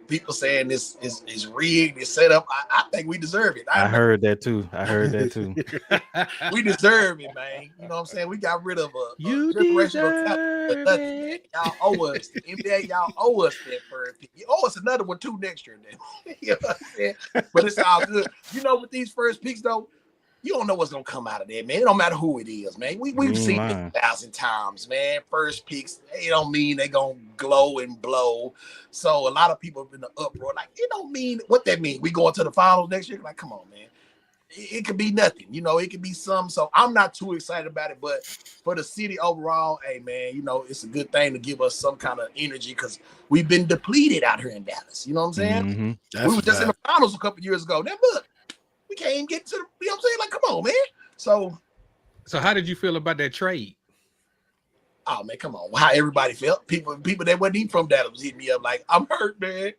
people saying this is rigged, it's set up. I think we deserve it. I heard that too. We deserve it, man. You know what I'm saying? We got rid of a You generational talent for deserve nothing, man. it. Y'all owe us. The NBA, y'all owe us that first pick. You owe us another one too next year. Then. You know what I'm saying? But it's all good. You know, with these first picks, though, you don't know what's gonna come out of there, man. It don't matter who it is, man. We've seen it 1,000 times, man. First picks, they don't mean they gonna glow and blow. So a lot of people have been in the uproar. Like, it don't mean what that mean. We going to the finals next year? Like, come on, man. It could be nothing, you know. It could be some. So I'm not too excited about it. But for the city overall, hey, man, you know, it's a good thing to give us some kind of energy because we've been depleted out here in Dallas. You know what I'm saying? Mm-hmm. We were just in the finals a couple years ago. Then look. We can't even get to the, you know what I'm saying? Like, come on, man. So how did you feel about that trade? Oh man, come on. How everybody felt. People that wasn't even from Dallas was hitting me up like, I'm hurt, man.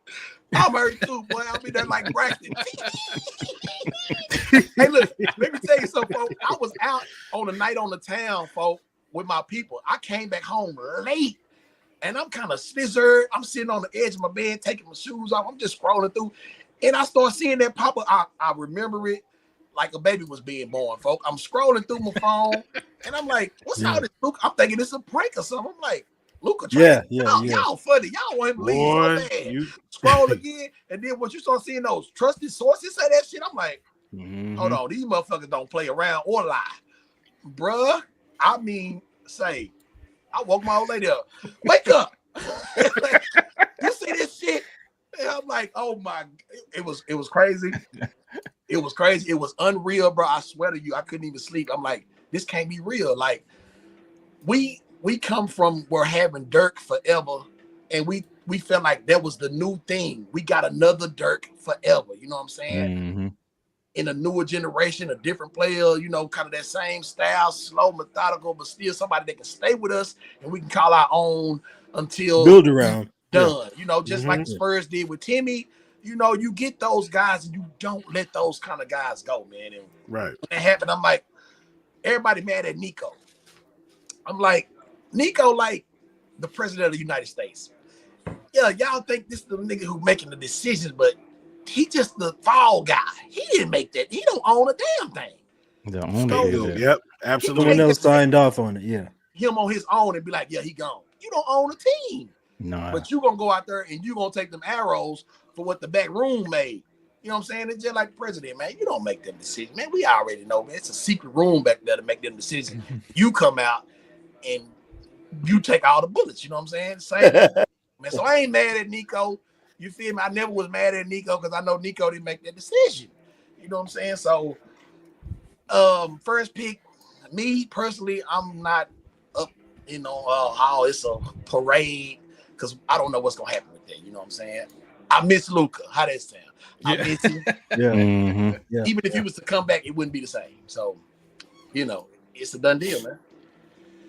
I'm hurt too, boy. I'll be there like Braxton. Hey, look, let me tell you something, folks. I was out on a night on the town, folks, with my people. I came back home late. And I'm kind of slizzard. I'm sitting on the edge of my bed, taking my shoes off. I'm just scrolling through. And I start seeing that pop up. I remember it like a baby was being born, folks. I'm scrolling through my phone, and I'm like, what's all this, Luka? I'm thinking it's a prank or something. I'm like, Luka, y'all funny. Y'all want him to leave so bad. Scroll again, and then once you start seeing those trusted sources say that shit, I'm like, hold on, these motherfuckers don't play around or lie. Bruh, I mean, say, I woke my old lady up. Wake up. You see this shit? And I'm like, oh my, it was crazy. It was crazy. It was unreal, bro. I swear to you, I couldn't even sleep. I'm like, this can't be real. Like, we come from we're having Dirk forever, and we felt like that was the new thing. We got another Dirk forever. You know what I'm saying? In a newer generation, a different player, you know, kind of that same style, slow, methodical, but still somebody that can stay with us and we can call our own until build around. Done, you know, just like the Spurs did with Timmy. You know, you get those guys and you don't let those kind of guys go, man. And right. When that happened, I'm like, everybody mad at Nico. I'm like, Nico, like the president of the United States. Yeah, y'all think this is the nigga who making the decisions, but he just the fall guy. He didn't make that. He don't own a damn thing. The owner, yep, absolutely. Someone else signed off on it. Yeah, him on his own and be like, yeah, he gone. You don't own a team. No, but you gonna go out there and you gonna take them arrows for what the back room made. You know what I'm saying? It's just like the president, man. You don't make them decisions, man. We already know, man. It's a secret room back there to make them decisions. You come out and you take all the bullets. You know what I'm saying? Same, man. So I ain't mad at Nico. You feel me? I never was mad at Nico because I know Nico didn't make that decision. You know what I'm saying? So, first pick, me personally, I'm not up. You know how it's a parade. Because I don't know what's gonna happen with that. You know what I'm saying? I miss Luka. How that sound? I miss him. Even if he was to come back, it wouldn't be the same. So, you know, it's a done deal, man.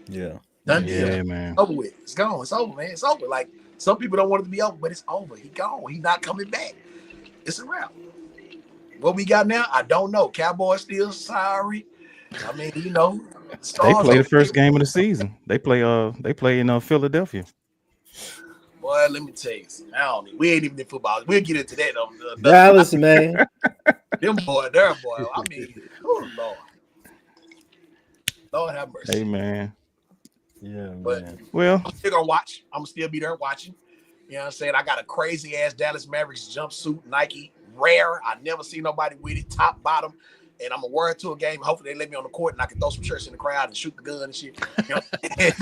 Yeah. Done deal. Man. Over with. It's gone. It's over, man. It's over. Like, some people don't want it to be over, but it's over. He gone. He's not coming back. It's a wrap. What we got now, I don't know. Cowboys still sorry. I mean, you know, they play the first game of the season. They play in Philadelphia. Boy, let me tell you something. We ain't even in football. We'll get into that. Dallas, man. Them boy, there, boy. I mean, oh Lord. Lord have mercy. Hey, man. Yeah, but man. Well, I'm still gonna watch. I'm gonna still be there watching. You know what I'm saying? I got a crazy ass Dallas Mavericks jumpsuit, Nike, rare. I never see nobody with it, top, bottom. And I'm gonna wear it to a game. Hopefully they let me on the court and I can throw some shirts in the crowd and shoot the gun and shit. You know? What's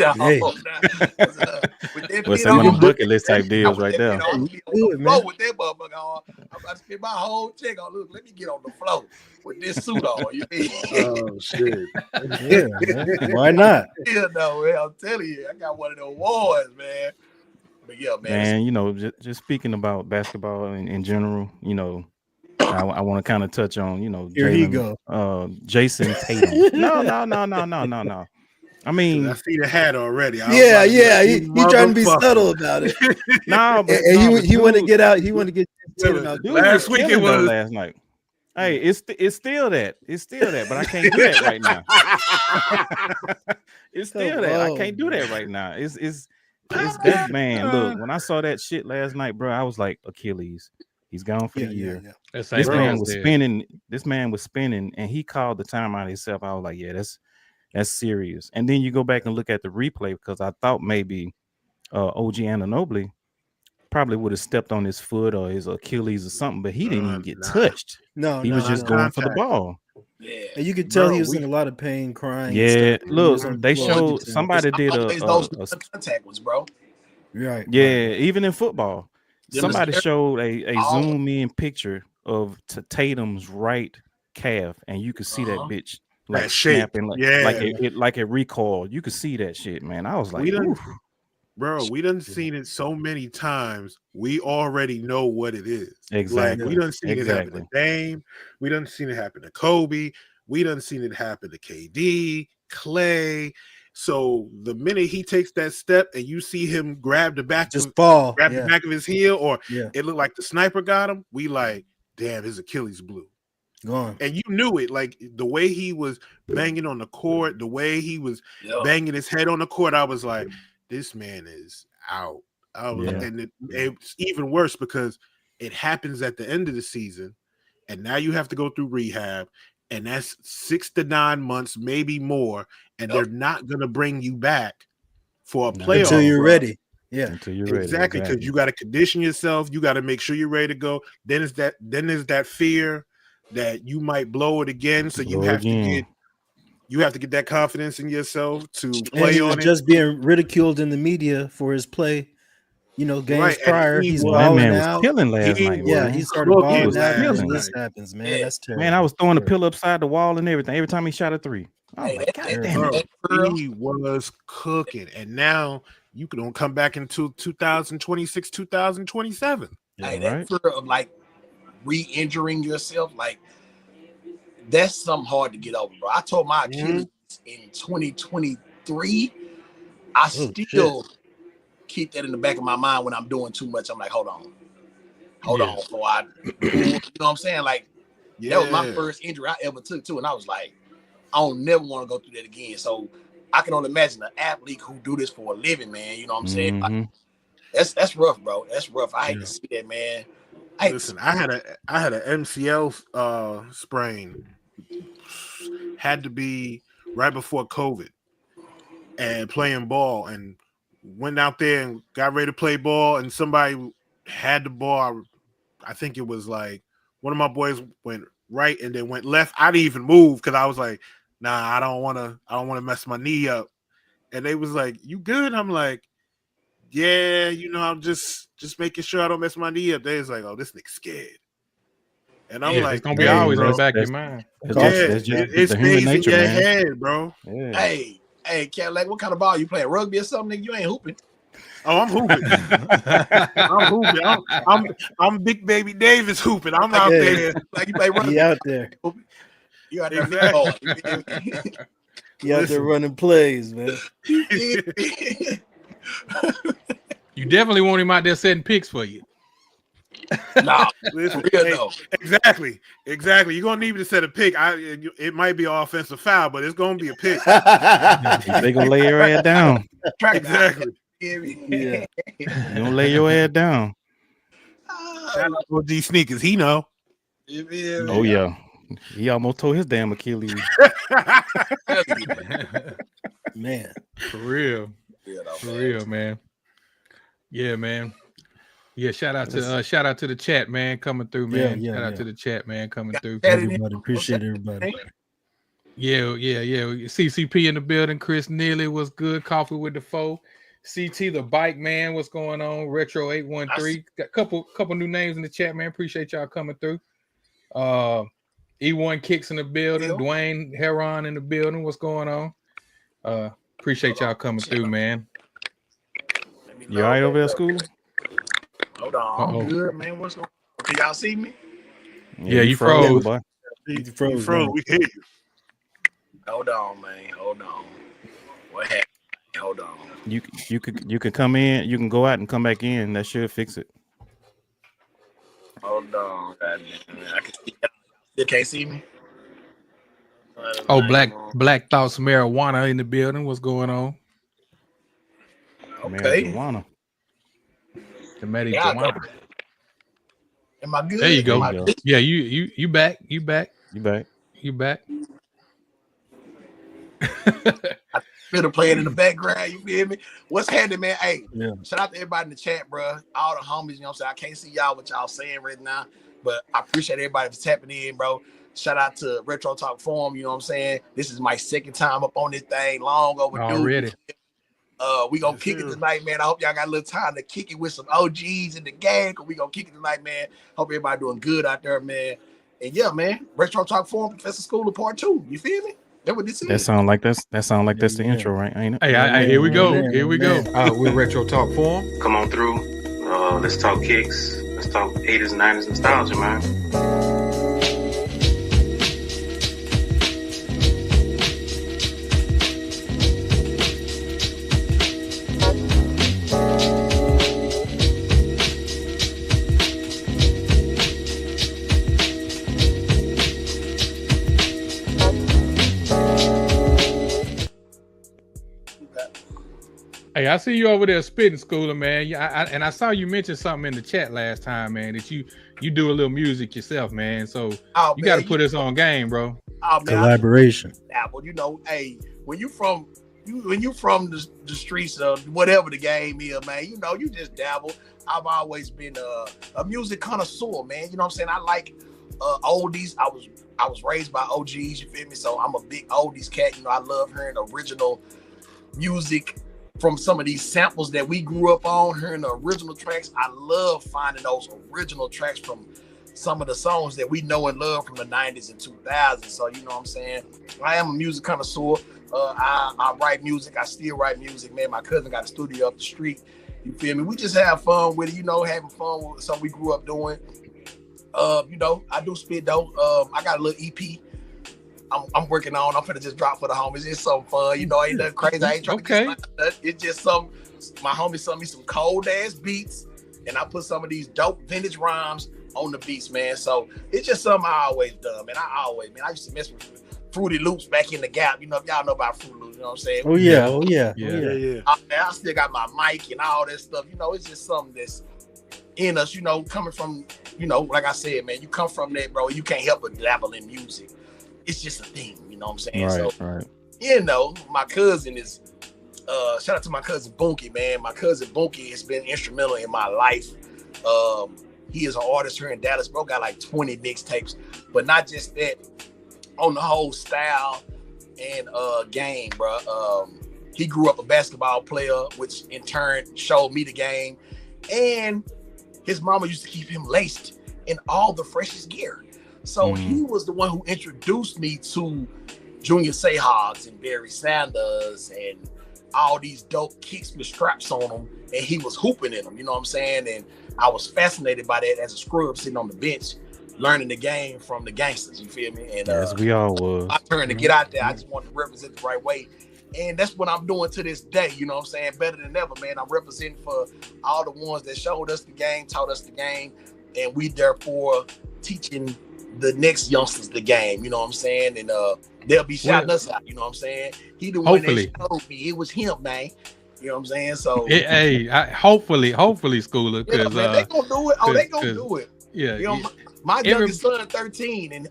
that one of bucket list type deals right there? I'm gonna be on the floor with that motherfucker on. I'm about to spend my whole check on. Look, let me get on the floor with this suit on. You oh shit! Yeah, man. Why not? Yeah, no, man. I'm telling you, I got one of those awards, man. But yeah, man. You know, just speaking about basketball in general, you know. I want to kind of touch on, you know, here he go. Jason Tatum. No. I mean, I see the hat already. Yeah. He trying to be subtle about it. He want to get out. He want to get Tatum out. Last week it was last night. Hey, it's still that. It's still that, but I can't do that right now. It's still that. I can't do that right now. That man, look, when I saw that shit last night, bro, I was like, Achilles, he's gone for the year. Yeah. This man was spinning. This man was spinning, and he called the timeout himself. I was like, yeah, that's serious. And then you go back and look at the replay because I thought maybe OG Anunoby probably would have stepped on his foot or his Achilles or something, but he didn't even get touched. He was just going for the ball. Yeah, and you could tell he was in a lot of pain, crying. Yeah, look, they showed somebody did those contact ones, bro. Right. Yeah, even in football, somebody Them showed a zoom in picture of Tatum's right calf, and you could see that bitch like That shape. snapping, Yeah. like it recoiled. You could see that shit, man. I was like, we done seen it so many times. We already know what it is. Exactly. Like we done seen it happen to Dame. We done seen it happen to Kobe. We done seen it happen to KD, Clay. So the minute he takes that step and you see him grab the back, the back of his heel, or it looked like the sniper got him, we like, damn, his Achilles blew. Gone. And you knew it, like the way he was banging on the court, the way he was banging his head on the court, I was like, this man is out. And it's even worse because it happens at the end of the season, and now you have to go through rehab, and that's 6 to 9 months, maybe more, and they're not going to bring you back for a playoff until you're ready. Yeah, until you're ready. Exactly, because you got to condition yourself. You got to make sure you're ready to go. Then is that fear that you might blow it again. So you have to get that confidence in yourself to play on it. Just being ridiculed in the media for his play, games prior. He's balling man out. Was killing last night. Yeah, he started balling out. And this happens, man. That's terrible. Man, I was throwing the pillow upside the wall and everything. Every time he shot a three, I was like, God damn it. He was cooking, and now you can come back into 2026, 2027. Hey, that fear of like re-injuring yourself, like that's something hard to get over, bro. I told my Achilles in 2023. I still keep that in the back of my mind when I'm doing too much. I'm like, hold on. Before I, you know what I'm saying? Like, that was my first injury I ever took too, and I was like, I don't never want to go through that again. So I can only imagine an athlete who do this for a living, man. You know what I'm saying? Like, that's rough, bro. That's rough. I hate to see that, man. Listen, I had an MCL sprain. Had to be right before COVID, and playing ball, and went out there and got ready to play ball, and somebody had the ball. I think it was like one of my boys went right and then went left. I didn't even move because I was like, nah, I don't want to mess my knee up. And they was like, you good? I'm like, yeah, I'm just making sure I don't mess my knee up. They was like, oh, this nigga's scared. And I'm like, it's gonna be always in the back of your mind. It stays in your head, bro. Yeah. Hey, Cadillac, what kind of ball you playing? Rugby or something? Nigga, you ain't hooping. Oh, I'm hooping. I'm hooping. I'm Big Baby Davis hooping. I'm out there. Like you play rugby. He out there. You out there. You out there running plays, man. You definitely want him out there setting picks for you. Nah, exactly. You're gonna need me to set a pick. It might be an offensive foul, but it's gonna be a pick. They gonna lay your ass down. Exactly. Yeah. You gonna lay your ass down. Shout out to OG Sneakers. He know. Oh yeah. He almost tore his damn Achilles. Man, for real. For real, man. Yeah, man. Yeah, shout out to the chat, man, coming through, man. Shout out to the chat, man, coming through. Everybody, appreciate everybody. Yeah. CCP in the building. Chris Neely was good. Coffee with the foe. CT the bike man, what's going on? Retro 813. Got a couple new names in the chat, man. Appreciate y'all coming through. E1 Kicks in the building. Dwayne Heron in the building. What's going on? Appreciate y'all coming through, man. You all right over there, school? Hold on. I'm good, man. What's going on? Can y'all see me? Yeah, you froze. Boy. You froze. We hear you. Hold on, man. Hold on. What happened? Hold on. You could come in. You can go out and come back in. That should fix it. Hold on. God damn it. I can see y'all. Still can't see me? Oh, Black Thoughts Marijuana in the building. What's going on? Okay. Marijuana. The marijuana. Am I good? There you go. There you go. Yeah, you back. You back. You back? You back. I feel the playing in the background. You feel me? What's happening, man? Hey, Yeah. shout out to everybody in the chat, bro. All the homies, you know what I'm saying? I can't see y'all what y'all saying right now, but I appreciate everybody for tapping in, bro. Shout out to Retro Talk Forum, you know what I'm saying? This is my second time up on this thing, long overdue. Already. We gonna kick it tonight, man. I hope y'all got a little time to kick it with some OGs in the gang, because we gonna kick it tonight, man. Hope everybody doing good out there, man. And yeah, man, Retro Talk Forum, Professor School of Part 2. You feel me? That's what this is. That sound like that's the intro, right? Ain't it? Hey, here we go. Here we go. We're Retro Talk Forum. Come on through. Let's talk kicks. Let's talk 80s and 90s nostalgia, man. Hey, I see you over there spitting, Schooler, man. And I saw you mention something in the chat last time, man, that you do a little music yourself, man. So you got to put us on game, bro. Oh, man, Collaboration. Dabble, you know, hey, when you from the streets of whatever the game is, man, you know, you just dabble. I've always been a music connoisseur, man. You know what I'm saying? I like oldies. I was raised by OGs, you feel me? So I'm a big oldies cat. You know, I love hearing original music from some of these samples that we grew up on, hearing the original tracks. I love finding those original tracks from some of the songs that we know and love from the 90s and 2000s. So, you know what I'm saying? I am a music connoisseur. I write music. I still write music, man. My cousin got a studio up the street. You feel me? We just have fun with it, you know, having fun with something we grew up doing. You know, I do spit though. I got a little EP I'm working on. I'm finna just drop for the homies. It's something fun, you know. Ain't nothing crazy. I ain't trying to get nothing. It's just some. My homies sent me some cold ass beats, and I put some of these dope vintage rhymes on the beats, man. So it's just something I always done, man. I used to mess with Fruity Loops back in the Gap. You know, if y'all know about Fruity Loops, you know what I'm saying? Oh yeah. I still got my mic and all that stuff. You know, it's just something that's in us. You know, coming from, you know, like I said, man, you come from that, bro. You can't help but dabble in music. It's just a thing, you know what I'm saying? Right. You know, my cousin is shout out to my cousin Bunky, man. My cousin Bunky has been instrumental in my life. He is an artist here in Dallas, bro. Got like 20 mixtapes, but not just that. On the whole style and game, bro. He grew up a basketball player, which in turn showed me the game. And his mama used to keep him laced in all the freshest gear. So he was the one who introduced me to Junior Seahawks and Barry Sanders and all these dope kicks with straps on them. And he was hooping in them, you know what I'm saying? And I was fascinated by that as a scrub sitting on the bench, learning the game from the gangsters, you feel me? And as we all was. I turned to get out there. I just wanted to represent the right way. And that's what I'm doing to this day, you know what I'm saying? Better than ever, man. I'm representing for all the ones that showed us the game, taught us the game, and we therefore teaching the next youngsters the game, you know what I'm saying? And they'll be shouting us out, you know what I'm saying? He the one that showed me. It was him, man. You know what I'm saying? So hopefully, Schooler, because they gonna do it. They gonna do it. Yeah. You know, my youngest son, 13, and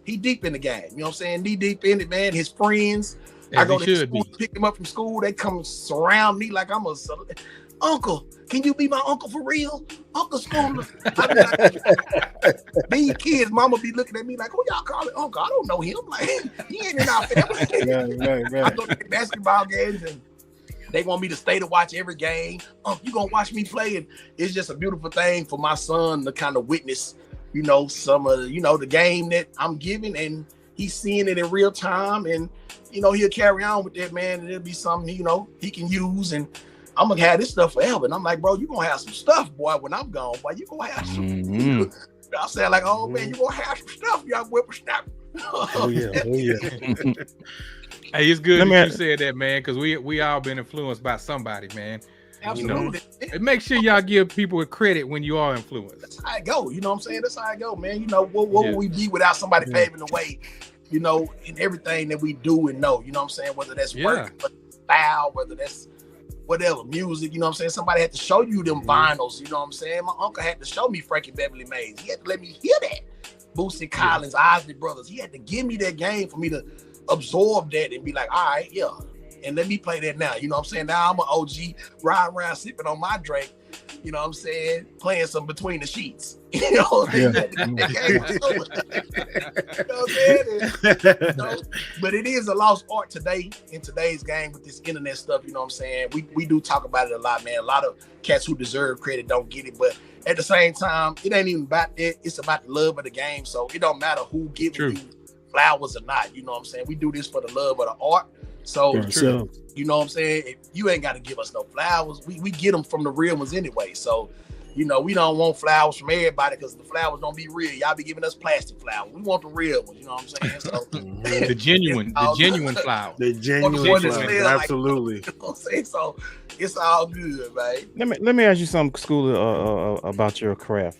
he deep in the game. You know what I'm saying? He deep in it, man. His friends, I go to school, pick him up from school. They come surround me like I'm a uncle. Can you be my uncle for real? Uncle Schooler. These kids, mama be looking at me like, who y'all call it uncle? I don't know him. Like, he ain't in our family. Right. I go to basketball games and they want me to stay to watch every game. You gonna watch me play? And it's just a beautiful thing for my son to kind of witness, you know, some of, you know, the game that I'm giving, and he's seeing it in real time, and, you know, he'll carry on with that, man, and it'll be something, you know, he can use, and I'm gonna have this stuff forever. And I'm like, bro, you gonna have some stuff, boy, when I'm gone, boy. You gonna have some. I said, like, oh man, you gonna have some stuff, y'all whippersnapper. Oh yeah. Hey, it's good that you said that, man, because we all been influenced by somebody, man. Absolutely. You know? Make sure y'all give people credit when you are influenced. That's how I go. You know what I'm saying? That's how I go, man. You know, what would we be without somebody paving the way, you know, in everything that we do and know, you know what I'm saying? Whether that's work, whether that's style, whether that's whatever, music, you know what I'm saying? Somebody had to show you them vinyls, you know what I'm saying? My uncle had to show me Frankie Beverly Mays. He had to let me hear that. Boosie Collins, Isley Brothers. He had to give me that game for me to absorb that and be like, all right, yeah. And let me play that now. You know what I'm saying? Now I'm an OG, riding around sipping on my drink, you know what I'm saying? Playing some Between the Sheets. You know what I'm saying? You know what I'm saying? But it is a lost art today in today's game with this internet stuff, you know what I'm saying? We do talk about it a lot, man. A lot of cats who deserve credit don't get it, but at the same time, it ain't even about that. It's about the love of the game. So it don't matter who giving you flowers or not, you know what I'm saying? We do this for the love of the art. So, you know what I'm saying? If you ain't got to give us no flowers. We get them from the real ones anyway. So, you know, we don't want flowers from everybody because the flowers don't be real. Y'all be giving us plastic flowers. We want the real ones. You know what I'm saying? So, the genuine flower. The genuine flower. Absolutely. Like, you know what I'm saying? So, it's all good, man. Let me ask you something, Schooler, about your craft.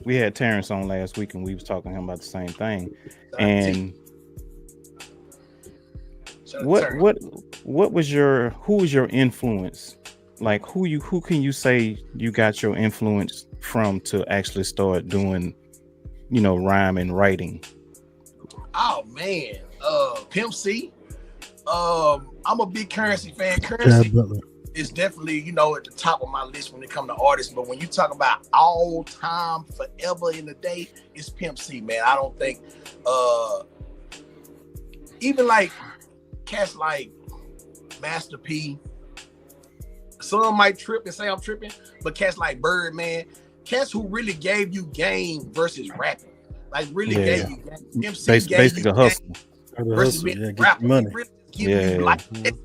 We had Terrence on last week, and we was talking to him about the same thing. And who was your influence? Like who can you say you got your influence from to actually start doing, you know, rhyme and writing? Oh man, Pimp C. I'm a big Currency fan. Currency is definitely, you know, at the top of my list when it comes to artists. But when you talk about all time, forever in the day, it's Pimp C, man. I don't think even like cats like Master P. Some might trip and say I'm tripping, but cats like Birdman, cats who really gave you game versus rapping, like really gave you game. MC basically hustle versus being rapper. Money. Really give you like,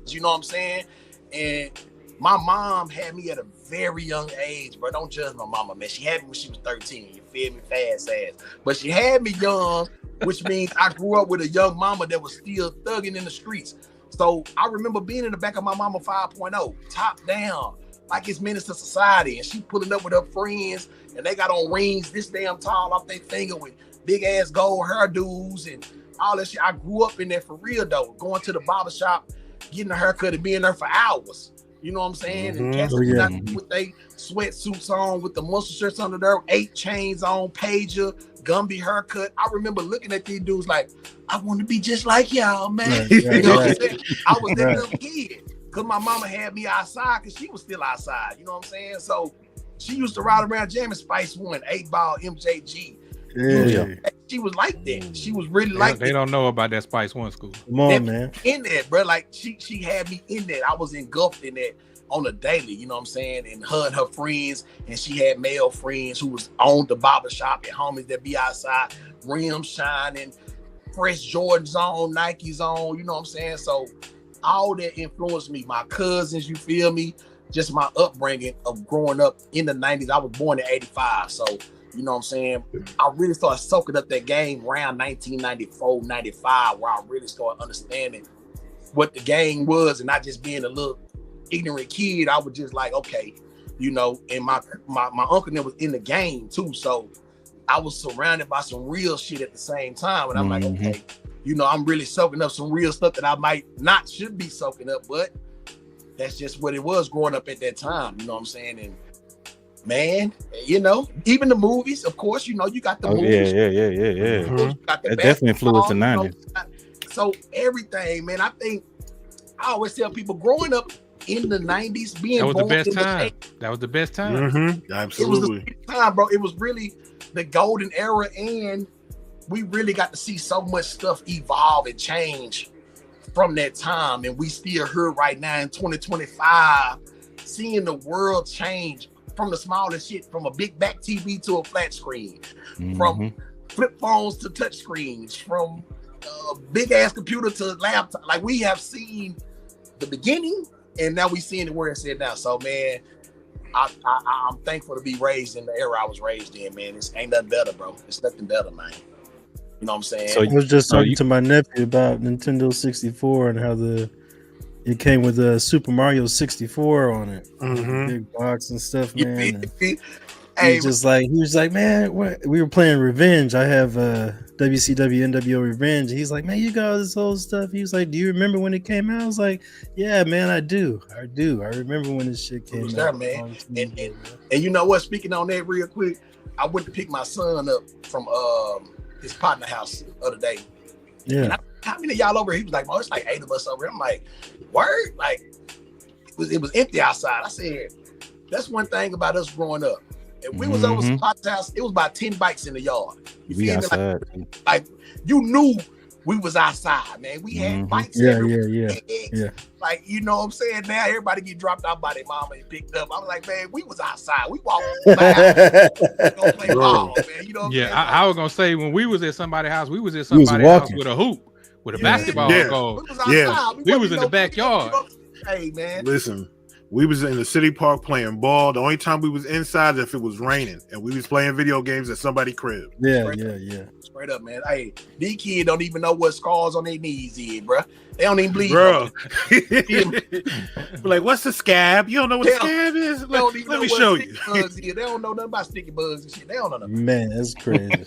you know what I'm saying? And my mom had me at a very young age, bro. Don't judge my mama, man. She had me when she was 13. You feel me? Fast ass. But she had me young, which means I grew up with a young mama that was still thugging in the streets. So I remember being in the back of my mama 5.0, top down, like it's Menace to Society. And she pulling up with her friends, and they got on rings this damn tall off their finger with big ass gold hairdos and all that shit. I grew up in there for real though, going to the barbershop, getting a haircut and being there for hours. You know what I'm saying? And cats with their sweatsuits on, with the muscle shirts under there, 8 chains on, pager, Gumby haircut. I remember looking at these dudes like, I want to be just like y'all, man. You know what I'm saying? I was that little kid because my mama had me outside because she was still outside. You know what I'm saying? So she used to ride around jamming Spice One, 8-Ball, MJG. Yeah. She was like that. She was really like that. They don't know about that Spice One school. Come on, man. In that, bro. Like she had me in that. I was engulfed in that on a daily, you know what I'm saying? And her and her friends, and she had male friends who was on the barbershop and homies that be outside, rims shining, fresh Jordans on, Nikes on, you know what I'm saying? So all that influenced me. My cousins, you feel me? Just my upbringing of growing up in the 90s. I was born in 85, so you know what I'm saying? I really started soaking up that game around 1994, 95, where I really started understanding what the game was and not just being a little ignorant kid. I was just like, okay, you know, and my uncle that was in the game too. So I was surrounded by some real shit at the same time. And I'm like, okay, you know, I'm really soaking up some real stuff that I might not should be soaking up, but that's just what it was growing up at that time. You know what I'm saying? And man, you know, even the movies, of course, you know, you got the movies. Yeah. That definitely influenced the 90s. You know, so everything, man, I think I always tell people growing up in the 90s, being that was born the best in time. The that was the best time. Absolutely. It was the best time, bro. It was really the golden era, and we really got to see so much stuff evolve and change from that time. And we still here right now in 2025, seeing the world change from the smallest shit, from a big back TV to a flat screen, from flip phones to touch screens, from big ass computer to laptop. Like, we have seen the beginning, and now we seeing it where it's at now. So man, I'm thankful to be raised in the era I was raised in, man. It's ain't nothing better, bro. It's nothing better, man. You know what I'm saying? So I was just talking to my nephew about Nintendo 64 and how it came with a Super Mario 64 on it, big box and stuff, man. He was like, man, we were playing Revenge. I have WCW NWO Revenge. He's like, man, you got all this old stuff. He was like, do you remember when it came out? I was like, yeah, man, I do. I remember when this shit came was out. there, man. And you know what? Speaking on that real quick, I went to pick my son up from his partner house the other day. Yeah. And how many of y'all over here? He was like, it's like 8 of us over here. I'm like, word? Like, it was empty outside. I said, that's one thing about us growing up. If we was over some partner's house, it was about 10 bikes in the yard. You feel me? Like you knew we was outside, man. We had bikes everywhere. Yeah. Like, you know what I'm saying? Now everybody get dropped off by their mama and picked up. I was like, man, we was outside. We walked by. Go play ball, man. You know what I'm saying? I was gonna say, when we was at somebody's house, we was at somebody's house with a hoop, with a basketball goal. We was in the backyard. Hey, man. Listen, we was in the city park playing ball. The only time we was inside is if it was raining, and we was playing video games at somebody's crib. Yeah. Straight up, man. Hey, these kids don't even know what scars on their knees is, bro. They don't even bleed. Bro. Like, what's the scab? You don't know what a scab is? Let me show you. They don't know nothing about sticky bugs and shit. They don't know nothing. Man, that's crazy.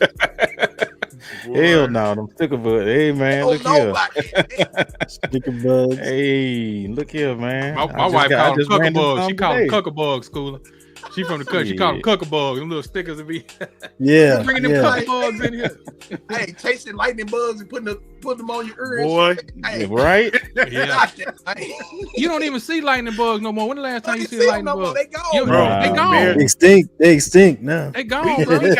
Hell no, them sticker bugs. Hey man, look here. Sticker bugs. Hey, look here, man. My wife called them cucker bugs. She called them cucker bugs, schooler. She from the country. She called them cucker bugs. Them little stickers would be. Bringing them cucker bugs in here. Hey, chasing lightning bugs and putting them on your ears. Boy, hey. Right? Yeah. You don't even see lightning bugs no more. When the last time you see a lightning bug? They gone, bro. They gone. They extinct now. They gone, bro. We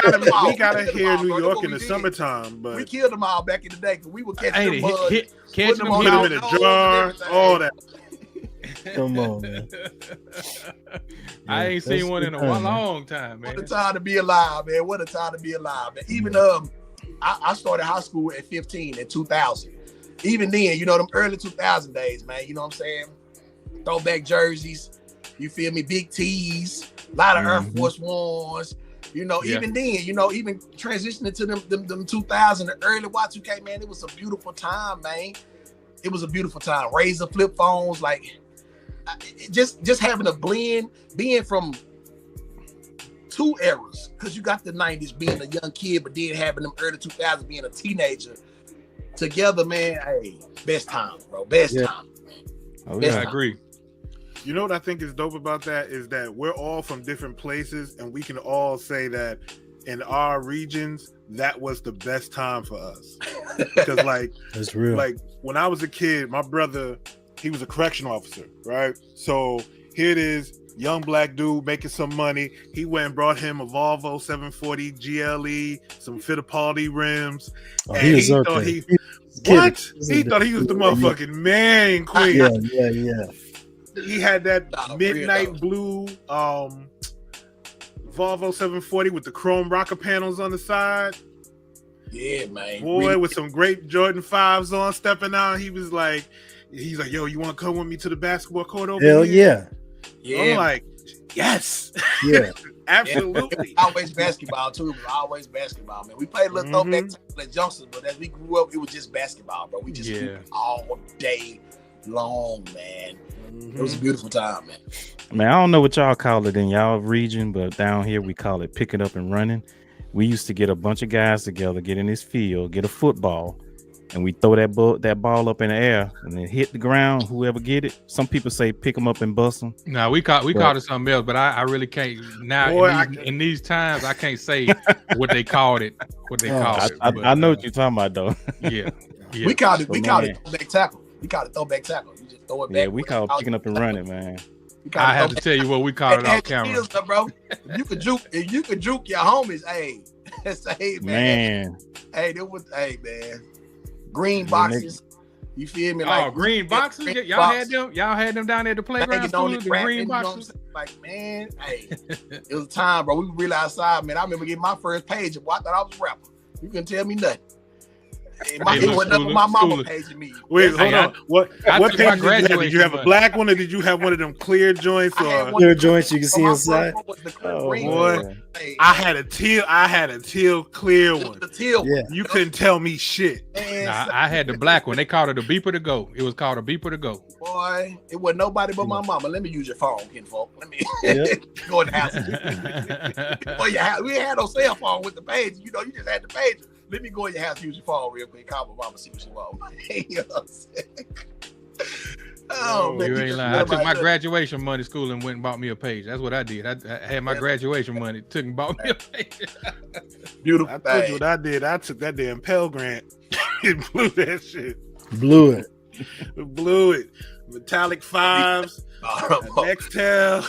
got it here in New York in the summertime, but we killed them all back in the day because we were catching them bugs, catching them them, put them in a jar, all that. Come on, man. I ain't seen one in a long time, man. What a time to be alive, man. What a time to be alive, man. Even I started high school at 15 in 2000. Even then, you know, them early 2000 days, man. You know what I'm saying? Throwback jerseys, you feel me? Big tees, a lot of Air Force Ones. You know, even then, you know, even transitioning to them 2000, the early Y2K, man, it was a beautiful time, man. It was a beautiful time. Razor flip phones, like just having a blend, being from two eras, because you got the 90s being a young kid, but then having them early 2000s being a teenager together, man. Hey, best time, bro. Best time. Oh, yeah. I agree. You know what I think is dope about that is that we're all from different places, and we can all say that in our regions, that was the best time for us. Because, like, that's real. Like, when I was a kid, my brother, he was a correction officer, right? So here it is, young black dude making some money. He went and brought him a Volvo 740 GLE, some Fittipaldi rims. And he thought he was the motherfucking man queen. Yeah. He had that midnight blue Volvo 740 with the chrome rocker panels on the side. Yeah, man. Boy, with some great Jordan 5s on, stepping out. He's like, yo, you want to come with me to the basketball court over here? Yeah. Yeah. I'm like, yes. Yeah. Absolutely. Always basketball, too. It was always basketball, man. We played a little throwback at youngsters, but as we grew up, it was just basketball, bro. We just all day long, man. It was a beautiful time, man. Man, I don't know what y'all call it in y'all region, but down here we call it picking up and running. We used to get a bunch of guys together, get in this field, get a football, and we throw that ball up in the air and then hit the ground. Whoever get it, some people say pick them up and bust them. No, we called it something else, but I really can't now. Boy, in these times, I can't say what they called it. I know what you're talking about, though. Yeah. We called it throwback tackle. We called it throwback tackle. You just throw it back. Yeah, we call it picking up and running, man. I have to tell you what we call it off camera, bro. If you could juke your homies, hey, say, man. Hey, there was, man. Green boxes. You feel me? Like green boxes. Y'all had them down there at the playground. The green boxes. Like, man, hey, it was a time, bro. We were really outside, man. I remember getting my first page. I thought I was a rapper. You couldn't tell me nothing. It wasn't up on my mama page to me. Wait, hold on. What page did you have? A black one, or did you have one of them clear joints? Or clear joints you can see inside? Boy, I had a teal clear one. The teal one. You couldn't tell me shit. Nah, I had the black one. They called it a beeper to go. It was called a beeper to go. Boy, it wasn't nobody but my mama. Let me use your phone, kinfolk. Let me go in the house. Boy, we had no cell phone with the page. You know, you just had the page. Let me go in your house, use your phone real quick. Call my mama, see what she want. You know what I'm saying? Oh, man, You ain't lying. I took my graduation money to school and went and bought me a page. That's what I did. I had my graduation money, took and bought me a page. Beautiful. I told you what I did. I took that damn Pell Grant and blew that shit. Blew it. Blew it. Metallic 5s. Nextel.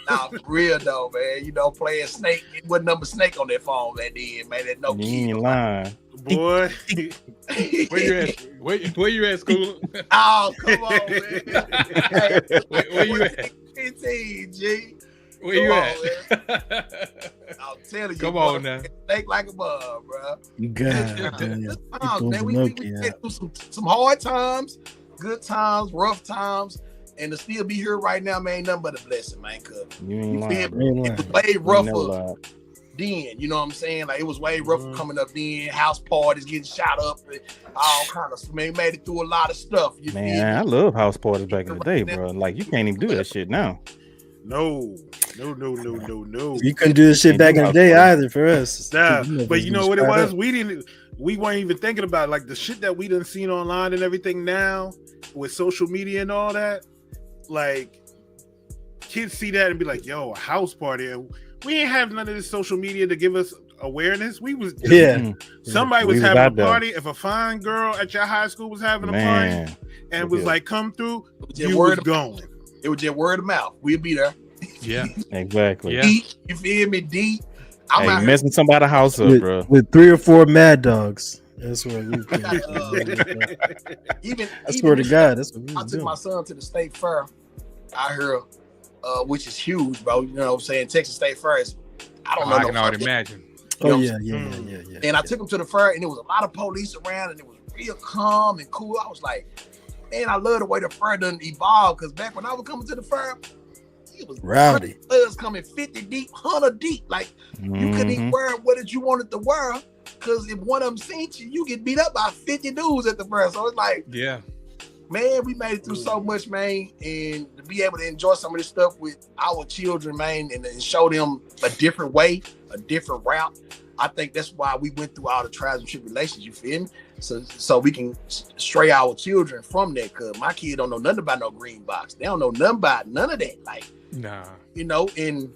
Nah, for real though, man. You know, playing Snake. It wasn't number Snake on that phone that did, man. That no You kid. ain't lying. Boy. Where you at? Where you at, school? Oh, come on, man. Hey, Where you at? 15, G. Where you at? I'm telling you. Come on now. Snake like a bug, bro. God damn. Good He times, pulled man. the We Nokia went out. through some hard times, good times, rough times, and to still be here right now, man, ain't nothing but a blessing, man. Cause You ain't feel lying. me? Ain't It was lying. way You ain't never rougher lied. then, you know what I'm saying? Like it was way rougher coming up then, house parties, getting shot up, and all kind of stuff. Man, made it through a lot of stuff. You Man, I feel me? love house parties back in the day, bro. Like you can't even do that shit now. No. You couldn't do this shit Can't back do in the house day parties. either for us. Nah, You but you know what it shot was? up. We weren't even thinking about like the shit that we done seen online and everything now with social media and all that. Like kids see that and be like, yo, a house party. And we ain't have none of this social media to give us awareness. We was just, Yeah. somebody We was was having a out there. party. If a fine girl at your high school was having a party Man, and was yeah. like, come through, Just you word was of- going. It was just word of mouth. We'll be there. Yeah. exactly. Yeah. Deep, you feel me? Deep. I'm out Hey, here. messing somebody's house up, bro. With 3 or 4 mad dogs. That's what we've been. Even I swear to God, that's what we I was took doing. my son to the state fair out here, which is huge, bro. You know what I'm saying? Texas State Fair is, I don't know. I no can already fucking- imagine. You know Oh what yeah, I'm yeah. And I took him to the fair, and there was a lot of police around, and it was real calm and cool. I was like, man, I love the way the fair done evolve. Because back when I was coming to the fair, it was Rowdy. Us coming 50 deep, 100 deep. Like you couldn't even Mhm. wear what did you wanted to wear. Because if one of them seen you, you get beat up by 50 dudes at the fair. So it's like, Yeah. man, we made it through so much, man, and to be able to enjoy some of this stuff with our children, man, and show them a different way, a different route. I think that's why we went through all the trials and tribulations. You feel me? So we can stray our children from that. Cause my kid don't know nothing about no green box. They don't know nothing about none of that. Like, Nah. you know, and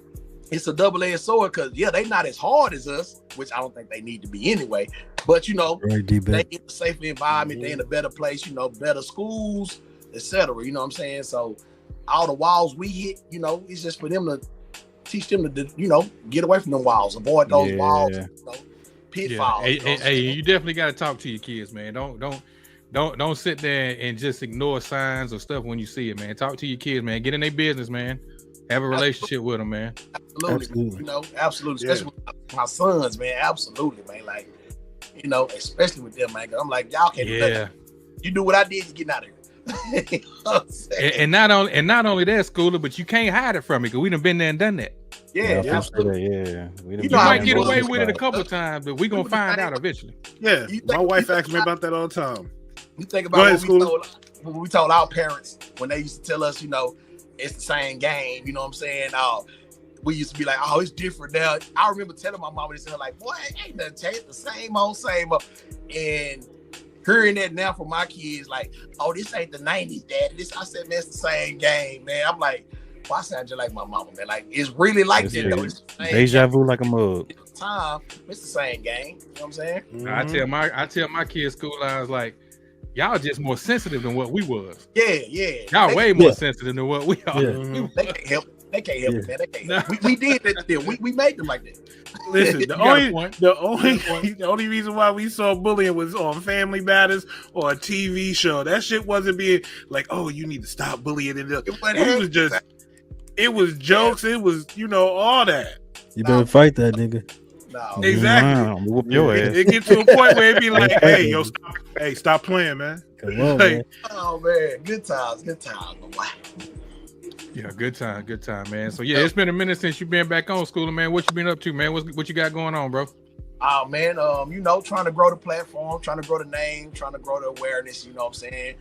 it's a double-edged sword. Cause yeah, they not as hard as us, which I don't think they need to be anyway. But you know, Right, they D-back. in a safer environment, they in a better place, you know, better schools, etc. You know what I'm saying? So all the walls we hit, you know, it's just for them to teach them to, you know, get away from them walls, avoid those walls, Yeah. you know, Yeah. pitfalls. Hey, you know what I'm hey, saying? you definitely got to talk to your kids, man. Don't sit there and just ignore signs or stuff when you see it, man. Talk to your kids, man. Get in their business, man. Have a relationship with them, man. Absolutely. You know, absolutely. Especially with my sons, man. Absolutely, man. Like, you know, especially with them, man. 'Cause I'm like, y'all can't do Yeah. nothing. You do what I did, you getting out of here. You know what I'm saying? And not only that, Schooler, but you can't hide it from me because we done been there and done that. Yeah, Yeah, absolutely. yeah. We done You You know how might we get do away it. with it a couple times, but we gonna find out eventually. Yeah, You my think- wife you asks me think- about that all the time. You think Go about ahead, what we told our parents when they used to tell us, you know, it's the same game. You know what I'm saying? We used to be like, oh, it's different now. I remember telling my mom, they said, like, boy, ain't nothing changed. The same old, same old. And hearing that now from my kids, like, oh, this ain't the 90s, Daddy. I said, man, it's the same game, man. I'm like, well, I sound just like my mama, man. Like, it's really like It's that, though. It's the same Deja game. vu like a mug. At the time, it's the same game. You know what I'm saying? I tell my kids school, I was like, y'all just more sensitive than what we was. Yeah. Y'all They- way more sensitive than what we are. Yeah. They can't help it. They can't help it, man. They can't help it. We did that still. We made them like that. Listen, You got a point. the only reason why we saw bullying was on Family Matters or a TV show. That shit wasn't being like, oh, you need to stop bullying. And it was jokes. It was, you know, all that. You better fight that nigga. No. Exactly. Wow, whoop your ass. It get to a point where it be like, hey, stop playing, man. Come on, Like, man. Oh man, good times, boy. Yeah, good time, man. So yeah, it's been a minute since you've been back on, Schooler, man. What you been up to, man? What you got going on, bro? Oh man, you know, trying to grow the platform, trying to grow the name, trying to grow the awareness. You know what I'm saying?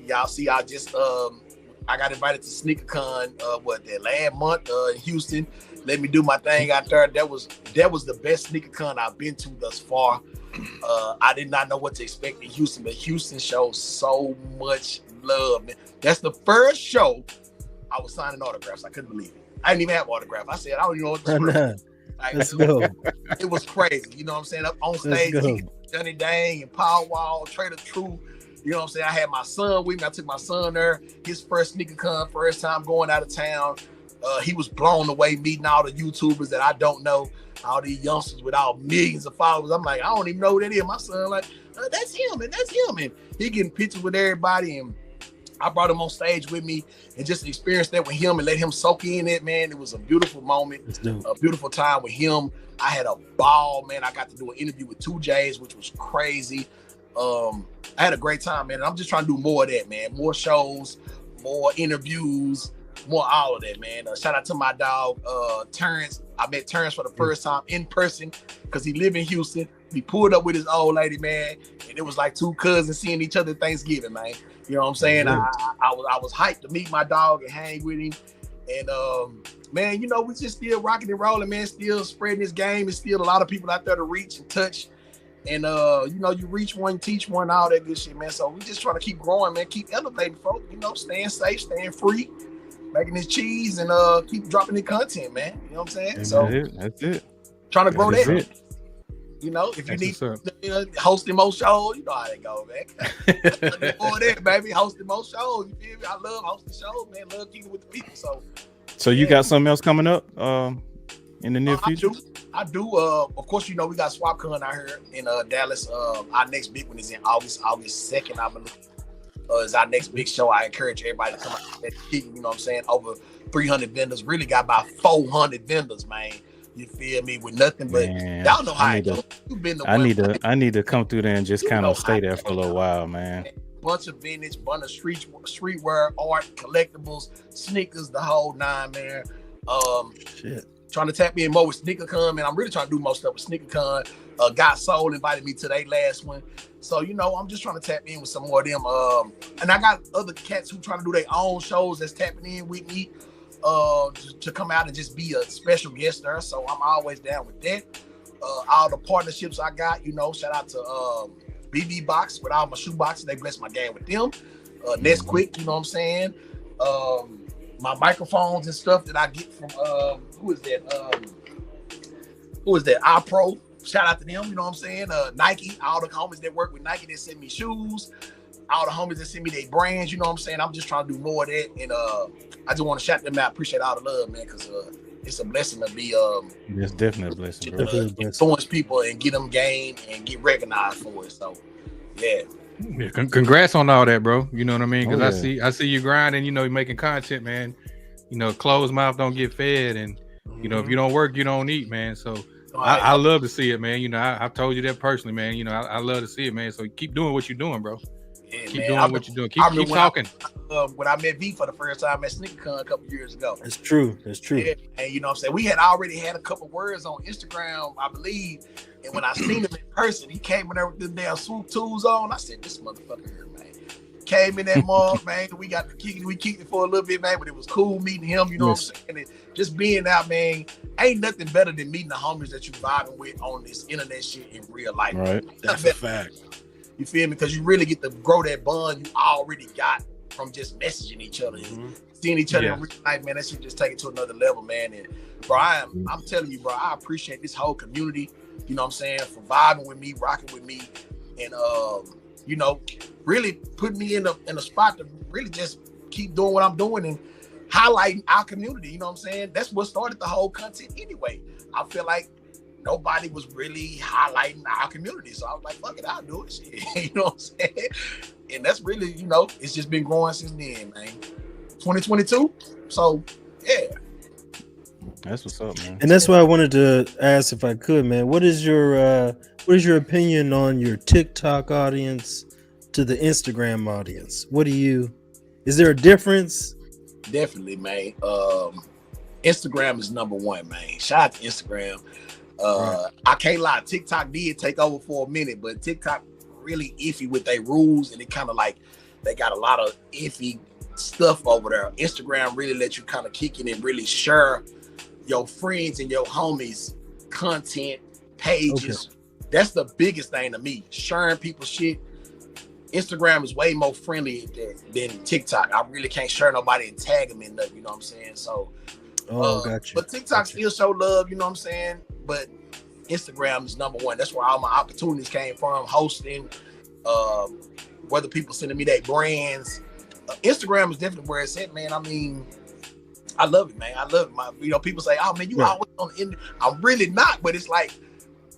Y'all see, I just I got invited to SneakerCon that last month in Houston. let me do my thing out there. That was the best sneaker con I've been to thus far. I did not know what to expect in Houston, but Houston showed so much love. Man. That's the first show I was signing autographs. I couldn't believe it. I didn't even have autograph. I said, I don't even know what to say. Like, Let's go. It was crazy. You know what I'm saying? Up on stage, Johnny Dang and Power Wall, Trader True. You know what I'm saying? I had my son with me. I took my son there. His first sneaker con, first time going out of town. He was blown away meeting all the YouTubers that I don't know, all these youngsters with all millions of followers. I'm like, I don't even know who that is. My son like, that's him and that's him. And he getting pictures with everybody. And I brought him on stage with me and just experienced that with him and let him soak in it, man. It was a beautiful moment, a beautiful time with him. I had a ball, man. I got to do an interview with 2Js, which was crazy. I had a great time, man. And I'm just trying to do more of that, man. More shows, more interviews, more all of that, man. Shout out to my dog, Terrence. I met Terrence for the first time in person because he lived in Houston. He pulled up with his old lady, man, and it was like two cousins seeing each other Thanksgiving, man. You know what I'm saying? I was hyped to meet my dog and hang with him. And man, you know, we just still rocking and rolling, man. Still spreading this game. There's still a lot of people out there to reach and touch. And you know, you reach one, teach one, all that good shit, man. So we just trying to keep growing, man. Keep elevating, folks. You know, staying safe, staying free, making this cheese, and keep dropping the content, man. You know what I'm saying? That's it. Trying to grow that. It. You know, if you need, you know, hosting more shows, you know how they go, man. More that, baby, hosting more shows. You feel me? I love hosting shows, man. Love keeping with the people. So you got something else coming up in the near future? I do. Of course, you know we got SwapCon out here in Dallas. Our next big one is in August 2nd, I believe. Is our next big show. I encourage everybody to come out and you know what I'm saying? Over 300 vendors. Really got about 400 vendors, man. You feel me? With nothing but y'all know how it goes. I need to come through there and just kind of stay there for a little while, man. Bunch of vintage, bunch of streetwear, art, collectibles, sneakers, the whole nine, man. Trying to tap in more with SneakerCon, man. I'm really trying to do more stuff with SneakerCon. Got Soul invited me to their last one. So, you know, I'm just trying to tap in with some more of them. And I got other cats who trying to do their own shows that's tapping in with me to come out and just be a special guest there. So I'm always down with that. All the partnerships I got, you know, shout out to BB Box with all my shoe boxes. They blessed my game with them. Next Quick, you know what I'm saying? My microphones and stuff that I get from who is that? iPro. Shout out to them, you know what I'm saying? Nike, all the homies that work with Nike that send me shoes, all the homies that send me their brands, you know what I'm saying? I'm just trying to do more of that. And I just want to shout them out. Appreciate all the love, man, because it's a blessing to be it's definitely a blessing, bro. Influence people and get them game and get recognized for it. So yeah. Congrats on all that, bro. You know what I mean? Because I see you grinding, you know, you're making content, man. You know, closed mouth don't get fed, and you know, if you don't work, you don't eat, man. So I love to see it, man. You know, I've told you that personally, man. You know, I love to see it, man. So keep doing what you're doing, bro. Yeah, keep doing what you're doing. Keep talking. When I met V for the first time at SneakerCon a couple years ago. That's true. Yeah, and you know what I'm saying? We had already had a couple words on Instagram, I believe. And when I seen him in person, he came in there with them damn swoop tools on. I said, this motherfucker here, man. Came in that mall, man. We got to kick it. We kicked it for a little bit, man. But it was cool meeting him, you know what I'm saying? And just being out, man. Ain't nothing better than meeting the homies that you vibing with on this internet shit in real life. Right. That's a fact. You feel me? Because you really get to grow that bond you already got from just messaging each other and seeing each other in real life, man. That shit just take it to another level, man. And bro, I'm telling you, bro, I appreciate this whole community, you know what I'm saying, for vibing with me, rocking with me, and you know, really putting me in a spot to really just keep doing what I'm doing and highlighting our community, you know what I'm saying? That's what started the whole content anyway. I feel like nobody was really highlighting our community. So I was like, fuck it, I'll do it. Shit. You know what I'm saying? And that's really, you know, it's just been growing since then, man. 2022. So, yeah. That's what's up, man. And that's why I wanted to ask, if I could, man, what is your opinion on your TikTok audience to the Instagram audience? Is there a difference? Definitely, man. Instagram is number one, man. Shout out to Instagram. I can't lie, TikTok did take over for a minute, but TikTok really iffy with their rules, and it kind of like they got a lot of iffy stuff over there. Instagram really let you kind of kick in and really share your friends and your homies content pages. That's the biggest thing to me. Sharing people's shit. Instagram is way more friendly than TikTok. I really can't share nobody and tag them in nothing, you know what I'm saying? So gotcha. But TikTok still show love, you know what I'm saying? But Instagram is number one. That's where all my opportunities came from, hosting, whether people sending me their brands. Instagram is definitely where it's at, man. I mean, I love it, man. I love it. People say, oh man, you always on the end. I'm really not, but it's like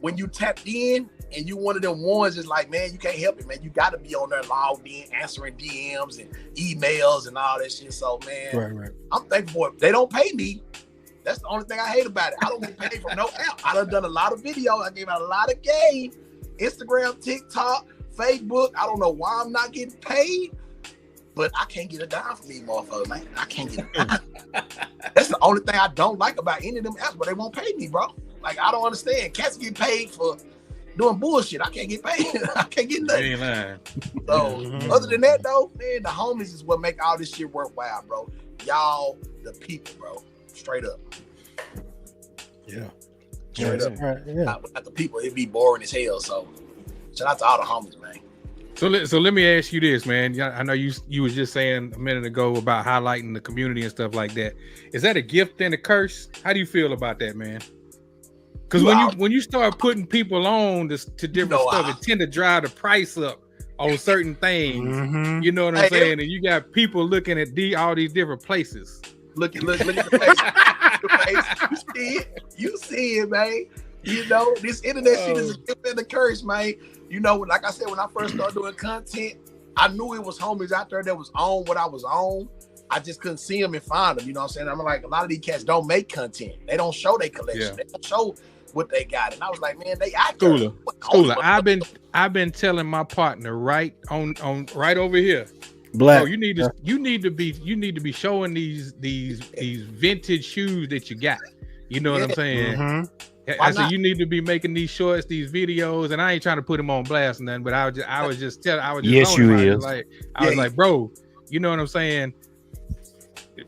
when you tapped in and you one of them ones, it's like, man, you can't help it, man. You got to be on there logged in, answering DMs and emails and all that shit. So, man, Right. I'm thankful for it. They don't pay me. That's the only thing I hate about it. I don't get paid from no app. I done a lot of videos. I gave out a lot of game. Instagram, TikTok, Facebook. I don't know why I'm not getting paid, but I can't get a dime from these motherfuckers, man. I can't get a dime. That's the only thing I don't like about any of them apps, but they won't pay me, bro. Like, I don't understand. Cats get paid for doing bullshit. I can't get paid. I can't get nothing. So, other than that, though, man, the homies is what make all this shit worthwhile, bro. Y'all, the people, bro. Straight up. Yeah. Straight up. Right. Yeah. Without the people, it'd be boring as hell. So, shout out to all the homies, man. So let me ask you this, man. I know you was just saying a minute ago about highlighting the community and stuff like that. Is that a gift and a curse? How do you feel about that, man? Because when you start putting people on to different stuff, it tend to drive the price up on certain things. Mm-hmm. You know what I'm saying? And you got people looking at all these different places. Look at the face. You see it, man. You know, this internet shit is a gift and a curse, man. You know, like I said, when I first started doing content, I knew it was homies out there that was on what I was on. I just couldn't see them and find them. You know what I'm saying? I'm like, a lot of these cats don't make content. They don't show their collection. They don't show what they got. And I was like, man, they out there. Schooler, I've been telling my partner right over here. Black. Bro, you need to be showing these vintage shoes that you got. You know what I'm saying? Mm-hmm. I said you need to be making these shorts, these videos, and I ain't trying to put them on blast or nothing, but I was just yes, you is. I was like, bro, you know what I'm saying?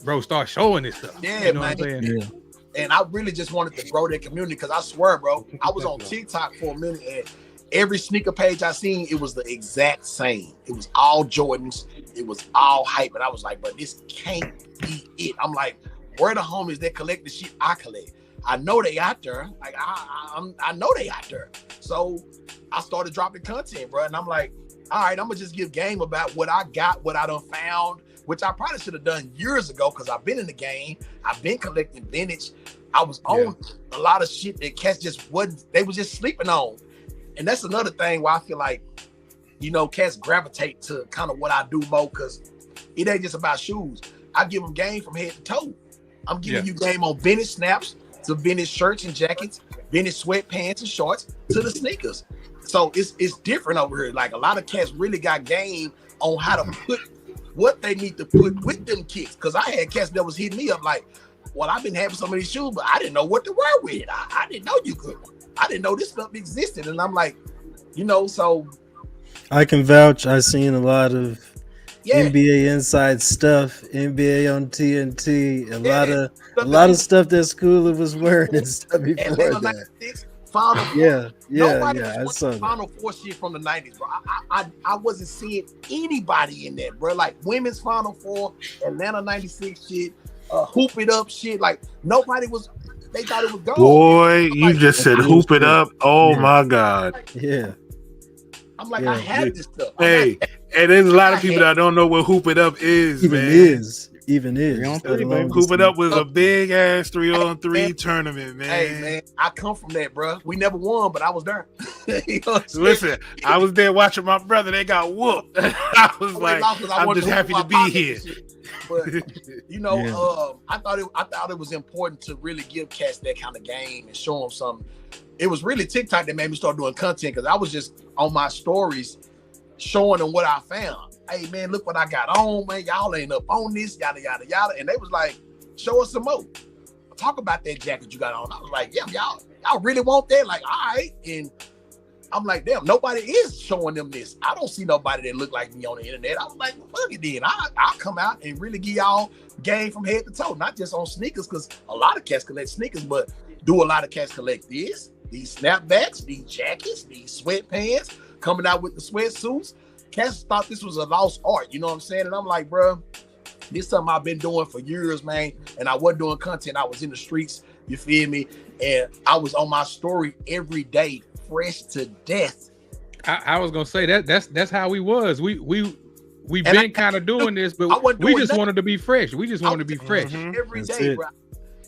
Bro, start showing this stuff. Yeah, you know man. What I'm saying? Yeah. And I really just wanted to grow that community because I swear, bro, I was on TikTok for a minute and every sneaker page I seen, it was the exact same. It was all Jordans. It was all hype. And I was like, but this can't be it. I'm like, where the homies that collect the shit I collect? I know they out there. Like I know they out there. So I started dropping content, bro. And I'm like, all right, I'm gonna just give game about what I got, what I done found, which I probably should have done years ago because I've been in the game. I've been collecting vintage. I was on a lot of shit that cats just wasn't. They was just sleeping on. And that's another thing where I feel like, you know, cats gravitate to kind of what I do more because it ain't just about shoes. I give them game from head to toe. I'm giving you game on vintage snaps, to vintage shirts and jackets, vintage sweatpants and shorts, to the sneakers. So it's different over here. Like a lot of cats really got game on how to put what they need to put with them kicks. Because I had cats that was hitting me up like, well, I've been having some of these shoes, but I didn't know what to wear with it. I didn't know you could. I didn't know this stuff existed. And I'm like, you know, so. I can vouch. I've seen a lot of NBA inside stuff, NBA on TNT, a lot of stuff that Schooler was wearing and stuff before that. Final I saw Final Four shit from the 90s, bro. I wasn't seeing anybody in that, bro. Like women's Final Four, Atlanta 96 shit, hoop it up shit. Like nobody was. They thought it was gold. Boy, you just said hoop it up. Oh my God. Yeah. I'm like, I had this stuff. Hey, and there's a lot of people that don't know what hoop it up is, even man. Even is. Hoop it up was a big ass 3-on-3 tournament, man. Hey, man, I come from that, bro. We never won, but I was there. You know Listen, I was there watching my brother. They got whooped. I was like, I'm just happy to be here. But you know, I thought it was important to really give cats that kind of game and show them something. It was really TikTok that made me start doing content because I was just on my stories showing them what I found. Hey man, look what I got on, man. Y'all ain't up on this, yada yada yada. And they was like, show us some more. Talk about that jacket you got on. I was like, yeah, y'all really want that? Like, all right. And I'm like, damn, nobody is showing them this. I don't see nobody that look like me on the internet. I was like, fuck it then. I'll come out and really give y'all game from head to toe, not just on sneakers, because a lot of cats collect sneakers, but do a lot of cats collect these snapbacks, these jackets, these sweatpants, coming out with the sweatsuits. Cats thought this was a lost art, you know what I'm saying? And I'm like, bro, this is something I've been doing for years, man. And I wasn't doing content. I was in the streets, you feel me? And I was on my story every day, fresh to death. I was gonna say that's how we was. We've been kind of doing this, but we just wanted to be fresh. We just wanted to be fresh every day, bro.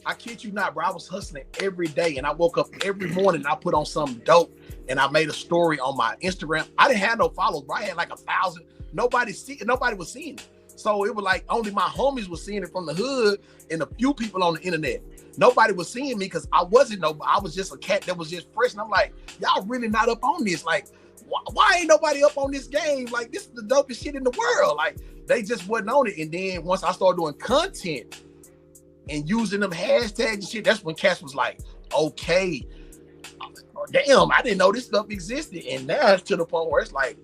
I kid you not, bro. I was hustling every day, and I woke up every morning and I put on something dope, and I made a story on my Instagram. I didn't have no followers, bro. I had like 1,000. Nobody was seeing it. So it was like only my homies were seeing it from the hood and a few people on the internet. Nobody was seeing me because I was just a cat that was just fresh. And I'm like, y'all really not up on this. Like, why ain't nobody up on this game? Like, this is the dopest shit in the world. Like, they just wasn't on it. And then once I started doing content and using them hashtags and shit, that's when cats was like, okay, damn, I didn't know this stuff existed. And now it's to the point where it's like,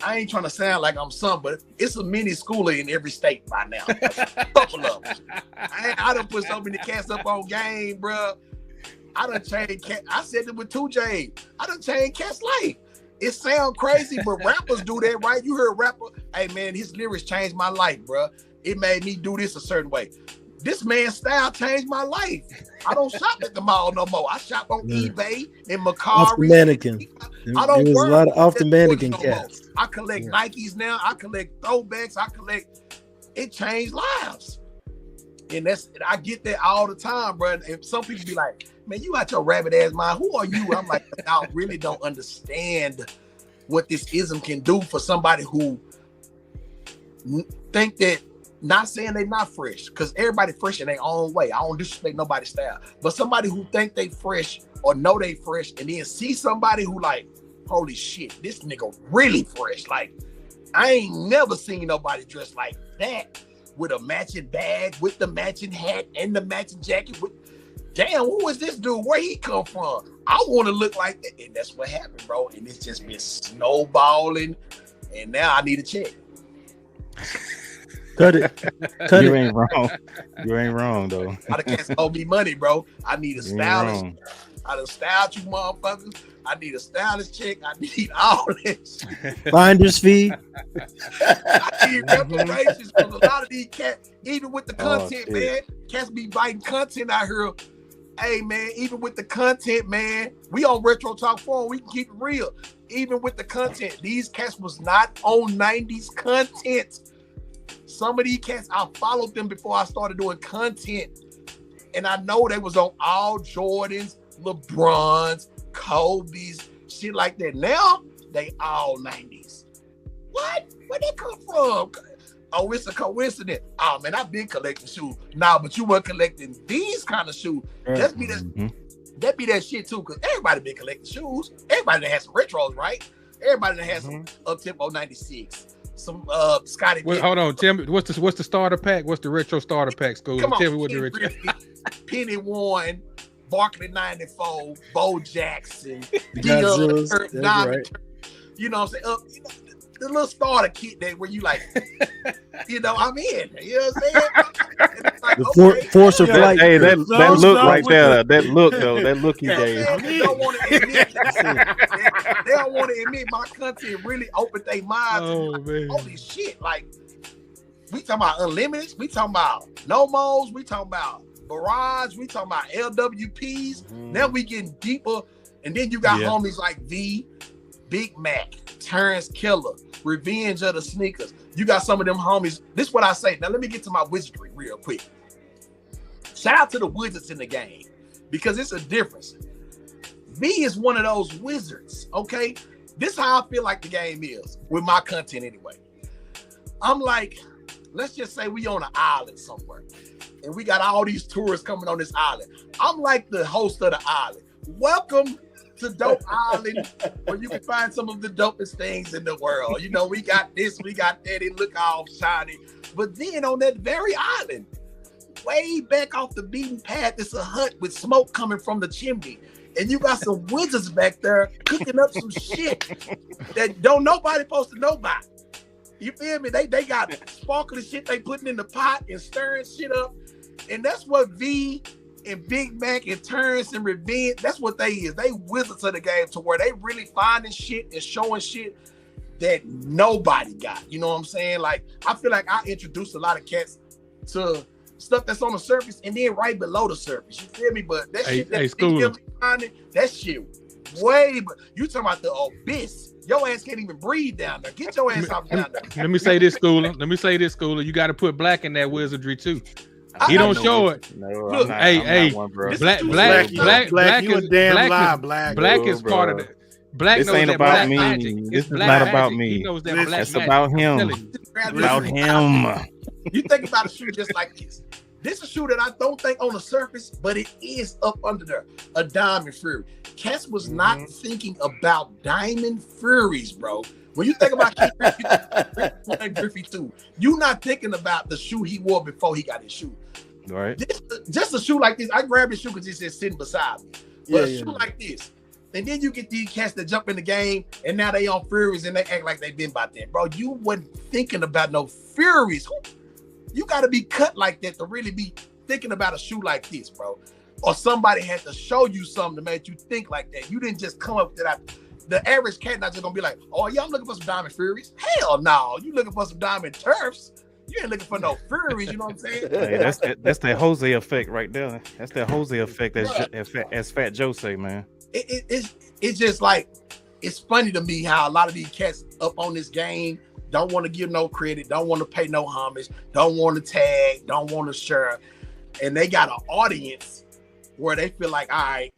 I ain't trying to sound like I'm some, but it's a mini schooler in every state by now. A couple of them. I done put so many cats up on game, bro. I done changed cat. I said it with 2J. I done changed cats' life. It sound crazy, but rappers do that, right? You heard rapper, hey man, his lyrics changed my life, bro. It made me do this a certain way. This man's style changed my life. I don't shop at the mall no more. I shop on eBay and Mercari. Off the mannequin. I don't There's work a lot of off the mannequin no cats. I collect Nikes now. I collect throwbacks. It changed lives. And I get that all the time, bro. And some people be like, man, you got your rabbit ass mind. Who are you? I'm like, I really don't understand what this ism can do for somebody who think that. Not saying they not fresh, because everybody fresh in their own way. I don't disrespect nobody's style. But somebody who think they fresh or know they fresh and then see somebody who like, holy shit, this nigga really fresh. Like, I ain't never seen nobody dressed like that with a matching bag, with the matching hat and the matching jacket. Damn, who is this dude? Where he come from? I want to look like that. And that's what happened, bro. And it's just been snowballing. And now I need a check. Cut it. You ain't wrong. You ain't wrong though. A lot of cats owe me money, bro. I need a stylist. I done styled you motherfuckers. I need a stylist check. I need all this. Finder's fee. I need reparations from a lot of these cats. Even with the content, man. Cats be biting content out here. Hey man, even with the content, man, we on Retro Talk 4, we can keep it real. Even with the content, these cats was not on 90s content. Some of these cats, I followed them before I started doing content. And I know they was on all Jordans, LeBrons, Kobe's, shit like that. Now, they all 90s. What? Where'd they come from? Oh, it's a coincidence. Oh, man, I've been collecting shoes. Nah, but you weren't collecting these kind of shoes. That be that shit, too, because everybody been collecting shoes. Everybody that has some retros, right? Everybody that has some up-tempo 96. Some Scotty. Well, hold on, tell me what's the starter pack? What's the retro starter pack? Tell me what the retro. Penny One, Barkley 94, Bo Jackson, right. You know what I'm saying? The little starter kit that where you like, I'm in. You know what I'm saying? Like, the force of light. Hey, that look right there. That look though. That look he gave. They don't want to admit. They don't want to admit my content really opened their minds. Like, holy shit! Like, we talking about unlimited. We talking about no-mos. We talking about barrage. We talking about LWPs. Now we getting deeper. And then you got homies like V, Big Mac, Terrence Killer, Revenge of the Sneakers. You got some of them homies. This is what I say. Now let me get to my wizardry real quick. Shout out to the wizards in the game because it's a difference. V is one of those wizards, okay? This is how I feel like the game is with my content anyway. I'm like, let's just say we on an island somewhere and we got all these tourists coming on this island. I'm like the host of the island. Welcome to Dope Island, where you can find some of the dopest things in the world. You know, we got this, we got that, it look all shiny. But then on that very island, way back off the beaten path, it's a hut with smoke coming from the chimney. and you got some wizards back there cooking up some shit that don't nobody supposed to know about. You feel me? They got sparkly shit they putting in the pot and stirring shit up. And that's what V and Big Mac and Terrence and Revenge, that's what they is. They wizards of the game to where they really finding shit and showing shit that nobody got. You know what I'm saying? Like, I feel like I introduced a lot of cats to stuff that's on the surface and then right below the surface. You feel me? But that shit that shit way, but you talking about the abyss. Your ass can't even breathe down there. Get your ass off down there. Let me say this, Schooler. You got to put Black in that wizardry too. He don't show it. No, look, Black is part of it. Black this knows ain't that about black me. magic. This is black not magic. about me. He knows that black It's magic. about him. About him. You think about a shoe just like this. This is a shoe that I don't think on the surface, but it is up under there. A Diamond Fury. Cass was not thinking about Diamond Furies, bro. When you think about Griffey too, you're not thinking about the shoe he wore before he got his shoe. Right. Just a shoe like this. I grabbed his shoe because it's just sitting beside me. But a shoe like this. And then you get these cats that jump in the game and now they on Furies and they act like they've been about that. Bro, you wasn't thinking about no Furies. You got to be cut like that to really be thinking about a shoe like this, bro. Or somebody had to show you something to make you think like that. You didn't just come up with that. The average cat not just going to be like, oh, yeah, I'm looking for some Diamond Furies. Hell no. You looking for some Diamond Turfs. You ain't looking for no Furies, you know what I'm saying? Hey, that's that Jose effect right there. That's that Jose effect, as Fat Joe say, man. It's just like, it's funny to me how a lot of these cats up on this game don't want to give no credit, don't want to pay no homage, don't want to tag, don't want to share. And they got an audience where they feel like, all right,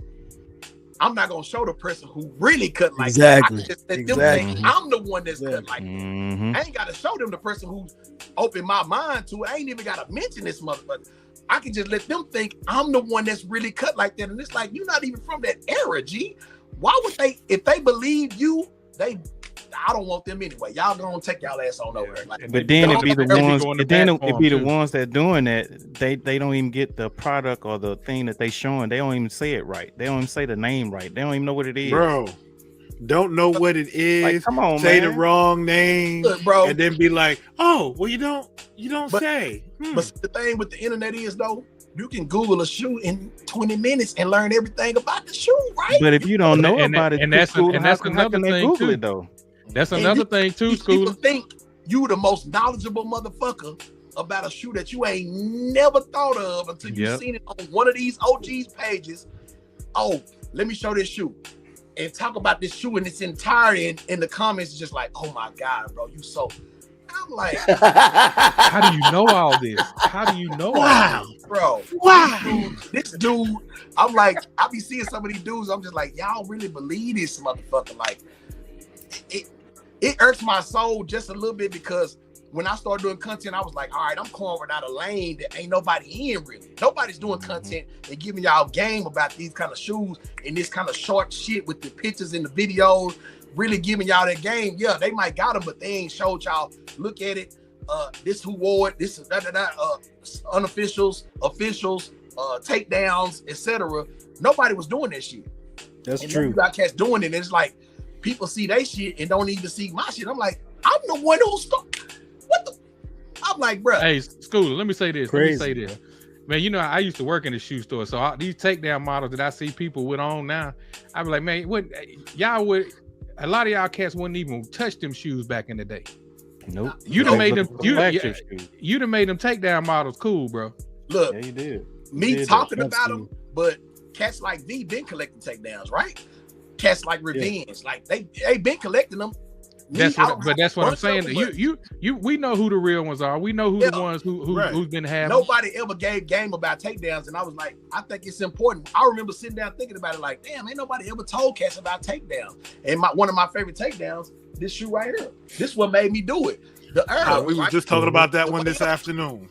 I'm not going to show the person who really cut like that. I can just let them think I'm the one that's cut like that. I ain't got to show them the person who opened my mind to it. I ain't even got to mention this motherfucker. I can just let them think I'm the one that's really cut like that. And it's like, you're not even from that era, G. Why would they, if they believe you, I don't want them anyway. Y'all gonna take y'all ass on over. Like, but then it be the ones. Then it be the ones that doing that. They don't even get the product or the thing that they showing. They don't even say it right. They don't even say the name right. They don't even know what it is, bro. Don't know what it is. Like, come on, say man. the wrong name, look, bro, and then be like, "Oh, well, you don't say." But the thing with the internet is though, you can Google a shoe in 20 minutes and learn everything about the shoe, right? But if you don't know about it, that's another thing Google too. It, though. That's another thing too, School. People think you the most knowledgeable motherfucker about a shoe that you ain't never thought of until you seen it on one of these OG's pages. Oh, let me show this shoe and talk about this shoe in its entirety. And the comments just like, oh my God, bro, you so. I'm like, how do you know all this? How do you know all this? Bro? Wow. This dude, I'm like, I be seeing some of these dudes, I'm just like, y'all really believe this motherfucker? Like, it irks my soul just a little bit because when I started doing content, I was like, all right, I'm carving out a lane that ain't nobody in really. Nobody's doing content and giving y'all game about these kind of shoes and this kind of short shit with the pictures and the videos, really giving y'all that game. Yeah, they might got them, but they ain't showed y'all, look at it. This who wore it, this is unofficials, officials, takedowns, etc. Nobody was doing that shit. That's and true. You got cats doing it, and it's like people see they shit and don't even see my shit. I'm like, I'm the one who started. What the? I'm like, bro. Hey, School, let me say this. Crazy. Let me say this. Man, you know, I used to work in the shoe store, so these takedown models that I see people with on now, I be like, man, what y'all would? A lot of y'all cats wouldn't even touch them shoes back in the day. Nope. You done made them. You done made them takedown models cool, bro. Look, yeah, you did. Me talking about them, but cats like V been collecting takedowns, right? Cats like Revenge, like they been collecting them. That's what I'm saying. We know who the real ones are. We know who the ones who's been having. Nobody ever gave game about takedowns, and I was like, I think it's important. I remember sitting down thinking about it, like, damn, ain't nobody ever told cats about takedowns. And one of my favorite takedowns, this shoe right here. This what made me do it. We were just talking about that one this afternoon.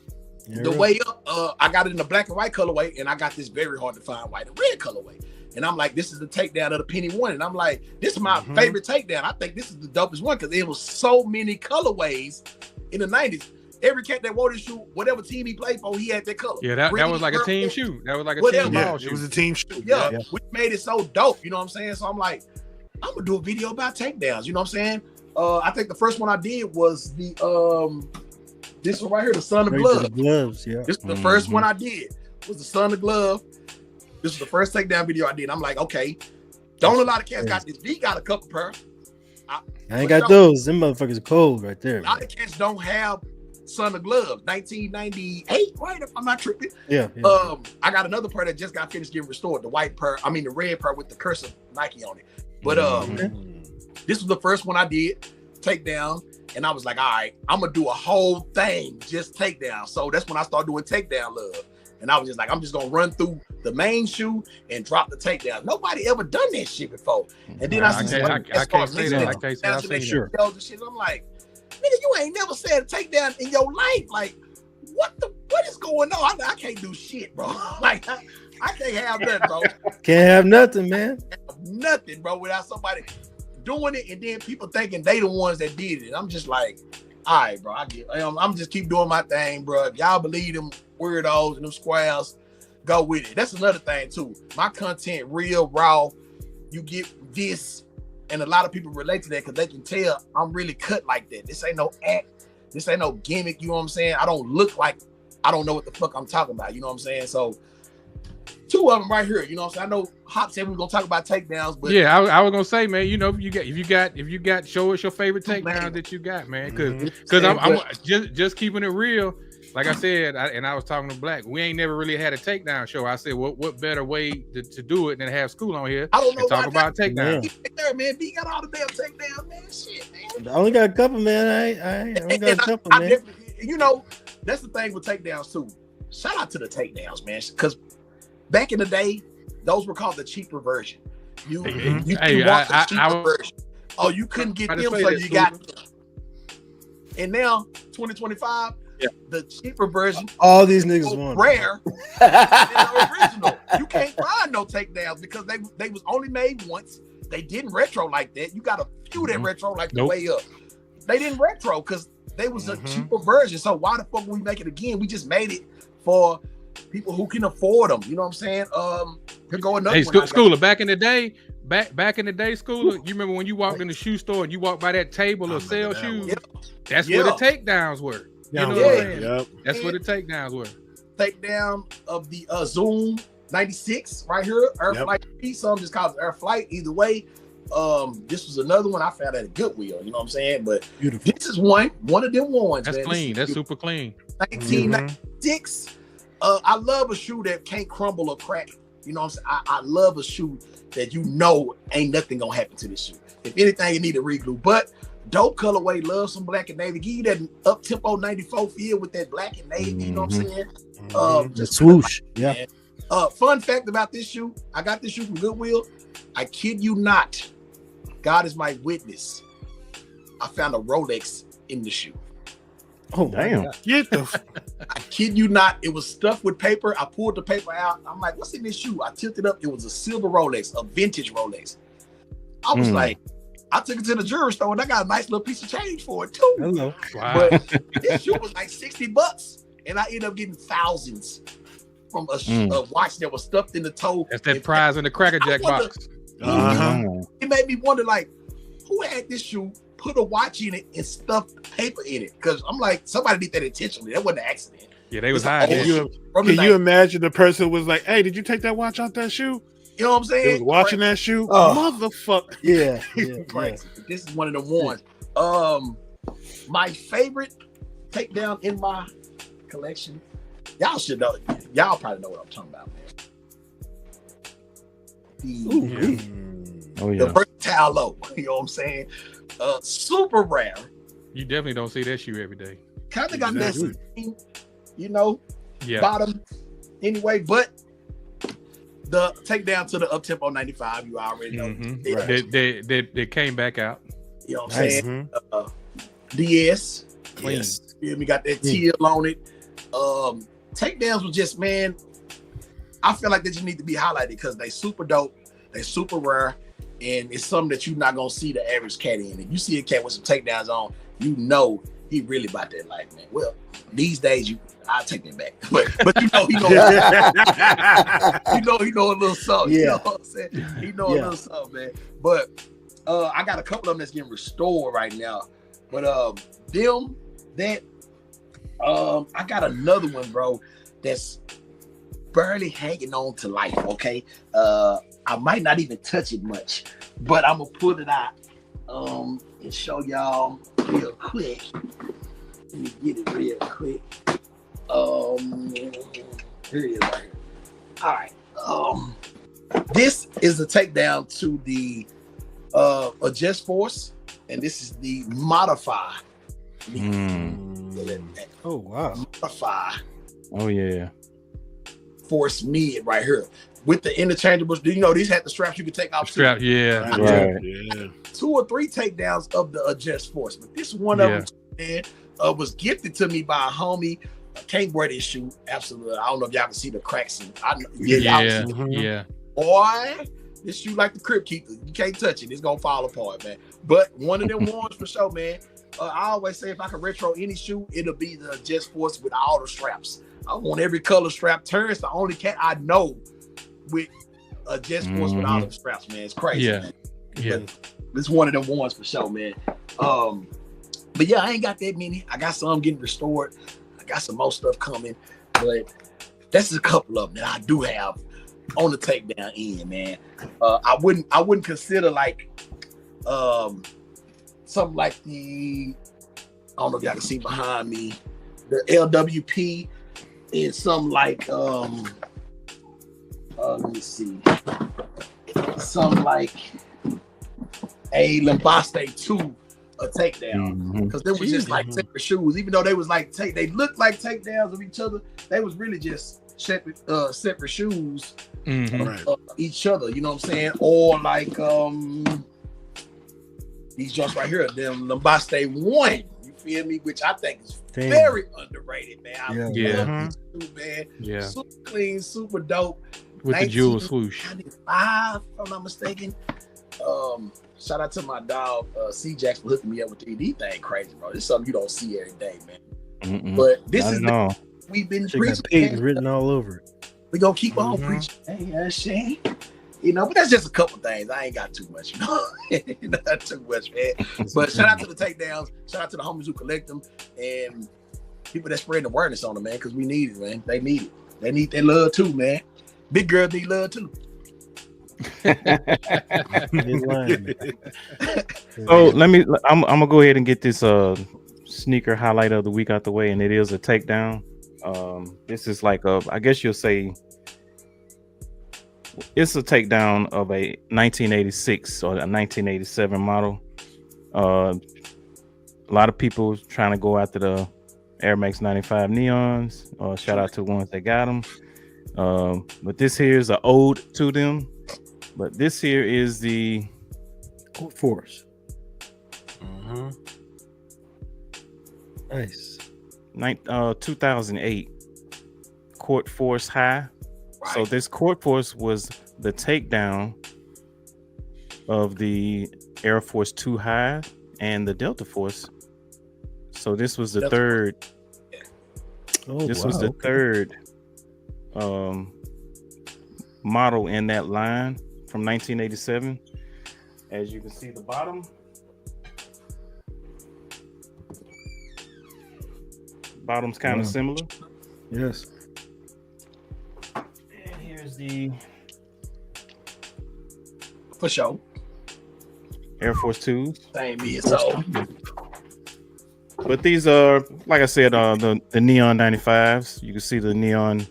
The way up, I got it in the black and white colorway, and I got this very hard to find white and red colorway. And I'm like, this is the takedown of the penny one. And I'm like, this is my favorite takedown. I think this is the dopest one because there was so many colorways in the 90s. Every cat that wore this shoe, whatever team he played for, he had that color. Yeah, that was like a team shoe. That was like a team ball shoe. It was a team shoe. Yeah, we made it so dope. You know what I'm saying? So I'm like, I'm gonna do a video about takedowns. You know what I'm saying? I think the first one I did was the this one right here, the Son of Glove. Gloves, yeah. This was the first one I did. Was the Son of Glove. This was the first takedown video I did. I'm like, okay, don't a lot of cats got this. V got a couple pair. I ain't got those. Them motherfuckers are cold right there. A lot of cats don't have Son of Glove, 1998, right? If I'm not tripping. Yeah. I got another pair that just got finished getting restored. The white pair, the red pair with the cursive Nike on it. But this was the first one I did, takedown, and I was like, all right, I'm gonna do a whole thing just takedown. So that's when I started doing takedown love. And I was just like, I'm just gonna run through the main shoe and drop the takedown. Nobody ever done that shit before. And then I can't say that. I can't say I've seen sure. I'm like, nigga, you ain't never said a takedown in your life. Like, what is going on? I can't do shit, bro. Like, I can't have nothing, bro. Can't have nothing, man. Nothing, bro, without somebody doing it and then people thinking they the ones that did it. I'm just like, all right, bro. I'm just keep doing my thing, bro. If y'all believe them weirdos and them squares, go with it. That's another thing too. My content real raw. You get this, and a lot of people relate to that because they can tell I'm really cut like that. This ain't no act. This ain't no gimmick. You know what I'm saying? I don't look like I don't know what the fuck I'm talking about. You know what I'm saying? So two of them right here. You know what I'm saying? I know Hop said we were gonna talk about takedowns, but yeah, I was gonna say, man. You know, if you got, show us your favorite takedown that you got, man. Because I'm just keeping it real. Like I said, I was talking to Black. We ain't never really had a takedown show. I said, what better way to do it than have school on here? I don't know and talk about takedown. Man, B got all the damn takedowns, man. Shit, man. I only got a couple, man. I only got a couple, man. You know, that's the thing with takedowns too. Shout out to the takedowns, man. Because back in the day, those were called the cheaper version. You want the cheaper version. Oh, you couldn't get them, so you got them. And now, 2025, the cheaper version. All these niggas want rare than the original. You can't find no takedowns because they was only made once. They didn't retro like that. You got a few that retro like the way up. They didn't retro because they was a cheaper version. So why the fuck we make it again? We just made it for people who can afford them. You know what I'm saying? Could go another one. Schooler, back in the day, Schooler, you remember when you walked in the shoe store and you walked by that table of sell shoes? That's where the takedowns were. You know what I'm saying? That's where the takedowns were. Takedown of the Zoom 96 right here, Air Flight piece. Some just called it Air Flight. Either way, this was another one I found at a Goodwill. You know what I'm saying? But this is one of them ones. That's clean. That's super clean. 1996. I love a shoe that can't crumble or crack. You know what I'm saying? I love a shoe that you know ain't nothing gonna happen to this shoe. If anything, you need a reglue. But dope colorway, love some black and navy. Give you that up tempo 94 feel with that black and navy. You know what I'm saying? Just swoosh. Yeah. Fun fact about this shoe: I got this shoe from Goodwill. I kid you not. God is my witness. I found a Rolex in the shoe. Oh damn! Get the. I kid you not. It was stuffed with paper. I pulled the paper out. I'm like, "What's in this shoe?" I tilted up. It was a silver Rolex, a vintage Rolex. I was like, I took it to the jewelry store and I got a nice little piece of change for it too. Hello. Wow. But this shoe was like $60, and I ended up getting thousands from a watch that was stuffed in the toe. That's that prize in the Cracker Jack box. It made me wonder, like, who had this shoe, put a watch in it, and stuffed paper in it? Because I'm like, somebody did that intentionally. That wasn't an accident. Yeah, they was hiding. Can you imagine the person was like, "Hey, did you take that watch out that shoe?" You know what I'm saying? They was watching that shoe. Motherfucker. Yeah. Crazy. This is one of the ones. My favorite takedown in my collection. Y'all should know. Y'all probably know what I'm talking about, man. The versatile low. You know what I'm saying? Super rare. You definitely don't see that shoe every day. Kind of got messy, you know. Bottom. Anyway, but the takedown to the up tempo 95, you already know. They came back out. You know what I'm saying? DS. Clean. We got that teal on it. Takedowns was just, man, I feel like they just need to be highlighted because they super dope, they super rare, and it's something that you're not gonna see the average cat in. If you see a cat with some takedowns on, you know he He really about that life, man. Well, these days I'll take that back. But he know he know a little something. Yeah. You know what I'm saying? He know a little something, man. But I got a couple of them that's getting restored right now. But I got another one, bro, that's barely hanging on to life. Okay. I might not even touch it much, but I'm gonna put it out and show y'all real quick. Let me get it real quick. Here it is right here. All right. This is the takedown to the Adjust Force, and this is the Modify. Oh wow. Modify Oh yeah. Force Mid right here. With the interchangeables, do you know these had the straps you could take off? Strap, yeah. Right. Yeah. 2 or 3 takedowns of the Adjust Force, but this one of them, man, was gifted to me by a homie. I can't wear this shoe, absolutely. I don't know if y'all can see the cracks. Yeah. Boy, this shoe like the Crypt Keeper. You can't touch it; it's gonna fall apart, man. But one of them ones for sure, man. I always say if I can retro any shoe, it'll be the Adjust Force with all the straps. I want every color strap. Terrence, the only cat I know with Adjust Force with all the straps, man. It's crazy. Yeah. Man. Yeah. It's one of them ones for sure, man. But yeah, I ain't got that many. I got some getting restored. I got some more stuff coming, but that's a couple of them that I do have on the takedown end, man. I wouldn't consider like something like the, I don't know if y'all can see behind me, the LWP is something like let me see, something like a Lambaste 2 a takedown, because they was just like separate shoes, even though they was like they looked like takedowns of each other. They was really just separate shoes of each other. You know what I'm saying? Or like these joints right here, them Lambaste 1. You feel me? Which I think is very underrated, man. I love these two, man. Yeah. Super clean, super dope. With the jewel swoosh. 1995, if I'm not mistaken. Shout out to my dog C-Jax for hooking me up with these thing crazy, bro. It's something you don't see every day, man. But this is we've been preaching, written all over it. We gonna keep on preaching. Hey, Shane. You know, but that's just a couple things. I ain't got too much, you know. Not too much, man. But shout out to the takedowns. Shout out to the homies who collect them and people that spread awareness on them, man, because we need it, man. They need it. They need their love too, man. Big girls need love too. So I'm gonna go ahead and get this sneaker highlight of the week out the way, and it is a takedown. This is like I guess you'll say it's a takedown of a 1986 or a 1987 model. A lot of people trying to go after the Air Max 95 neons. Shout out to the ones that got them. But this here is an ode to them. But this here is the Court Force. Nice. 2008 Court Force High. Right. So this Court Force was the takedown of the Air Force 2 High and the Delta Force. So this was the third. This was the third model in that line from 1987. As you can see, the bottom's kind of similar. Yes. And here's the for sure Air Force 2s. Same here, so. But these are, like I said, the neon 95s. You can see the neon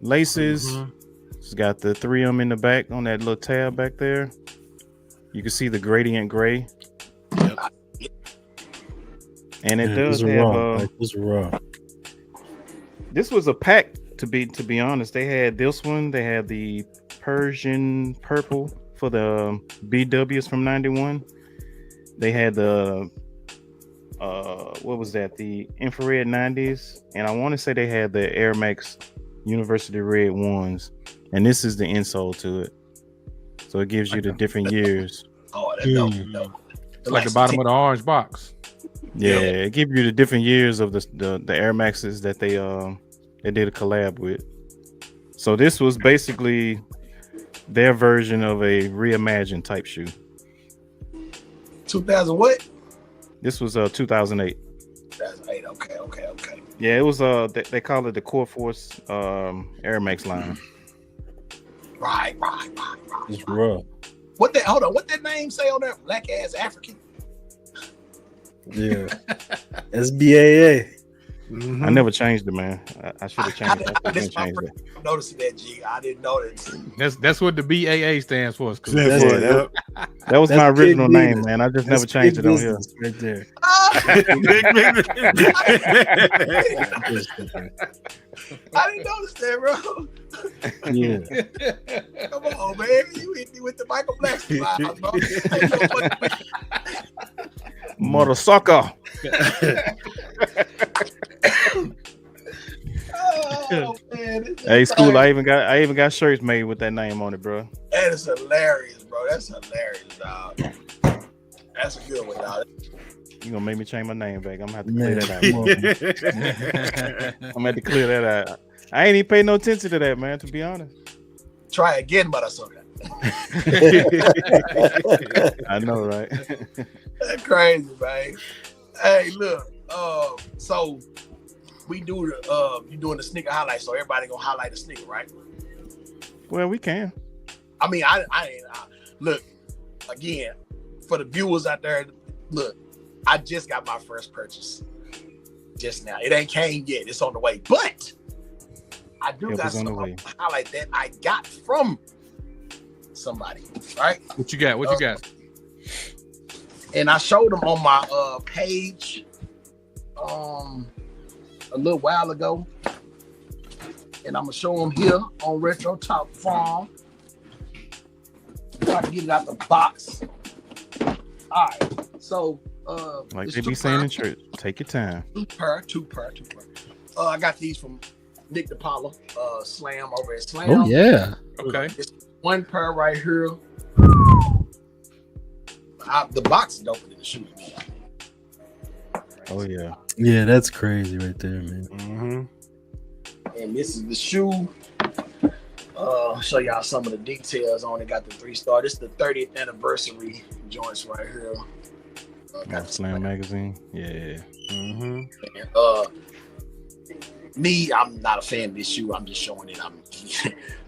laces. It's got the 3M in the back on that little tab back there. You can see the gradient gray. Yep. And it does have raw. This was a pack, to be honest. They had this one. They had the Persian purple for the BWs from 91. They had the what was that? The infrared 90s, and I want to say they had the Air Max University red ones. And this is the insole to it, so it gives you the different years. Oh, that's dope. like the bottom of the orange box. Yeah, it gives you the different years of the Air Maxes that they did a collab with. So this was basically their version of a reimagined type shoe. 2000 what? This was 2008. 2008. Okay. Yeah, it was they call it the Core Force Air Max line. Right. It's rough. What that name say on there? Black ass African. Yeah. SBAA. Mhm. I never changed it, man. I should have changed it. I This didn't my change first it. time noticing that, G. I didn't know that. That's what the BAA stands for. Scoop. Stand for it, yep. That was That's my big original name, business. man. I just That's never changed it big on here. business right there. I didn't notice that, bro. Yeah. Come on, man. You hit me with the Michael Blackson vibe, bro. Mother sucker. Oh, man. Hey, School, I even got shirts made with that name on it, bro. That is hilarious, bro. That's hilarious, dog. That's a good one, dog. You gonna make me change my name back. I'm gonna have to clear that out. I'm gonna have to clear that out. I ain't even pay no attention to that, man, to be honest. Try again, but I suck. I know, right? That's crazy, man. Hey, look. So we do the you doing the sneaker highlight, so everybody gonna highlight the sneaker, right? Well, we can. I mean, I look again for the viewers out there. Look, I just got my first purchase just now. It ain't came yet. It's on the way, but I do got some highlight that I got from somebody, right? What you got? What you got? And I showed them on my page a little while ago, and I'm gonna show them here on Retro Top Farm. Try to get it out the box. All right, so like they be saying in church, take your time. Two per. I got these from Nick DePaula, Slam over at Slam. Oh yeah. Okay. It's one pair right here. The box is open in the shoe. Oh yeah. Yeah, that's crazy right there, man. Mm-hmm. And this is the shoe. Show y'all some of the details on it. Got the 3-star. This is the 30th anniversary joints right here. Got Slam magazine. Yeah. Mm-hmm. Me, I'm not a fan of this shoe. I'm just showing it.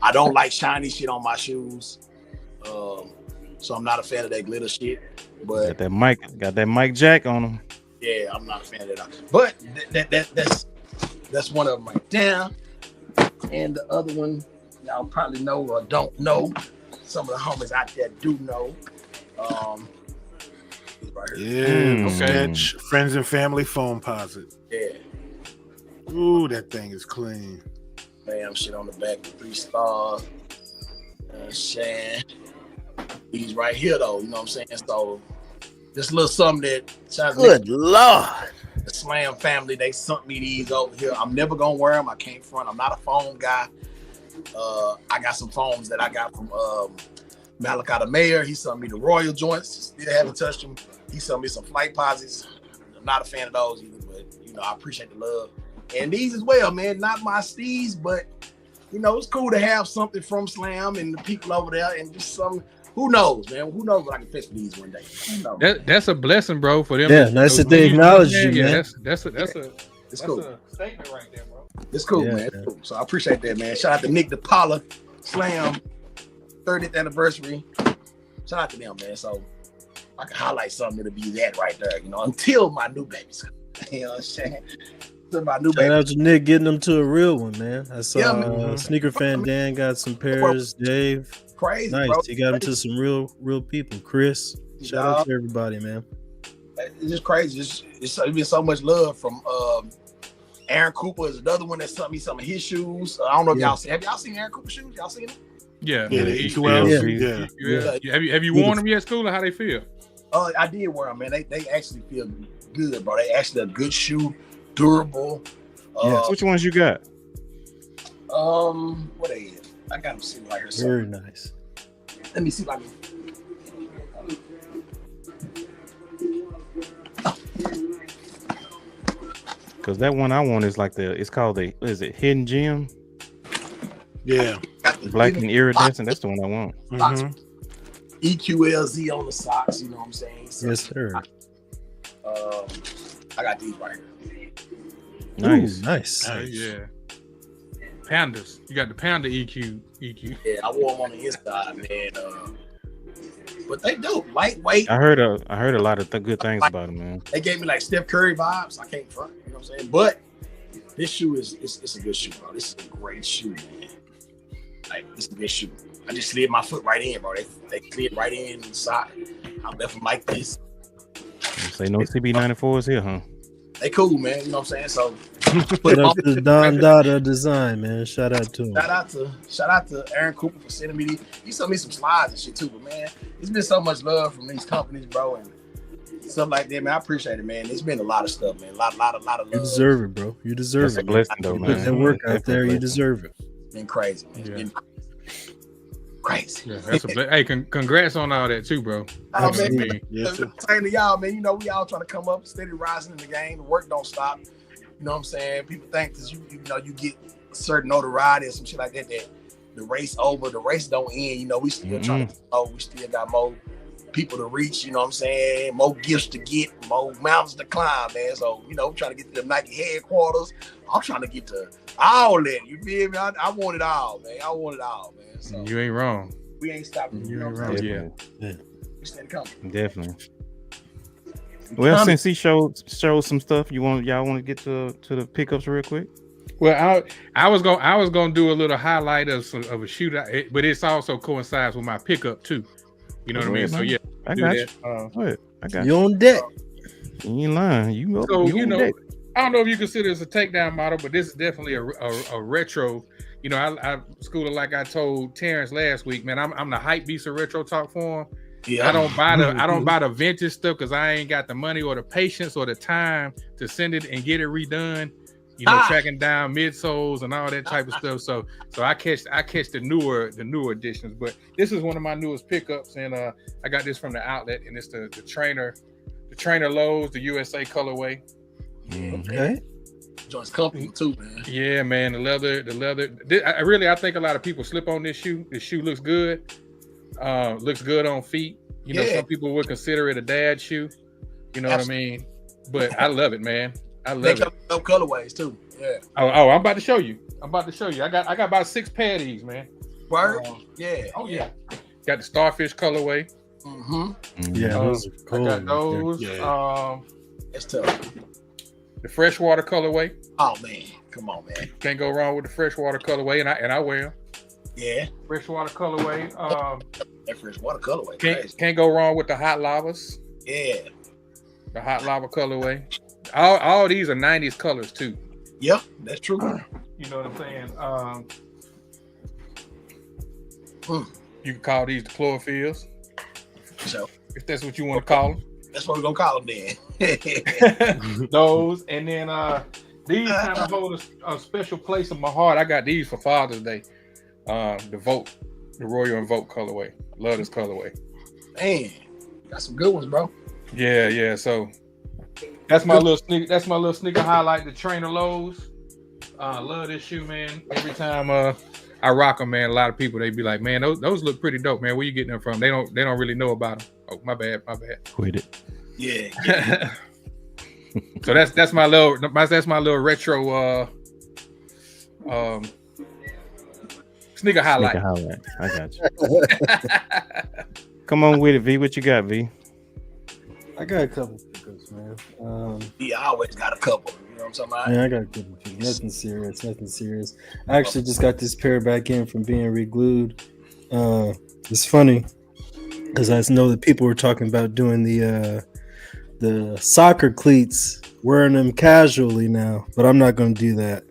I don't like shiny shit on my shoes. So I'm not a fan of that glitter shit. But got that Mike Jack on them. yeah, I'm not a fan of that. But that's one of them right there. And the other one, y'all probably know or don't know. Some of the homies out there do know. Right here. Yeah, Okay. Sketch Friends and Family Foam Posit. Yeah. Ooh, that thing is clean. Bam, shit on the back, 3-star. Saying these right here though, you know what I'm saying? So this little something that Good Lord. the Slam family, they sent me these over here. I'm never gonna wear them. I can't front. I'm not a foam guy. I got some foams that I got from Malachi the Mayor. He sent me the Royal joints. Still haven't touched them. He sent me some flight posits. I'm not a fan of those either, but you know, I appreciate the love. And these as well, man. Not my steez, but you know, it's cool to have something from Slam and the people over there, and just some. Who knows, man? Who knows what I can fix with these one day? Who knows? That's a blessing, bro, for them. Yeah, nice that they acknowledge you, Yeah, man. that's a It's cool. a statement right there, bro. It's cool, Yeah, man. It's cool. So I appreciate that, man. Shout out to Nick DePaula, Slam, 30th anniversary. Shout out to them, man. So I can highlight something, it'll be that right there, you know, until my new babies come. You know what I'm saying? Until my new Shout baby. out to Nick getting them to a real one, man. I saw Yeah, man. Sneaker Fan Dan got some pairs. Dave, Crazy, nice. bro. He got them to some real people. Chris, shout out to everybody, man. It's just crazy. It's been so much love from Aaron Cooper is another one that sent me some of his shoes. I don't know if y'all seen. Have y'all seen Aaron Cooper shoes? Y'all seen them? Yeah, Yeah, man. the E12s. Yeah. Yeah. Have you worn them yet, School? Or how they feel? I did wear them, man. They actually feel good, bro. They actually a good shoe, durable. Which ones you got? What they is? I got them sitting right here. So Very nice. let me see if I can. because that one I want is like it's called is it Hidden Gem? Yeah. Black and iridescent. That's the one I want. Mhm. EQLZ on the socks. You know what I'm saying? So, Yes, sir. I got these right here. Nice. Ooh, nice. Yeah. Pandas. You got the Panda EQ. Yeah, I wore them on the inside, man. But they dope, lightweight. I heard a lot of good things about them, man. They gave me like Steph Curry vibes. I can't front, you know what I'm saying? But this shoe it's a good shoe, bro. This is a great shoe, man. Like, it's a good shoe. I just slid my foot right in, bro. They slid right in the sock. I left them like this. Say no CB94s here, huh? They cool, man. You know what I'm saying? So Shout out to Don Dada Design, man. Shout out to him. Shout out to Aaron Cooper for sending me these. He sent me some slides and shit too, but man, it's been so much love from these companies, bro, and stuff like that, man. I appreciate it, man. It's been a lot of stuff, man. A lot of love. You deserve it, bro. You deserve That's it. a blessing, though, You man. put that work out Definitely there. a You blessing. deserve it. It's been crazy, man. It's been crazy. Yeah, that's hey, congrats on all that too, bro. Oh, Absolutely. man, Yes, sir. same to y'all, man. You know, we all trying to come up, steady rising in the game. The work don't stop. You know what I'm saying? People think that you know you get certain notoriety or some shit like that the race over. The race don't end. You know, we still trying to we still got more people to reach. You know what I'm saying? More gifts to get, more mountains to climb, man. So you know, I'm trying to get to the Nike headquarters. I'm trying to get to all that. You feel me? I want it all, man. I want it all, man. So You ain't wrong. we ain't stopping. You You know ain't what I'm wrong. saying? Yeah. We steady coming. Definitely. Well, since he showed some stuff, y'all want to get to the pickups real quick? Well, I was gonna do a little highlight of a shootout, but it's also coincides with my pickup too. You know what I mean? So yeah, I do got that. you. Go ahead. I got You you. on deck. You ain't lying. You So you you on know, deck. I don't know if you consider this a takedown model, but this is definitely a retro. You know, I Scooter, like I told Terrence last week, man, I'm the hype beast of retro talk for him. Yeah, I don't buy the vintage stuff because I ain't got the money or the patience or the time to send it and get it redone. You know, tracking down midsoles and all that type of stuff. So I catch the newer editions. But this is one of my newest pickups, and I got this from the outlet, and it's the trainer lows, the USA colorway. Okay. joint's comfortable too, man. Yeah, man, the leather. I think a lot of people slip on this shoe. This shoe looks good. Looks good on feet. You know, some people would consider it a dad shoe. You know what I mean? But I love it, man. I love it. No colorways too. Yeah. Oh, I'm about to show you. I got about 6 pair of these, man. Word? Yeah. Oh yeah. Got the starfish colorway. Mm-hmm. Yeah, those are cool. I got those. Yeah. It's tough. The freshwater colorway. Oh man, come on, man. Can't go wrong with the freshwater colorway, and I wear them. Yeah. Freshwater colorway. That freshwater colorway. Can't go wrong with the hot lavas. Yeah. The hot lava colorway. All these are 90s colors too. Yep, that's true. You know what I'm saying? You can call these the chlorophylls. So if that's what you want to call them. That's what we're gonna call them then. Those, and then these kind of hold a special place in my heart. I got these for Father's Day. The Royal and Vote colorway. Love this colorway. Man, got some good ones, bro. Yeah. So that's my little sneaker. That's my little sneaker highlight. The Trainer Lows. Love this shoe, man. Every time I rock them, man. A lot of people they be like, man, those look pretty dope, man. Where you getting them from? They don't really know about them. Oh, my bad. Quit it. Yeah. So that's my little retro sneaker highlight. I got you. Come on with it, V. What you got, V? I got a couple pickups, man. I always got a couple. You know what I'm talking about? Yeah, I got a couple pickups. Nothing serious. I actually just got this pair back in from being re-glued. It's funny because I know that people were talking about doing the soccer cleats, wearing them casually now, but I'm not going to do that.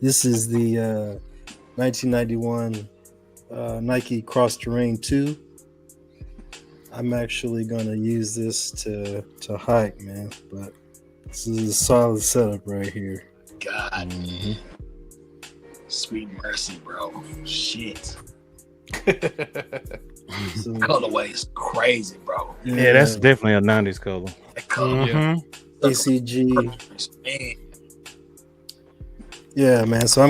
This is the 1991 Nike Cross Terrain 2. I'm actually going to use this to hike, man, but this is a solid setup right here. God. Sweet mercy, bro. Shit. So, Colorway is crazy, bro. Yeah, that's definitely a 90s color. That color. Yeah. ACG. Man. Yeah, man. So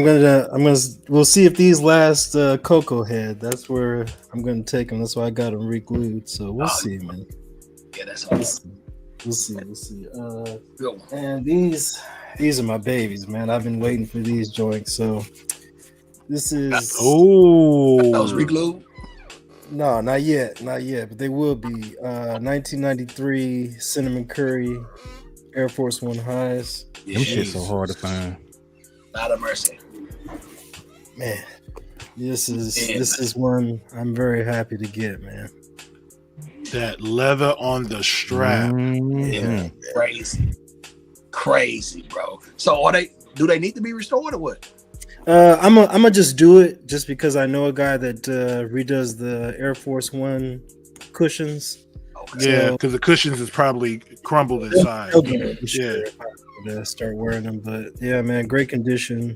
we'll see if these last Cocoa Head. That's where I'm gonna take them. That's why I got them re-glued. So we'll see, man. Yeah, that's We'll awesome. see. We'll see. Good one. And these are my babies, man. I've been waiting for these joints. So this is That Oh, was re-glued. no, not yet, but they will be. 1993 Cinnamon Curry Air Force One highs. Them shit so hard to find. Lot of mercy. Man, this is one I'm very happy to get, man. that leather on the strap. Mhm. Crazy, bro. So do they need to be restored or what? I'm gonna just do it just because I know a guy that redoes the Air Force One cushions. Okay. Yeah, because the cushions is probably crumbled inside. He'll get it for sure Yeah. if I were to start wearing them. But yeah, man, great condition.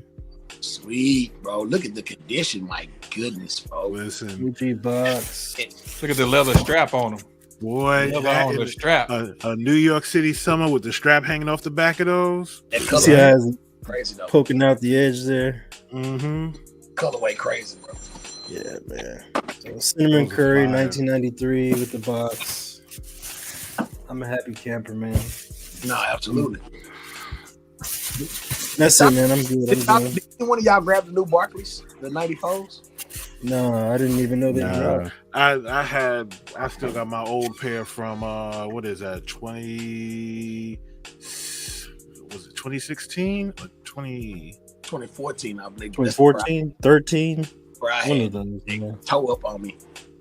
Sweet, bro. Look at the condition. My goodness, bro. Listen, Gucci box. Look at the leather strap on them. boy, Leather that on the is strap. a New York City summer with the strap hanging off the back of those. That You color see how it's crazy though. poking out the edge there? Mm-hmm. Colorway crazy, bro. Yeah, man. So Cinnamon Those are Curry, fire. 1993 with the box. I'm a happy camper, man. No, absolutely. That's it, man. I'm good. Did any one of y'all grab the new Barclays, the 94s? No, I didn't even know they dropped. I still got my old pair from what is that, 2016 or 2014, I believe. 2014, 13. Where I One had of those, they man. toe up on me.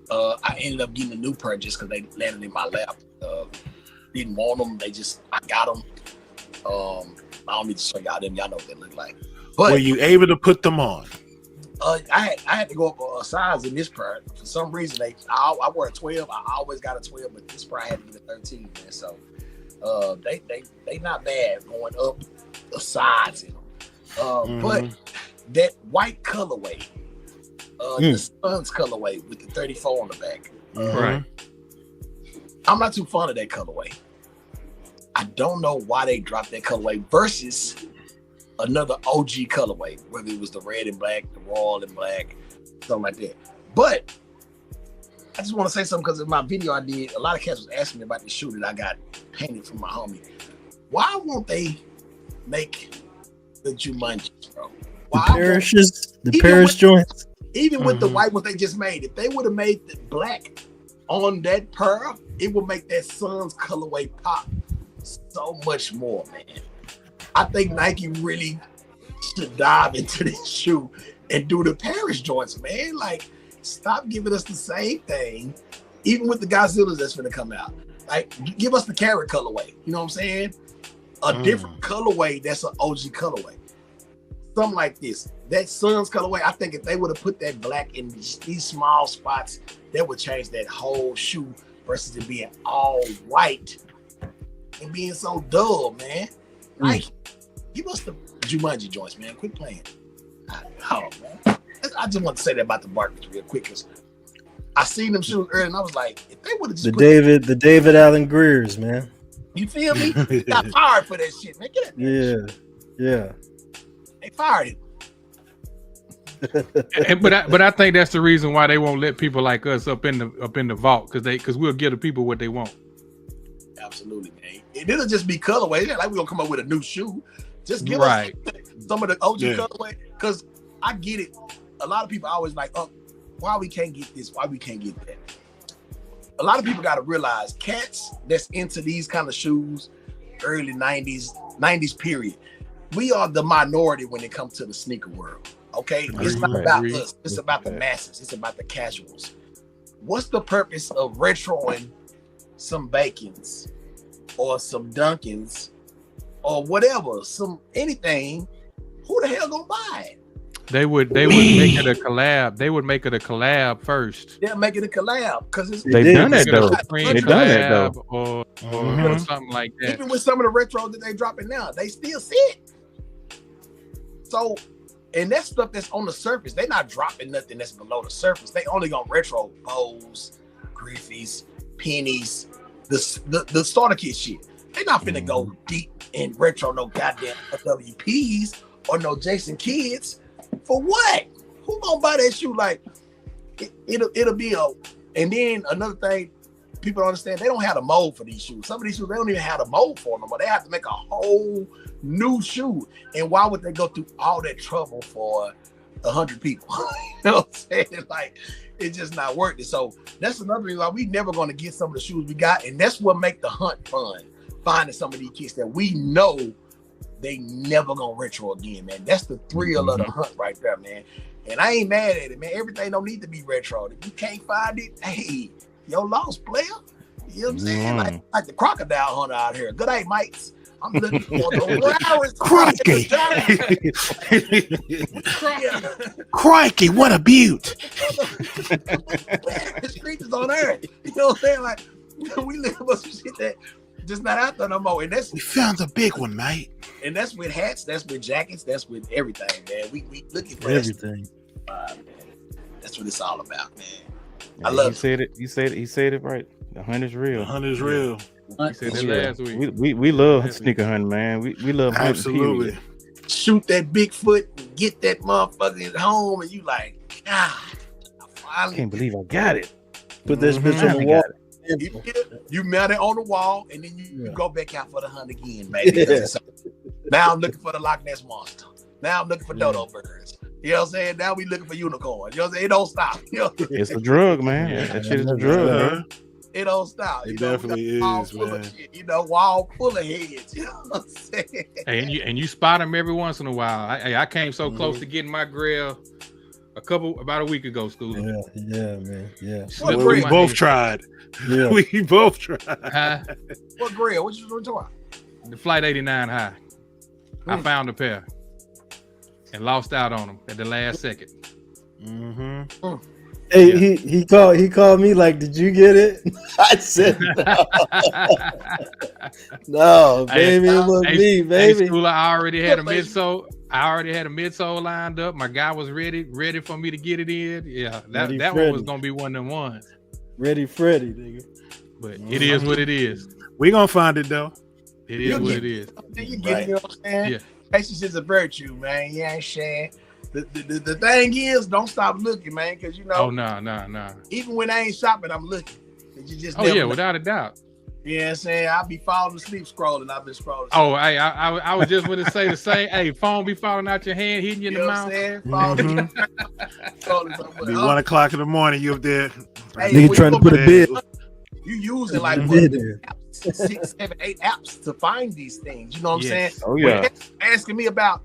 I ended up getting a new pair just because they landed in my lap. Didn't want them. I got them. I don't need to show y'all them. Y'all know what they look like. But were you able to put them on? I had to go up a size in this pair. For some reason, I wear a 12. I always got a 12, but this pair I had to get a 13, man. So they not bad going up the sides in them. But that white colorway, the Suns colorway with the 34 on the back. Right. I'm not too fond of that colorway. I don't know why they dropped that colorway versus another OG colorway, whether it was the red and black, the royal and black, something like that. But I just want to say something because in my video I did, a lot of cats was asking me about the shoe that I got painted from my homie. Why won't they make the Jumanjis, bro? Why The Paris joints. even with the white ones they just made, if they would have made the black on that pearl, it would make that Suns colorway pop so much more, man. I think Nike really should dive into this shoe and do the Paris joints, man. Like, stop giving us the same thing, even with the Godzillas that's gonna come out. Like, give us the carrot colorway. You know what I'm saying? A different colorway that's an OG colorway. Something like this. That Suns colorway, I think if they would have put that black in these small spots, that would change that whole shoe versus it being all white and being so dull, man. Like, give us the Jumanji joints, man. Quit playing. Man. I just want to say that about the Barclays real quick because I seen them shoes earlier and I was like, if they would have just the David Allen Greers, man. You feel me? Got fired for that shit, man. Get it. Yeah. They fired him. But I think that's the reason why they won't let people like us up in the vault because we'll give the people what they want. Absolutely, man. It'll just be colorway. It's not like we're gonna come up with a new shoe. Just give us some of the OG colorway. Because I get it. A lot of people are always like, oh, why we can't get this? Why we can't get that? A lot of people got to realize cats that's into these kind of shoes, early 90s period, we are the minority when it comes to the sneaker world. Okay? It's not about us. It's about the masses. It's about the casuals. What's the purpose of retroing some Bacons or some Dunkins or whatever, some anything? Who the hell gonna buy it? They would make it a collab. They would make it a collab first. They'll make it a collab because they've done that though. They've done that though, or something like that. Even with some of the retros that they dropping now, they still see it. So, and that stuff that's on the surface, they're not dropping nothing that's below the surface. They only gonna retro Bows, Griffies, Pennies, the starter kit shit. They're not finna go deep in retro no goddamn WPs or no Jason Kids. For what? Who gonna buy that shoe? Like it'll be a. And then another thing, people don't understand, they don't have the mold for these shoes. Some of these shoes, they don't even have the mold for them, but they have to make a whole new shoe. And why would they go through all that trouble for 100 people? You know what I'm saying? Like, it's just not worth it. So that's another reason why we never going to get some of the shoes we got. And that's what make the hunt fun. Finding some of these kids that we know they never going to retro again, man. That's the thrill of the hunt right there, man. And I ain't mad at it, man. Everything don't need to be retro. If you can't find it, hey, yo, lost player. You know what I'm saying? Like the crocodile hunter out here. Good day, mates. I'm looking for the rarest Crikey, what a beaut. The creatures on earth. You know what I'm saying? Like, we live for some shit that just not out there no more. And that's we found a big one, mate. And that's with hats, that's with jackets, that's with everything, man. We looking for everything. That's what it's all about, man. Yeah, I love He said it right. The hunt is real. The hunt is real. He said that last week. We love sneaker hunting, man. We love hunting, absolutely. Period. Shoot that Bigfoot and get that motherfucker at home, and you like, God, I can't believe I got it. Put this bitch on the wall. You mount it on the wall, and then you go back out for the hunt again, baby. Now I'm looking for the Loch Ness monster. Now I'm looking for dodo birds. You know what I'm saying? Now we looking for unicorns. You know what I'm saying? It don't stop. You know? It's a drug, man. That shit is a drug, man. It don't stop. It definitely is, man. Shit, wall full of heads. You know what I'm saying? Hey, and you spot them every once in a while. I came so close to getting my grill about a week ago, School. Yeah, man. Yeah. Well, we both tried. Yeah. We both tried. What grill? What you talking about? The Flight 89 high. I found a pair and lost out on them at the last second. Hey, he called me like, did you get it? I said no. No, baby, it was me, baby. Hey, Schooler, I already had a midsole lined up. My guy was ready for me to get it in. Yeah, that one was gonna be one of them ones. Ready, Freddy, nigga. But it is what it is. We gonna find it though. It is what it is. You get it, you know what I'm saying? Yeah. Patience is a virtue, man. You ain't saying. The thing is, don't stop looking, man, because you know. Oh no. Even when I ain't shopping, I'm looking. You just without a doubt. You know what I'm saying? I'll be falling asleep scrolling. I've been scrolling. Oh, hey, I was just going to say the same. Hey, phone be falling out your hand, hitting you in the mouth. Be 1 o'clock in the morning. You up there? Hey, nigga trying to put a bid. You using like 6, 7, 8 apps to find these things. You know what I'm saying? Oh yeah. Asking me about,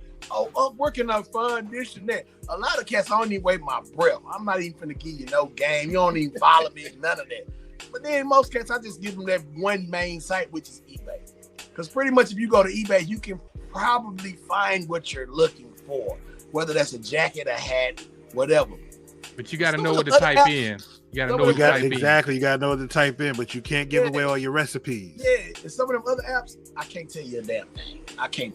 where can I find this and that? A lot of cats, I don't even wait my breath. I'm not even finna give you no game. You don't even follow me, none of that. But then most cats, I just give them that one main site, which is eBay. Because pretty much if you go to eBay, you can probably find what you're looking for, whether that's a jacket, a hat, whatever. But you got to know what to type in. You got to know what to type in. Exactly. You got to know what to type in, but you can't give away all your recipes. Yeah. And some of them other apps, I can't tell you a damn thing. I can't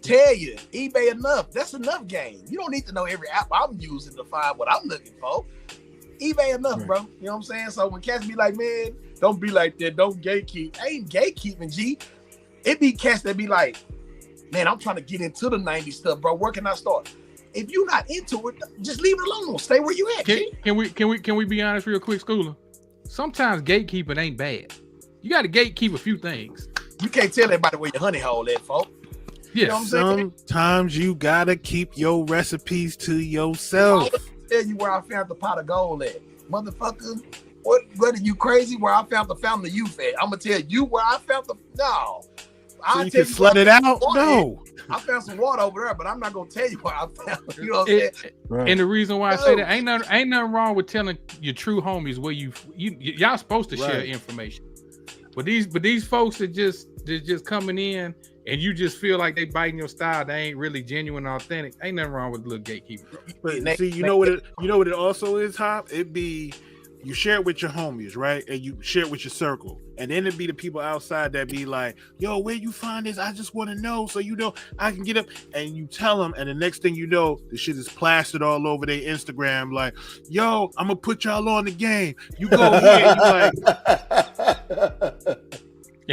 tell you. eBay enough. That's enough game. You don't need to know every app I'm using to find what I'm looking for. eBay enough, bro. You know what I'm saying? So when cats be like, man, don't be like that. Don't gatekeep. I ain't gatekeeping, G. It be cats that be like, man, I'm trying to get into the 90s stuff, bro. Where can I start? If you're not into it, just leave it alone. Stay where you at. Can we be honest real quick, Schooler? Sometimes gatekeeping ain't bad. You got to gatekeep a few things. You can't tell everybody where your honey hole at, folks. Yeah. You know what I'm saying? Sometimes you gotta keep your recipes to yourself. I'll tell you where I found the pot of gold at, motherfucker. What are you crazy? Where I found the fountain of youth at? I'm gonna tell you where I found the no. So you can flood it out? No. I found some water over there, but I'm not gonna tell you where I found it. You know what I'm saying? Right. And the reason why I say that ain't nothing wrong with telling your true homies where y'all supposed to share information. But these folks that just coming in and you just feel like they biting your style, they ain't really genuine, authentic. Ain't nothing wrong with little gatekeeper. But see, you know what it also is, Hop? It be you share it with your homies, right? And you share it with your circle. And then it'd be the people outside that be like, yo, where you find this? I just want to know so you know I can get up. And you tell them, and the next thing you know, the shit is plastered all over their Instagram like, yo, I'm going to put y'all on the game. You go here, you like...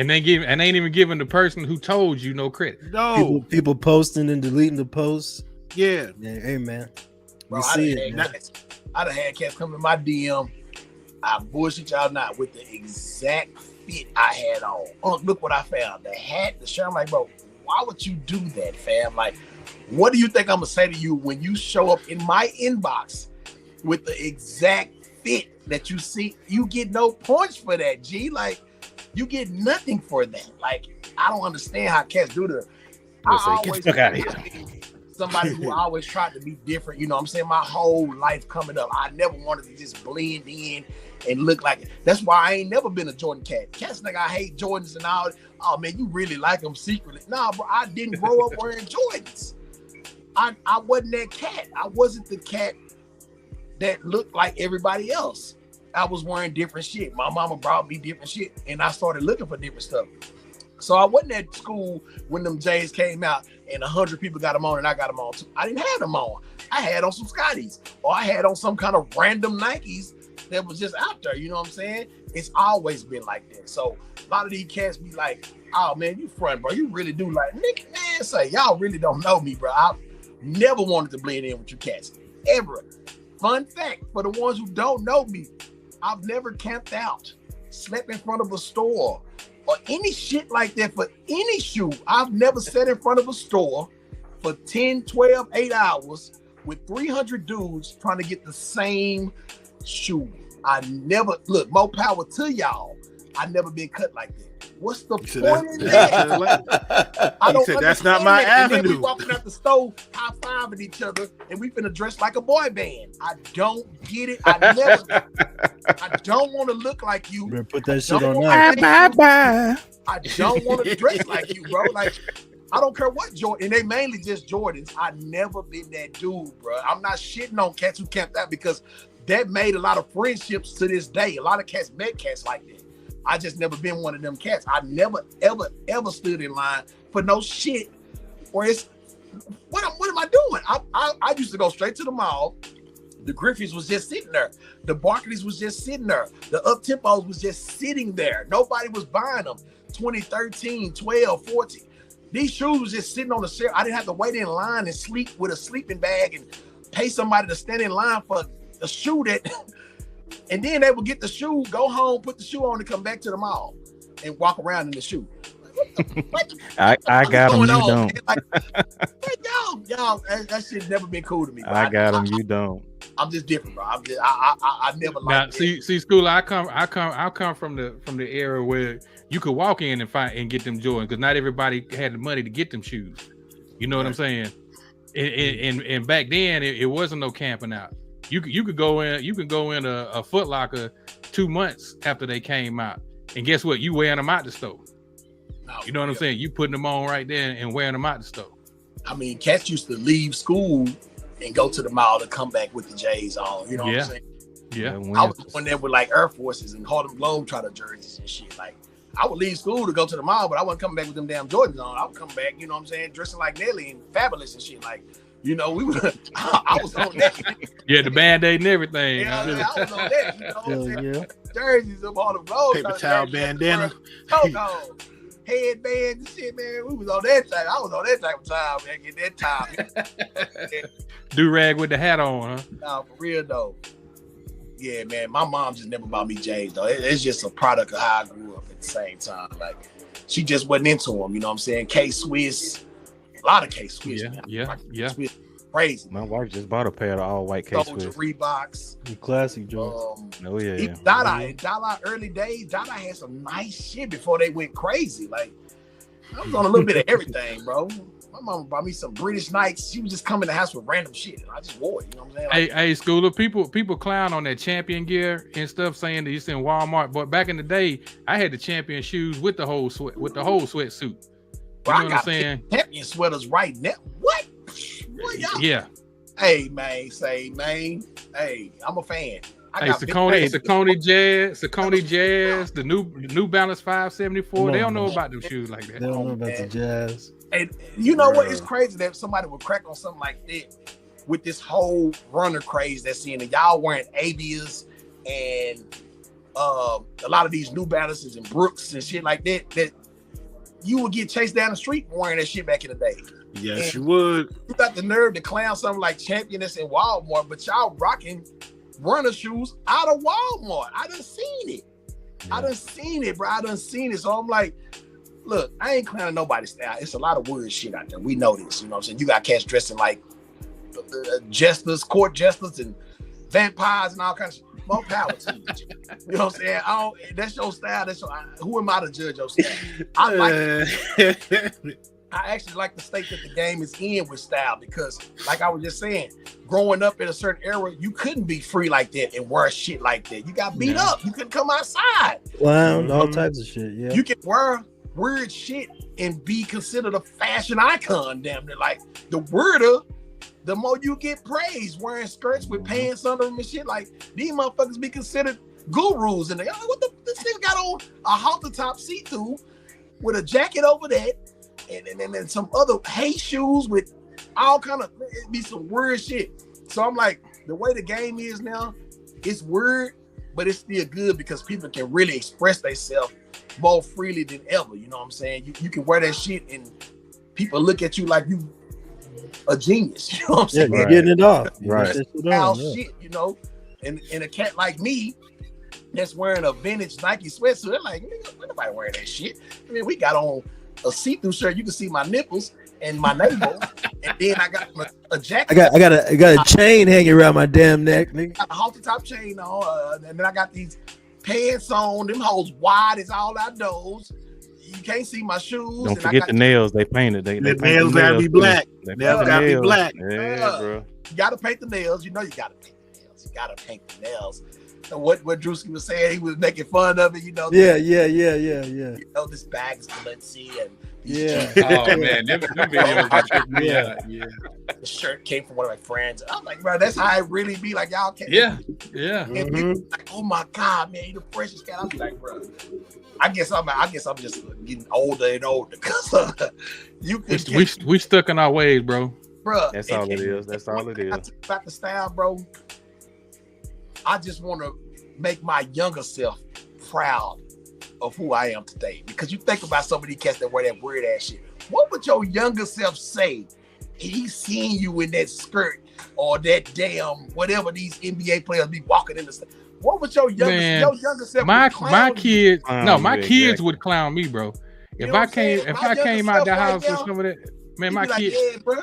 And they ain't even giving the person who told you no credit. No. People posting and deleting the posts. Yeah. Hey man. Bro, We see it, man. I done had cats come to my DM. I bullshit y'all not with the exact fit I had on. Oh, look what I found. The hat, the shirt. I'm like, bro, why would you do that, fam? Like, what do you think I'm gonna say to you when you show up in my inbox with the exact fit that you see? You get no points for that, G. Like, you get nothing for that. Like, I don't understand how cats do that. Get the fuck out of here. Somebody who always tried to be different, you know what I'm saying? My whole life coming up, I never wanted to just blend in and look like it. That's why I ain't never been a Jordan cat. Cats think I hate Jordans and all. Oh man, you really like them secretly. Nah, bro, I didn't grow up wearing Jordans. I wasn't that cat. I wasn't the cat that looked like everybody else. I was wearing different shit. My mama brought me different shit, and I started looking for different stuff. So I wasn't at school when them J's came out and 100 people got them on and I got them on too. I didn't have them on. I had on some Scotties, or I had on some kind of random Nikes that was just out there. You know what I'm saying? It's always been like that. So a lot of these cats be like, oh man, you front, bro. You really do like, nigga, man, say, y'all really don't know me, bro. I never wanted to blend in with you cats, ever. Fun fact, for the ones who don't know me, I've never camped out, slept in front of a store, or any shit like that for any shoe. I've never sat in front of a store for 10, 12, 8 hours with 300 dudes trying to get the same shoe. I never, look, more power to y'all. I never been cut like that. What's the point in that? I don't said, that's not my that. And then avenue. we walking out the store, high-fiving each other, and we finna dress like a boy band. I don't get it. I don't want to look like you. Better put that shit on Bye. I don't want to dress like you, bro. Like, I don't care what Jordan, and they mainly just Jordans. I never been that dude, bro. I'm not shitting on cats who camped out because that made a lot of friendships to this day. A lot of cats met cats like that. I just never been one of them cats. I never, ever stood in line for no shit. Or it's, what am I doing? I used to go straight to the mall. The Griffiths was just sitting there. The Barclays was just sitting there. The Up-Tempos was just sitting there. Nobody was buying them. 2013, 12, 14. These shoes was just sitting on the shelf. I didn't have to wait in line and sleep with a sleeping bag and pay somebody to stand in line for a shoe that... And then they would get the shoe, go home, put the shoe on, and come back to the mall and walk around in the shoe. I got them, you don't. Like, y'all, that shit never been cool to me. Bro. I got them, you don't. I'm just different, bro. I never liked it. See, school. I come from the era where you could walk in and find and get them Jordans because not everybody had the money to get them shoes. You know what I'm saying? And back then it wasn't no camping out. You could go in a Foot Locker 2 months after they came out, and guess what? You wearing them out the store. No, you know what I'm saying? You putting them on right there and wearing them out the store. I mean, cats used to leave school and go to the mall to come back with the J's on. You know what I'm saying? Yeah. I was going there with like Air Forces and Harlem Globetrotter jerseys and shit. Like, I would leave school to go to the mall, but I wasn't coming back with them damn Jordans on. I would come back, you know what I'm saying, dressing like Nelly and Fabulous and shit. Like, you know, I was on that. Yeah, the Band-Aid and everything. Yeah, I was on that. You know what I'm saying? Jerseys of all the road. Paper towel bandana. Headband and shit, man. We was on that type. I was on that type of time, man. Get that time. Do-rag with the hat on, huh? Nah, for real, though. Yeah, man. My mom just never bought me J's, though. It's just a product of how I grew up at the same time. Like, she just wasn't into them, you know what I'm saying? K-Swiss. A lot of K-Swiss. Yeah. K-Swiss, crazy. My wife just bought a pair of all white K-Swiss. Reeboks. Classic Joe. Oh yeah. Dada early days. Dada had some nice shit before they went crazy. Like, I was on a little bit of everything, bro. My mama bought me some British Knights. She was just coming to the house with random shit, and I just wore it. You know what I'm saying? Like, hey, Schooler, people clown on that Champion gear and stuff, saying that it's in Walmart. But back in the day, I had the Champion shoes with the whole sweatsuit. You know what I'm saying? Champion sweaters right now. What? Yeah. Hey, man. Hey, I'm a fan. Saucony Jazz, the New Balance 574. They don't know about them shoes like that. They don't know about the Jazz. And you know what? It's crazy that somebody would crack on something like that with this whole runner craze that's in it. Y'all wearing Avias and a lot of these New Balances and Brooks and shit like that you would get chased down the street wearing that shit back in the day. Yes, you would. You got the nerve to clown something like Championess and Walmart, but y'all rocking runner shoes out of Walmart. I done seen it. I done seen it, bro. I done seen it. So I'm like, look, I ain't clowning nobody's style. It's a lot of weird shit out there. We know this. You know what I'm saying? You got cats dressing like jesters, court jesters, and vampires and all kinds of shit. More power to you. You know what I'm saying? That's your style. Who am I to judge your style? I actually like to state that the game is in with style because, like I was just saying, growing up in a certain era, you couldn't be free like that and wear shit like that. You got beat up. You couldn't come outside. Clown, all types of shit. Yeah. You can wear weird shit and be considered a fashion icon. Damn near. Like the weirder, the more you get praised. Wearing skirts with pants under them and shit. Like these motherfuckers be considered gurus. And they, this nigga got on a halter top see-through with a jacket over that. And then some other hay shoes with all kind of, it be some weird shit. So I'm like, the way the game is now, it's weird, but it's still good because people can really express themselves more freely than ever. You know what I'm saying? You can wear that shit and people look at you like you a genius. You know what I'm saying? Yeah, you're getting it off. Right. Shit, you know, and a cat like me that's wearing a vintage Nike sweatsuit, they're like, nigga, nobody wearing that shit. I mean, we got on a see-through shirt, you can see my nipples and my navel, and then I got a jacket. I got a chain hanging around my damn neck, nigga. Got a halter top chain on, and then I got these pants on. Them hoes wide as all outdoors. You can't see my shoes. Don't forget the nails. They painted. The nails gotta be black. Nails gotta be black. Yeah, bro. You gotta paint the nails. You know you gotta paint the nails. You gotta paint the nails. So what Drewski was saying, he was making fun of it, you know. Yeah. You know, this bag is glitzy and oh man, them videos. Yeah. The shirt came from one of my friends. I'm like, bro, that's how it really be. Like y'all can't. Yeah. And people like, oh my God, man, you the freshest cat. I'm like, bro. I guess I'm just getting older and older because you could. We stuck in our ways, bro. Bro, that's all it is. That's all it is. About the style, bro. I just want to make my younger self proud of who I am today. Because you think about some of these cats that wear that weird ass shit. What would your younger self say if he seen you in that skirt or that damn whatever these NBA players be walking in the st- What would your younger self? My kids would clown me, bro. If I came out the house with some of that, man, my kids, yeah, bro.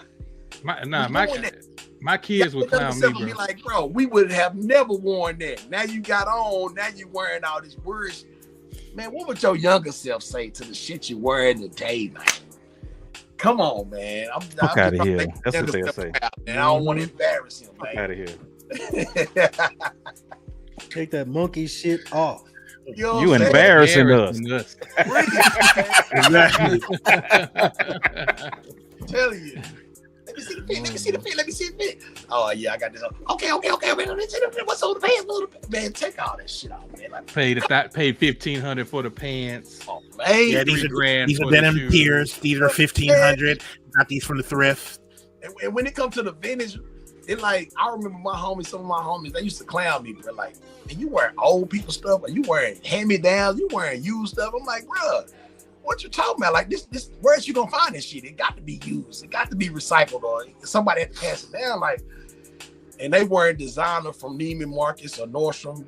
My kids would clown me, bro. Be like, bro, we would have never worn that. Now you got on. Now you wearing all this weird shit. Man, what would your younger self say to the shit you wearing today, man? Come on, man. I'm out of here. That's what they'll say. I don't want to embarrass him, man. Out of here. Take that monkey shit off. You embarrassing us. Exactly. I'm telling you. Let me see the fit. Oh yeah, I got this. Okay. What's on the pants? Man, take all that shit off, man. Like, paid $1,500 for the pants. Oh man, yeah, these are denim tiers. These are $1,500. Got these from the thrift. And when it comes to the vintage, it like I remember some of my homies, they used to clown me, but like, and you wearing old people stuff, or you wearing hand-me-downs, you wearing used stuff. I'm like, bro, what you talking about? Like this, where's you gonna find this shit? It got to be used. It got to be recycled, or somebody had to pass it down. Like, and they wearing designer from Neiman Marcus or Nordstrom,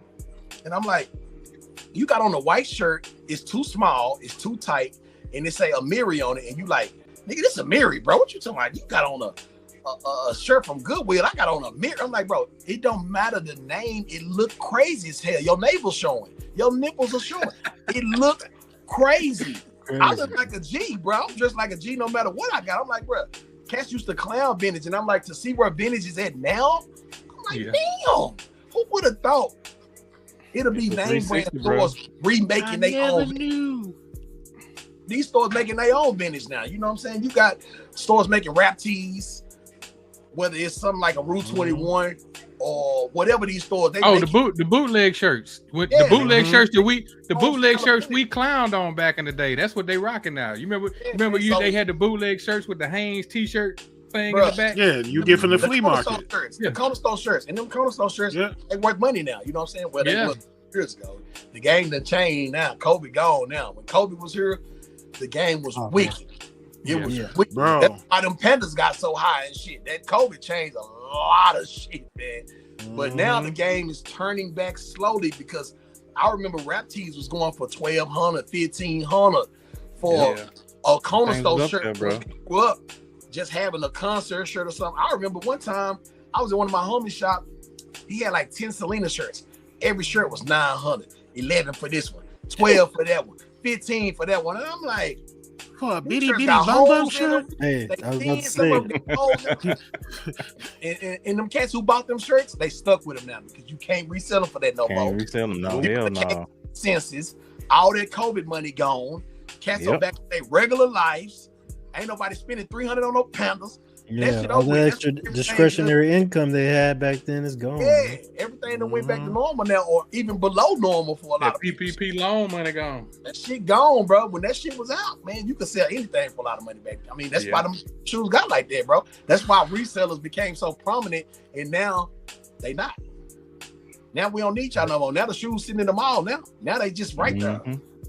and I'm like, you got on a white shirt, it's too small, it's too tight, and it say Amiri on it, and you like, nigga, this Amiri, bro. What you talking about? You got on a shirt from Goodwill. I got on a mirror. I'm like, bro, it don't matter the name. It look crazy as hell. Your navel's showing. Your nipples are showing. It look crazy. I look like a G, bro. I'm dressed like a G no matter what I got. I'm like, bro, cats used to clown vintage, and I'm like, to see where vintage is at now, I'm like, damn, who would have thought it'll be name brand stores remaking their own? These stores making their own vintage now. You know what I'm saying? You got stores making rap tees, whether it's something like a Route 21 or whatever these stores. The bootleg shirts. The bootleg shirts shirts we clowned on back in the day. That's what they rocking now. You remember? They had the bootleg shirts with the Hanes T-shirt thing in the back. Yeah, you get from the flea market. The corner store shirts, and them corner store shirts, they worth money now. You know what I'm saying? Well, they look years ago. The game done changed now. Kobe gone now. When Kobe was here, the game was wicked. It was wicked. Bro. That's why them Panthers got so high and shit. That Kobe changed a lot of shit, man. But now the game is turning back slowly because I remember rap tees was going for $1,200, $1,500 for a cornerstone shirt, bro. Up, just having a concert shirt or something. I remember one time I was in one of my homies' shop. He had like 10 Selena shirts. Every shirt was $900, 11 for this one, 12 for that one, 15 for that one. And I'm like, for a bitty bum shirt. Hey, I was about to say. And them cats who bought them shirts, they stuck with them now because you can't resell them for that no more. Can't resell them, no, hell no. Senses, all that COVID money gone. Cats are back to their regular lives. Ain't nobody spending $300 on no Panthers. Yeah, all the extra discretionary income they had back then is gone. Yeah, everything that went back to normal now, or even below normal for a lot of PPP people. Loan money gone. That shit gone, bro. When that shit was out, man, you could sell anything for a lot of money back then. I mean, that's why them shoes got like that, bro. That's why resellers became so prominent, and now they not. Now we don't need y'all no more. Now the shoes sitting in the mall. Now they just right there.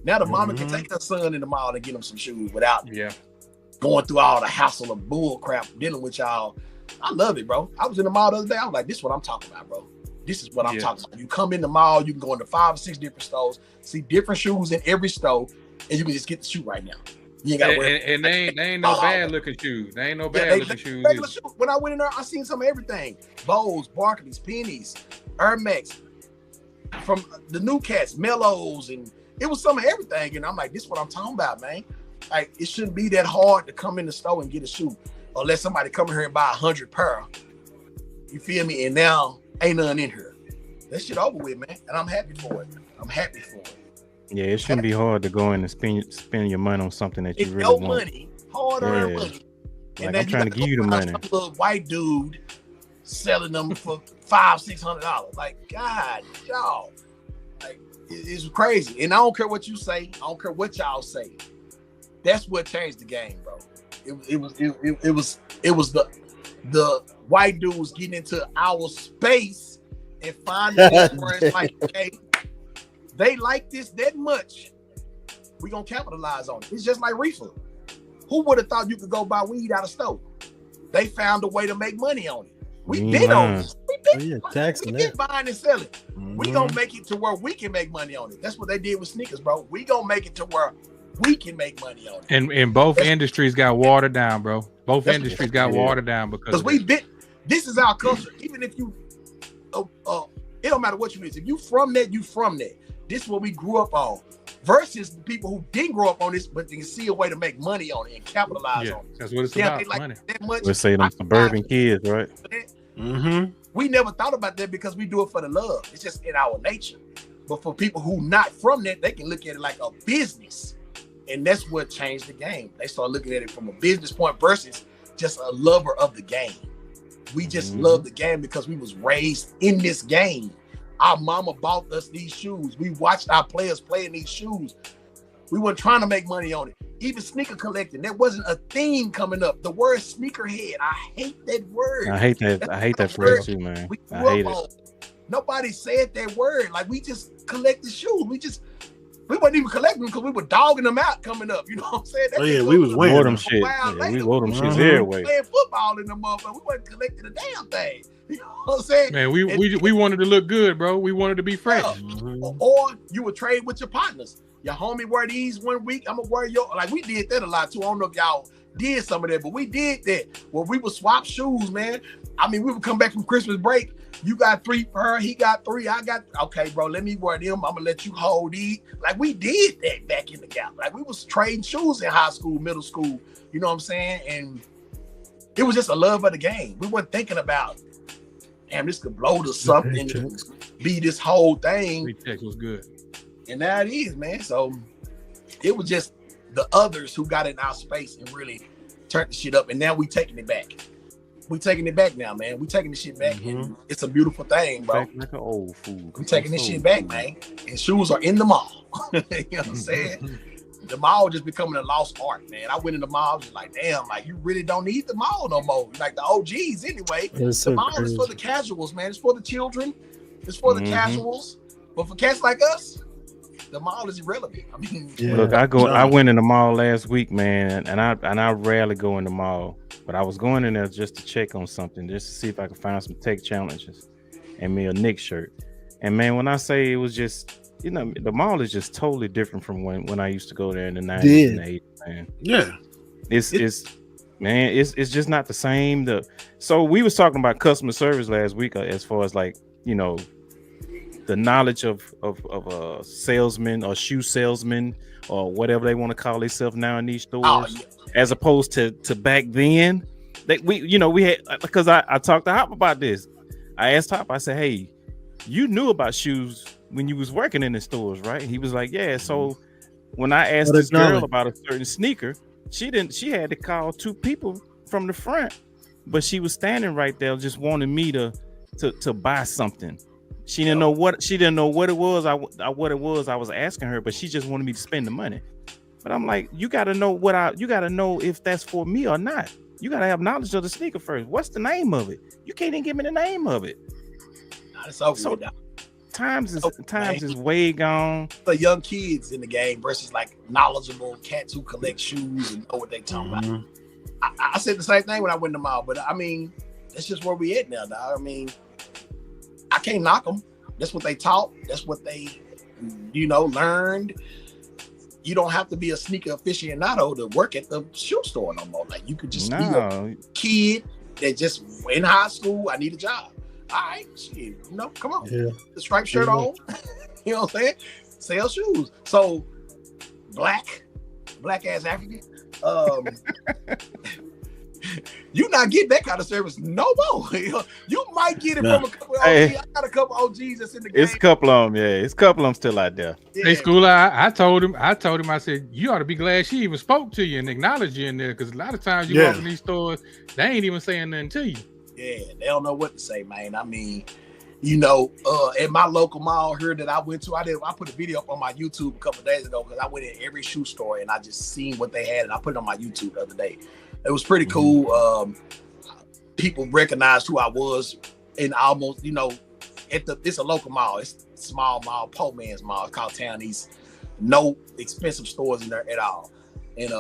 Now the mama can take her son in the mall and get him some shoes without going through all the hassle of bull crap dealing with y'all. I love it, bro. I was in the mall the other day. I was like, this is what I'm talking about, bro. This is what I'm talking about. You come in the mall, you can go into 5 or 6 different stores, see different shoes in every store, and you can just get the shoe right now. You ain't gotta wear and they ain't no bad looking shoes. They ain't no bad looking shoes. Regular shoes. When I went in there, I seen some of everything. Bose, Barclays, Pennies, Air Max, from the new cats, Mellows, and it was some of everything. And I'm like, this is what I'm talking about, man. Like, it shouldn't be that hard to come in the store and get a shoe unless somebody come in here and buy 100 pair. You feel me? And now ain't none in here. That shit over with, man. And I'm happy for it. I'm happy for it. Yeah, it shouldn't be hard to go in and spend your money on something that you really want. Money, hard-earned money. Like, and I'm trying to give you the money. Some little white dude selling them for $500-$600. Like, God, y'all. Like, it's crazy. And I don't care what you say. I don't care what y'all say. That's what changed the game, bro. It was the white dudes getting into our space and finding it where it's like, okay, they like this that much. We gonna capitalize on it. It's just like reefer. Who would have thought you could go buy weed out of store? They found a way to make money on it. We been on this. We been buying and selling. We gonna make it to where we can make money on it. That's what they did with sneakers, bro. We gonna make it to where we can make money on it. And both industries got watered down, bro. Both industries got watered down because we been. This is our culture. Even if you, it don't matter what you is. If you from that, you from that. This is what we grew up on. Versus the people who didn't grow up on this, but they can see a way to make money on it and capitalize on it. That's what it's about. Like money. That much. Let's say them suburban kids, right? We never thought about that because we do it for the love. It's just in our nature. But for people who not from that, they can look at it like a business. And that's what changed the game. They start looking at it from a business point versus just a lover of the game. We just love the game because we was raised in this game. Our mama bought us these shoes. We watched our players play in these shoes. We weren't trying to make money on it. Even sneaker collecting, that wasn't a theme coming up. The word sneakerhead, I hate that word. I hate that. I hate that phrase too, man. I hate it. Nobody said that word. Like, we just collected shoes. We wasn't even collecting them because we were dogging them out coming up. You know what I'm saying? We was wearing them shit. Yeah, we wore them shits every way. Playing football in the motherfucker. We wasn't collecting a damn thing. You know what I'm saying? Man, we wanted to look good, bro. We wanted to be fresh. Or you would trade with your partners. Your homie wear these 1 week. I'm gonna wear your. Like, we did that a lot too. I don't know if y'all did some of that, but we did that. Well, we would swap shoes, man. I mean, we would come back from Christmas break. You got 3 for her, he got 3, I got, okay, bro, let me wear them. I'm gonna let you hold these. Like, we did that back in the gap. Like, we was trading shoes in high school, middle school, you know what I'm saying? And it was just a love of the game. We weren't thinking about, damn, this could blow to something, be this whole thing. Retext was good. And now it is, man. So it was just the others who got in our space and really turned the shit up. And now we taking it back. We taking it back now, man. We taking the shit back, and it's a beautiful thing, bro. Like an old fool. We taking this shit back, man. And shoes are in the mall. You know what I'm saying? The mall just becoming a lost art, man. I went in the mall, just like, damn, like, you really don't need the mall no more. Like the OGs anyway. The mall is for the casuals, man. It's for the children. It's for the casuals. But for cats like us, the mall is irrelevant. I mean, look, I went in the mall last week, man, and I rarely go in the mall, but I was going in there just to check on something, just to see if I could find some tech challenges and me a Knicks shirt. And man, when I say it was just, you know, the mall is just totally different from when I used to go there in the 90s and the 80s, man. Yeah. It's just not the same. So we was talking about customer service last week, as far as like, you know, the knowledge of a salesman or shoe salesman or whatever they want to call themselves now in these stores, as opposed to back then. That we had, because I talked to Hop about this. I asked Hop, I said, hey, you knew about shoes when you was working in the stores, right? He was like, yeah. So when I asked this girl about a certain sneaker, she had to call 2 people from the front, but she was standing right there just wanting me to buy something. She didn't know what it was. I was asking her, but she just wanted me to spend the money. But I'm like, you got to know if that's for me or not. You got to have knowledge of the sneaker first. What's the name of it? You can't even give me the name of it. So times is way gone. The young kids in the game versus like knowledgeable cats who collect shoes and know what they talking about. I said the same thing when I went to the mall, but I mean, that's just where we at now, dog. I mean, I can't knock them. That's what they taught. That's what they, learned. You don't have to be a sneaker aficionado to work at the shoe store no more. Like, you could just be a kid that just in high school, I need a job. All right, shit, come on. Yeah. The striped shirt on. You know what I'm saying? Sell shoes. So black ass African. You not getting that kind of service no more. You might get it from a couple of OGs. I got a couple OGs that's in the game. It's a couple of them, yeah. It's a couple of them still out there. Yeah. Hey, Schooler, I told him, I said, you ought to be glad she even spoke to you and acknowledged you in there, because a lot of times you walk in these stores, they ain't even saying nothing to you. Yeah, they don't know what to say, man. I mean, at my local mall here that I went to, I put a video up on my YouTube a couple of days ago, because I went in every shoe store and I just seen what they had, and I put it on my YouTube the other day. It was pretty cool. People recognized who I was, and almost, it's a local mall. It's a small mall, poor man's mall. It's called Town East. No expensive stores in there at all. And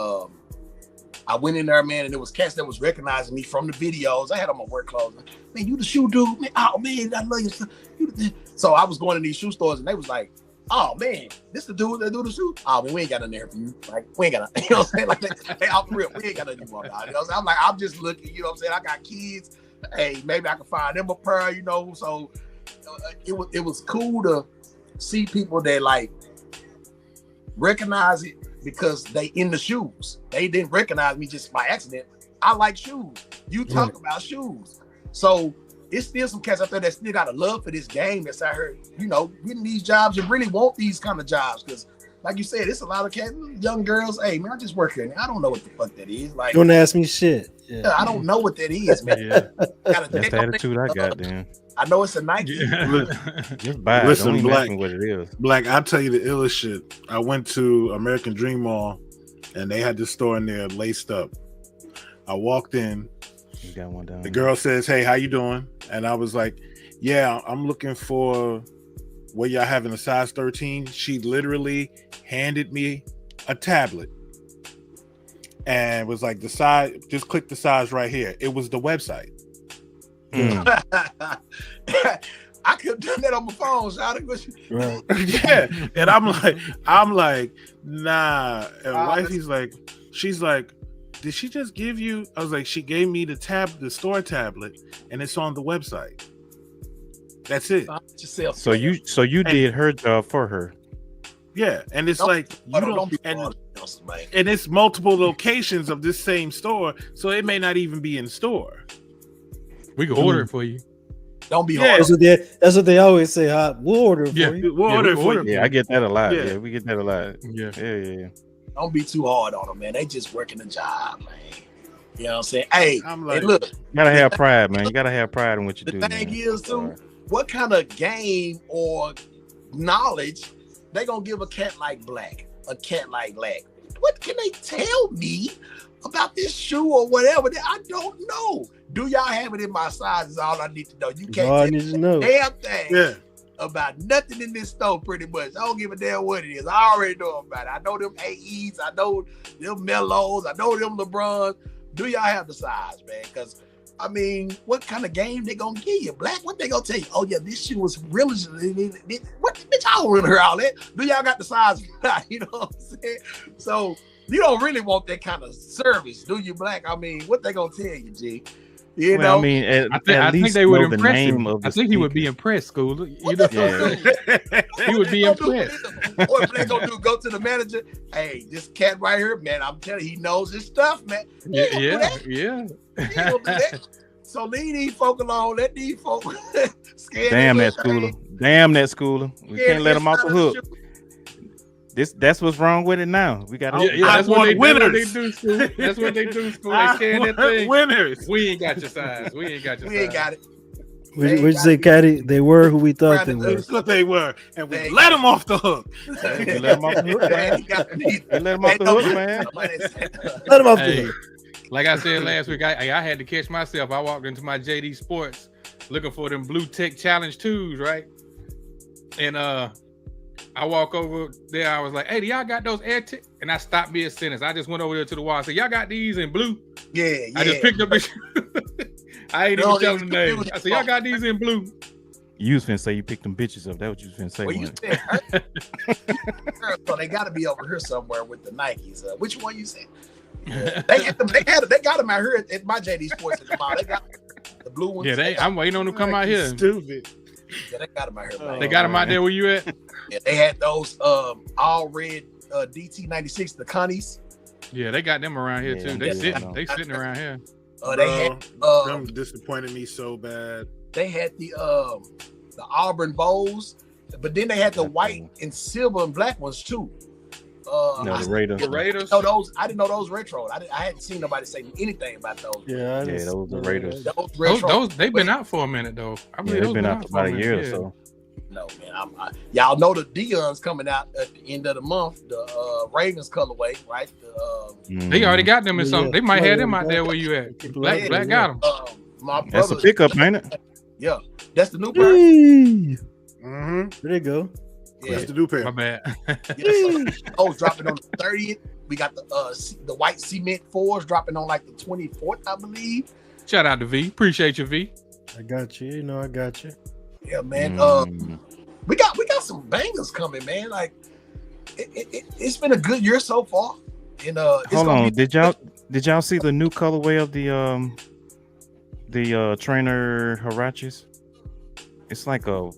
I went in there, man, and there was cats that was recognizing me from the videos. I had on my work clothes. Man, you the shoe dude? Man, oh man, I love you. So I was going to these shoe stores, and they was like, oh man, this the dude that do the shoe? Oh man, we ain't got nothing there for you. Like, we ain't got nothing. You know what I'm saying? Like, hey, off the real, we ain't got nothing for you. You know what I'm saying? I'm like, I'm just looking, you know what I'm saying? I got kids. Hey, maybe I can find them a pair, So it was cool to see people that like recognize it because they in the shoes. They didn't recognize me just by accident. I like shoes. You talk about shoes. So it's still some cats out there that still got a love for this game that's out here, getting these jobs and really want these kind of jobs. Because, like you said, it's a lot of cats, young girls. Hey, man, I just work here. I don't know what the fuck that is. Like, don't ask me shit. Yeah. I don't know what that is, man. That's the attitude I got, then. I know it's a Nike. Just buy it. Listen, don't Black, what it is. Black, I'll tell you the illest shit. I went to American Dream Mall, and they had this store in there laced up. I walked in. You got one down. The girl says, hey, how you doing? And I was like, yeah, I'm looking for what y'all having a size 13. She literally handed me a tablet and was like, the size, just click the size right here. It was the website. I could have done that on my phone. Right. Yeah. And I'm like, nah. And she's like, did she just give you? I was like, she gave me the store tablet, and it's on the website. That's it. So you did her job for her. Yeah, and it's like you don't and it's multiple locations of this same store, so it may not even be in store. We can order it for you. Don't be hard. That's what they always say. We'll order it for you. We'll order it for you. Yeah, I get that a lot. Yeah, we get that a lot. Yeah. Don't be too hard on them, man. They just working the job, man. You know what I'm saying? Hey, look. You gotta have pride, man. You gotta have pride in what you do. The thing is, too, what kind of game or knowledge they gonna give a cat like Black? What can they tell me about this shoe or whatever that I don't know? Do y'all have it in my size? Is all I need to know. You can't tell me damn thing. Yeah. about nothing in this store pretty much. I don't give a damn what it is. I already know about it. I know them AEs. I know them Melos. I know them LeBrons. Do y'all have the size, man? Because, I mean, what kind of game they gonna give you? Black, what they gonna tell you? Oh, yeah, this shit was really, what, bitch, I don't really hear all that. Do y'all got the size? You know what I'm saying? So, you don't really want that kind of service, do you, Black? I mean, what they gonna tell you, G? You know, I mean, I think they would impress him. I think he would be impressed, School. You know, he would be impressed. What they gonna do? Go to the manager. Hey, this cat right here, man. I'm telling you, he knows his stuff, man. Yeah. So leave these folk alone. Let these folk. Damn that Schooler. Damn that Schooler. We can't let him off the hook. That's what's wrong with it now. We got that's what they do, School. That's what they do, School. They scan that thing. Winners. We ain't got your size. We ain't got it. What'd you say, Caddy? They were who we thought they were. That's what they were. And we let them off the hook. We let him off the hook, man. Let him off the hook, man. Let him off the hook. Like I said last week, I had to catch myself. I walked into my JD Sports looking for them Blue Tech Challenge 2s, right? And I walk over there. I was like, "Hey, do y'all got those air tick?" And I stopped mid-sentence. I just went over there to the wall. I said, "Y'all got these in blue?" Yeah. I just picked up the I ain't even telling the name. I said, "Y'all got these in blue?" You was finna say you picked them bitches up. That what you was finna say. Well, you said, so they got to be over here somewhere with the Nikes. Which one you said? They got them out here at my JD Sports in the mall. They got the blue ones. Yeah, I'm waiting on them to come out here. Stupid. Yeah, they got them out here. Man. They got them out there where you at? Yeah, they had those all red DT96, the Connies. Yeah, they got them around here too. They sitting around here. They had them disappointed me so bad. They had the Auburn Bows, but then they had the white and silver and black ones too. The Raiders. The Raiders. No, those I didn't know those retro. I hadn't seen nobody say anything about those. Yeah, those the Raiders. Those they've been out for a minute though. I believe they've been out for about a year or so. No, man. Y'all know the Dion's coming out at the end of the month. The Ravens colorway, right? They already got them in something. They might have them out there where you at. Black got them. That's a pickup, ain't it? Yeah, that's the new pair. Mm-hmm. There you go. Yeah. That's the new pair. My bad. Dropping on the 30th. We got the white cement 4s dropping on like the 24th, I believe. Shout out to V. Appreciate you, V. I got you. You know I got you. Yeah, man. We got some bangers coming, man. Like it's been a good year so far. And hold on, did y'all see the new colorway of the trainer Huaraches? It's like a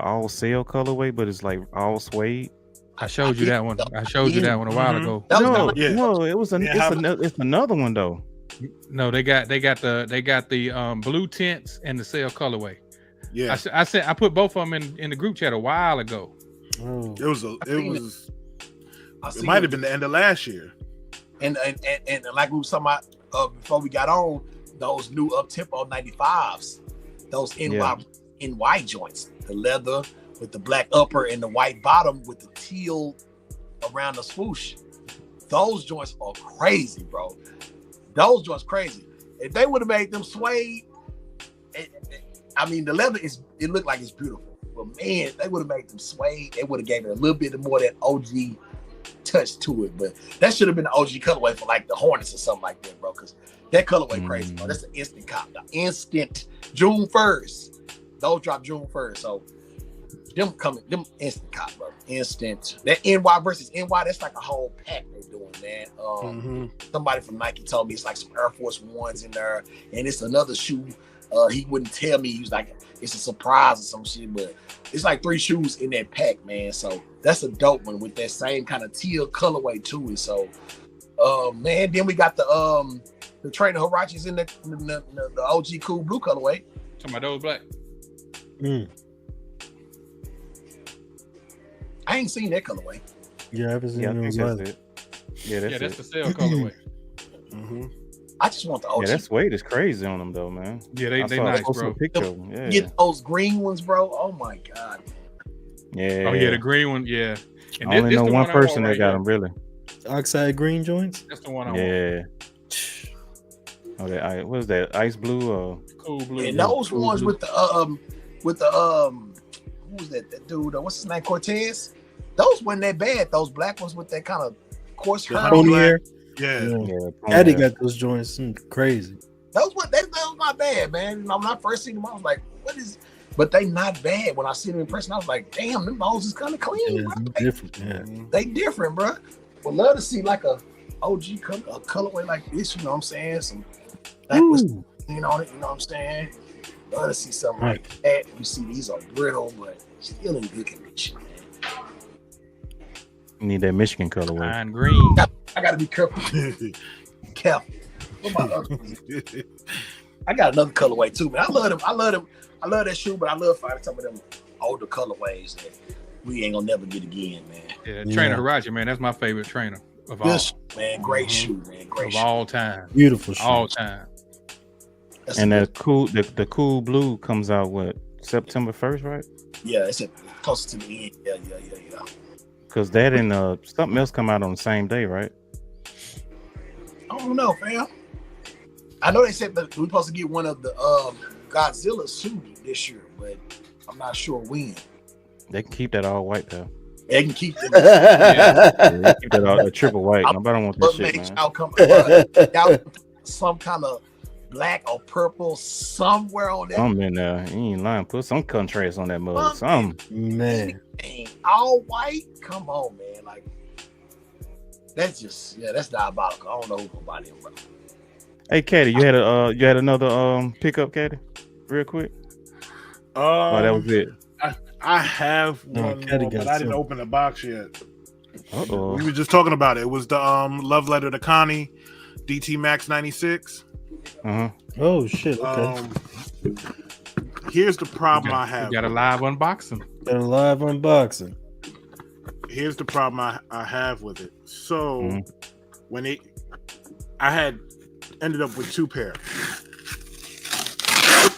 all sail colorway, but it's like all suede. I showed you that one. I showed you that one a while ago. No, it's another one though. No, they got the blue tints and the sail colorway. Yeah, I put both of them in the group chat a while ago. Oh. It might have been the end of last year. And like we were talking about before we got on, those new up tempo 95s, those NY joints, the leather with the black upper and the white bottom with the teal around the swoosh. Those joints are crazy, bro. Those joints crazy. If they would have made them suede, the leather it looked like it's beautiful. But man, they would have made them suede. They would have gave it a little bit more of that OG touch to it. But that should have been the OG colorway for like the Hornets or something like that, bro. Because that colorway crazy, bro. That's an instant cop. Instant June 1st. Those drop June 1st. So them instant cop, bro. Instant. That NY versus NY, that's like a whole pack they're doing, man. Somebody from Nike told me it's like some Air Force Ones in there, and it's another shoe. He wouldn't tell me. He was like, it's a surprise or some shit, but it's like 3 shoes in that pack, man. So that's a dope one with that same kind of teal colorway to it. So, man, then we got the trainer Huaraches in the OG cool blue colorway. Talking about those black. I ain't seen that colorway. Yeah, I haven't seen those either. That's the sale colorway. I just want the OG. Yeah, that suede is crazy on them though, man. Yeah, they nice, bro. Get those green ones, bro. Oh my god. Yeah. Oh yeah, the green one. Yeah. And I only know one person that got them really. Oxide green joints. That's the one I want. Yeah. Okay, what is that? Ice blue or cool blue? And those ones with the who was that? That dude, what's his name? Cortez. Those weren't that bad. Those black ones with that kind of coarse hair. Pony hair. Yeah. Eddie got those joints crazy. Those was not bad, man. You know, when I first seen them, I was like, what is? But they not bad. When I see them in person, I was like, damn, them nose is kind of clean. Yeah, different. Yeah. They different, bro. Would love to see like a OG colorway like this. You know what I'm saying? Some black with, you know what I'm saying? Love to see something like that. You see, these are brittle, but still in good condition, man. You need that Michigan colorway. Fine green. I gotta be careful. Careful. What my other I got another colorway too, man. I love them. I love that shoe, but I love finding some of them older colorways that we ain't gonna never get again, man. Yeah, Trainer Hirachi, man. That's my favorite trainer of all. This man, great shoe, man. Great of shoe. all time. Beautiful shoe. All time. That's And the cool blue comes out what, September 1st, right? Yeah, it's close to the end. Yeah. Because that and something else come out on the same day, right? I don't know, fam. I know they said that we're supposed to get one of the Godzilla suit this year, but I'm not sure when. They can keep that all white though. They can keep them. They keep that all triple white. Nobody don't want this shit, man. Y'all some kind of black or purple somewhere on there. I'm in there. You ain't lying. Put some contrast on that mug. Some Man. All white? Come on, man. Like that's diabolical. I don't know who gonna buy them, bro. Hey, Katie, you had another pickup, Katie, real quick. Oh, that was it. I have one more, but I didn't open the box yet. Uh-oh. We were just talking about it. It was the love letter to Connie, DT Max 96. Uh-huh. Oh shit. Okay. Here's the problem I have. You got a live unboxing. Here's the problem I have with it. So I had ended up with 2 pair,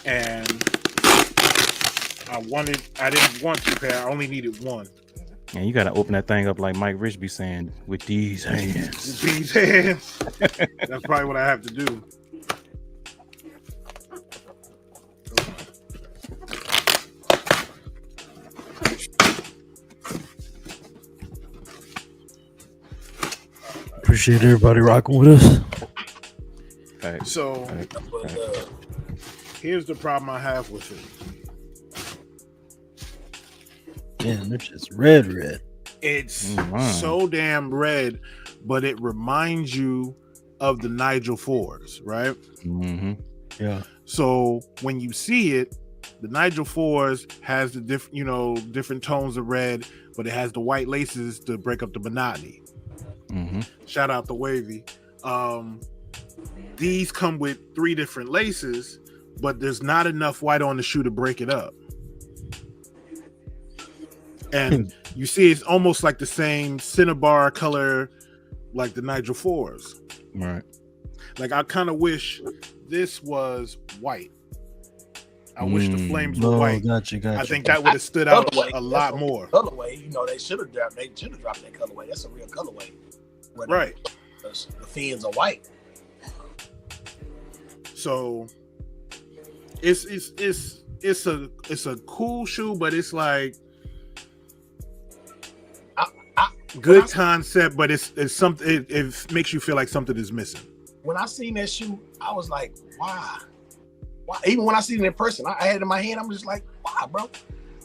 and I didn't want 2 pair. I only needed 1. And you gotta open that thing up like Mike Rich be saying, with these hands. With these hands. That's probably what I have to do. Appreciate everybody rocking with us. Okay. So here's the problem I have with it. Damn, they're just red. It's so damn red, but it reminds you of the Nigel Fours, right? Mm-hmm. Yeah. So when you see it, the Nigel Fours has the different tones of red, but it has the white laces to break up the monotony. Mm-hmm. Shout out to Wavy. These come with 3 different laces, but there's not enough white on the shoe to break it up. And you see it's almost like the same Cinnabar color like the Nigel Fours. Right. Like I kind of wish this was white. I wish the flames were white. Gotcha. I think that would have stood out a lot more. Colorway, they should have dropped that colorway. That's a real colorway. Right. The fins are white. So it's a cool shoe, but it's like good concept, but it's something. It makes you feel like something is missing. When I seen that shoe, I was like, why? Even when I seen it in person, I had it in my hand. I'm just like, why, bro?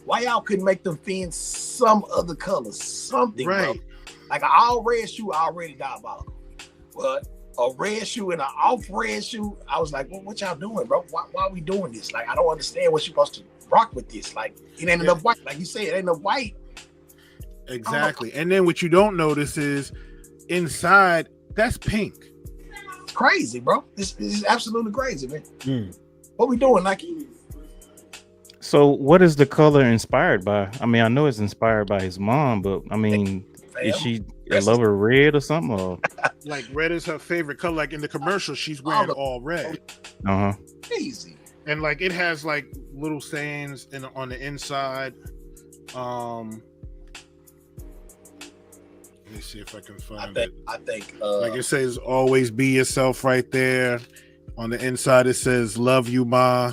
Why y'all couldn't make them fins some other color, something, right? Bro? Like an all red shoe, already diabolical. But a red shoe and an off red shoe, I was like, well, what y'all doing, bro? Why are we doing this? Like, I don't understand what you're supposed to rock with this. Like, it ain't enough white. Like you said, it ain't enough white. Exactly. And then what you don't notice is inside, that's pink. It's crazy, bro. This is absolutely crazy, man. What we doing, Nike? So what is the color inspired by? I mean, I know it's inspired by his mom, but I mean, is she a lover of red or something? Or? Like red is her favorite color. Like in the commercial, she's wearing all red. Uh-huh. Crazy. And like it has like little sayings on the inside. Let me see if I can find it. I think like it says always be yourself right there. On the inside it says love you, ma.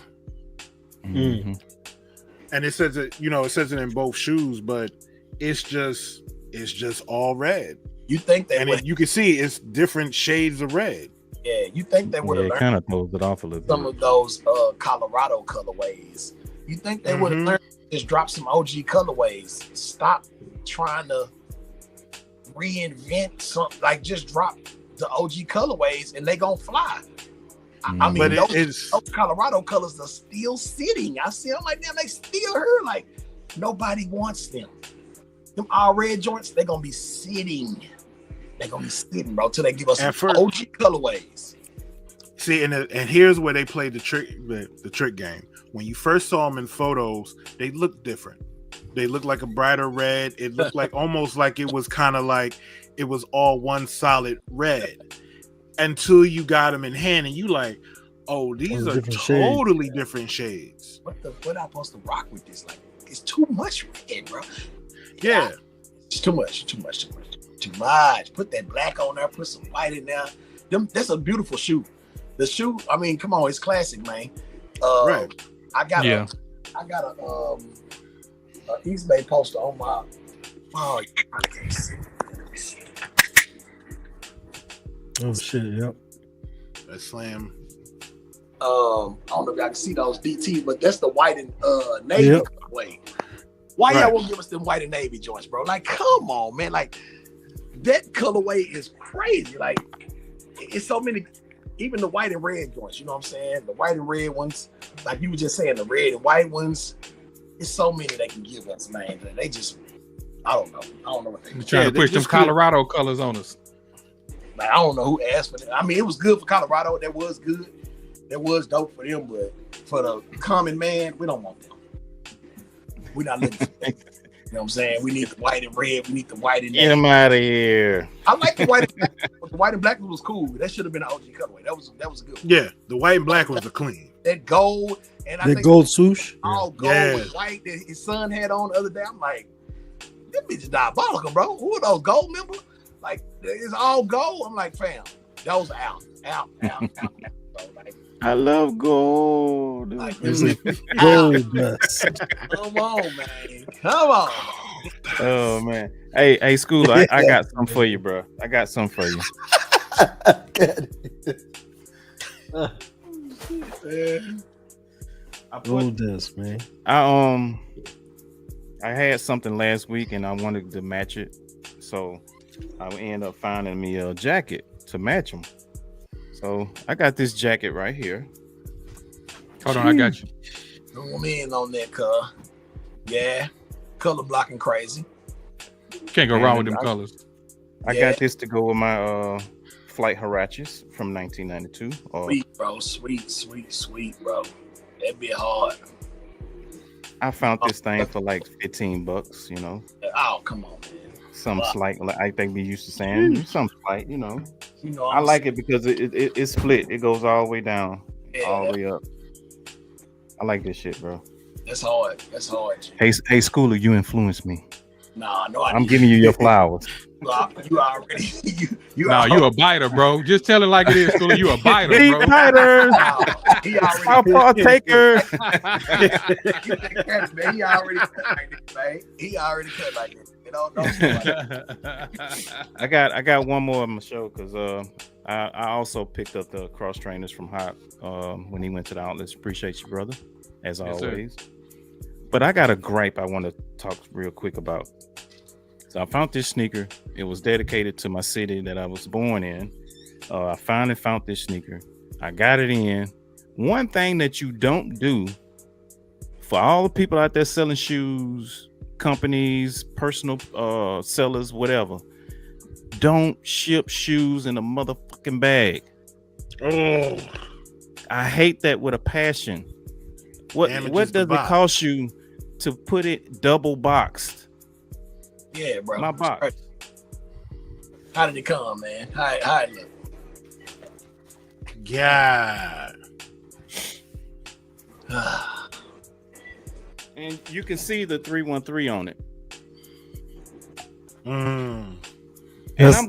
Mm-hmm. And it says it, it says it in both shoes, but it's just all red. You think they you can see it's different shades of red. Yeah, you think they would have learned kind of throws it off a little some bit. of those Colorado colorways. You think they would have learned just drop some OG colorways. Stop trying to reinvent something. Like just drop the OG colorways and they gonna fly. I mean, but those Colorado colors are still sitting. I see them like, damn, they still here. Like nobody wants them. Them all red joints, they're gonna be sitting. They're gonna be sitting, bro, till they give us some OG colorways. See, and here's where they played the trick game. When you first saw them in photos, they looked different. They looked like a brighter red. It looked like almost like it was kind of like it was all one solid red. Until you got them in hand and you like, oh, these are totally different shades. What am I supposed to rock with this? Like, it's too much red, bro. Yeah. It's too much. Put that black on there, put some white in there. That's a beautiful shoe. The shoe, I mean, come on, it's classic, man. Right. I got a East Bay poster on my Oh shit, yep. That slam. I don't know if y'all can see those DT, but that's the white and navy way. Why y'all won't give us them white and navy joints, bro? Like, come on, man. Like, that colorway is crazy. Like, it's so many, even the white and red joints, you know what I'm saying? The white and red ones, like you were just saying, the red and white ones, it's so many they can give us, man. They just, I don't know what they're trying to push them Colorado colors on us. Like, I don't know who asked for that. I mean, it was good for Colorado. That was good. That was dope for them, but for the common man, we don't want them. We're not looking for that. You know what I'm saying? We need the white and red. We need the white and get them out of here. I like the white and black. The white and black was cool. That should have been an OG colorway. That was a good one. Yeah, the white and black was the clean. That gold and I think gold swoosh. All gold with white that his son had on the other day. I'm like, this bitch is diabolical, bro. Who are those gold members? Like, it's all gold. I'm like, fam, those are out. So, like, I love gold. Like, gold dust. Come on, man. Come on. Oh man. Hey, Schooler, I got something for you, bro. I got something for you. Gold dust, man. I had something last week and I wanted to match it, so I ended up finding me a jacket to match them. So I got this jacket right here. Hold on, I got you. Zoom in on that, cuz. Yeah, color blocking crazy. Can't go wrong with them colors. I got this to go with my flight Huaraches from 1992. Sweet, bro. Sweet, bro. That'd be hard. I found this thing for like $15, you know. Oh, come on, man. Some slight, like I think we used to saying, some slight, you know. I like it because it's split. It goes all the way down, all the way up. I like this shit, bro. That's hard. Hey, Schooler, you influenced me. Nah, no, I'm giving you your flowers. You already. You a biter, bro. Just tell it like it is, Schooler. You a biter, bro. Biters. I'll partaker. He already cut like this, man. He already cut like this. I got one more on my show because I also picked up the cross trainers from Hop when he went to the outlets. Appreciate you, brother, as always. Sir. But I got a gripe I want to talk real quick about. So I found this sneaker. It was dedicated to my city that I was born in. I finally found this sneaker. I got it in. One thing that you don't do for all the people out there selling shoes, companies, personal sellers, whatever, don't ship shoes in a motherfucking bag. Oh, I hate that with a passion. What does it cost you to put it double boxed? Yeah, bro. My box. How did it come, man? How it look? God. And you can see the 313 on it.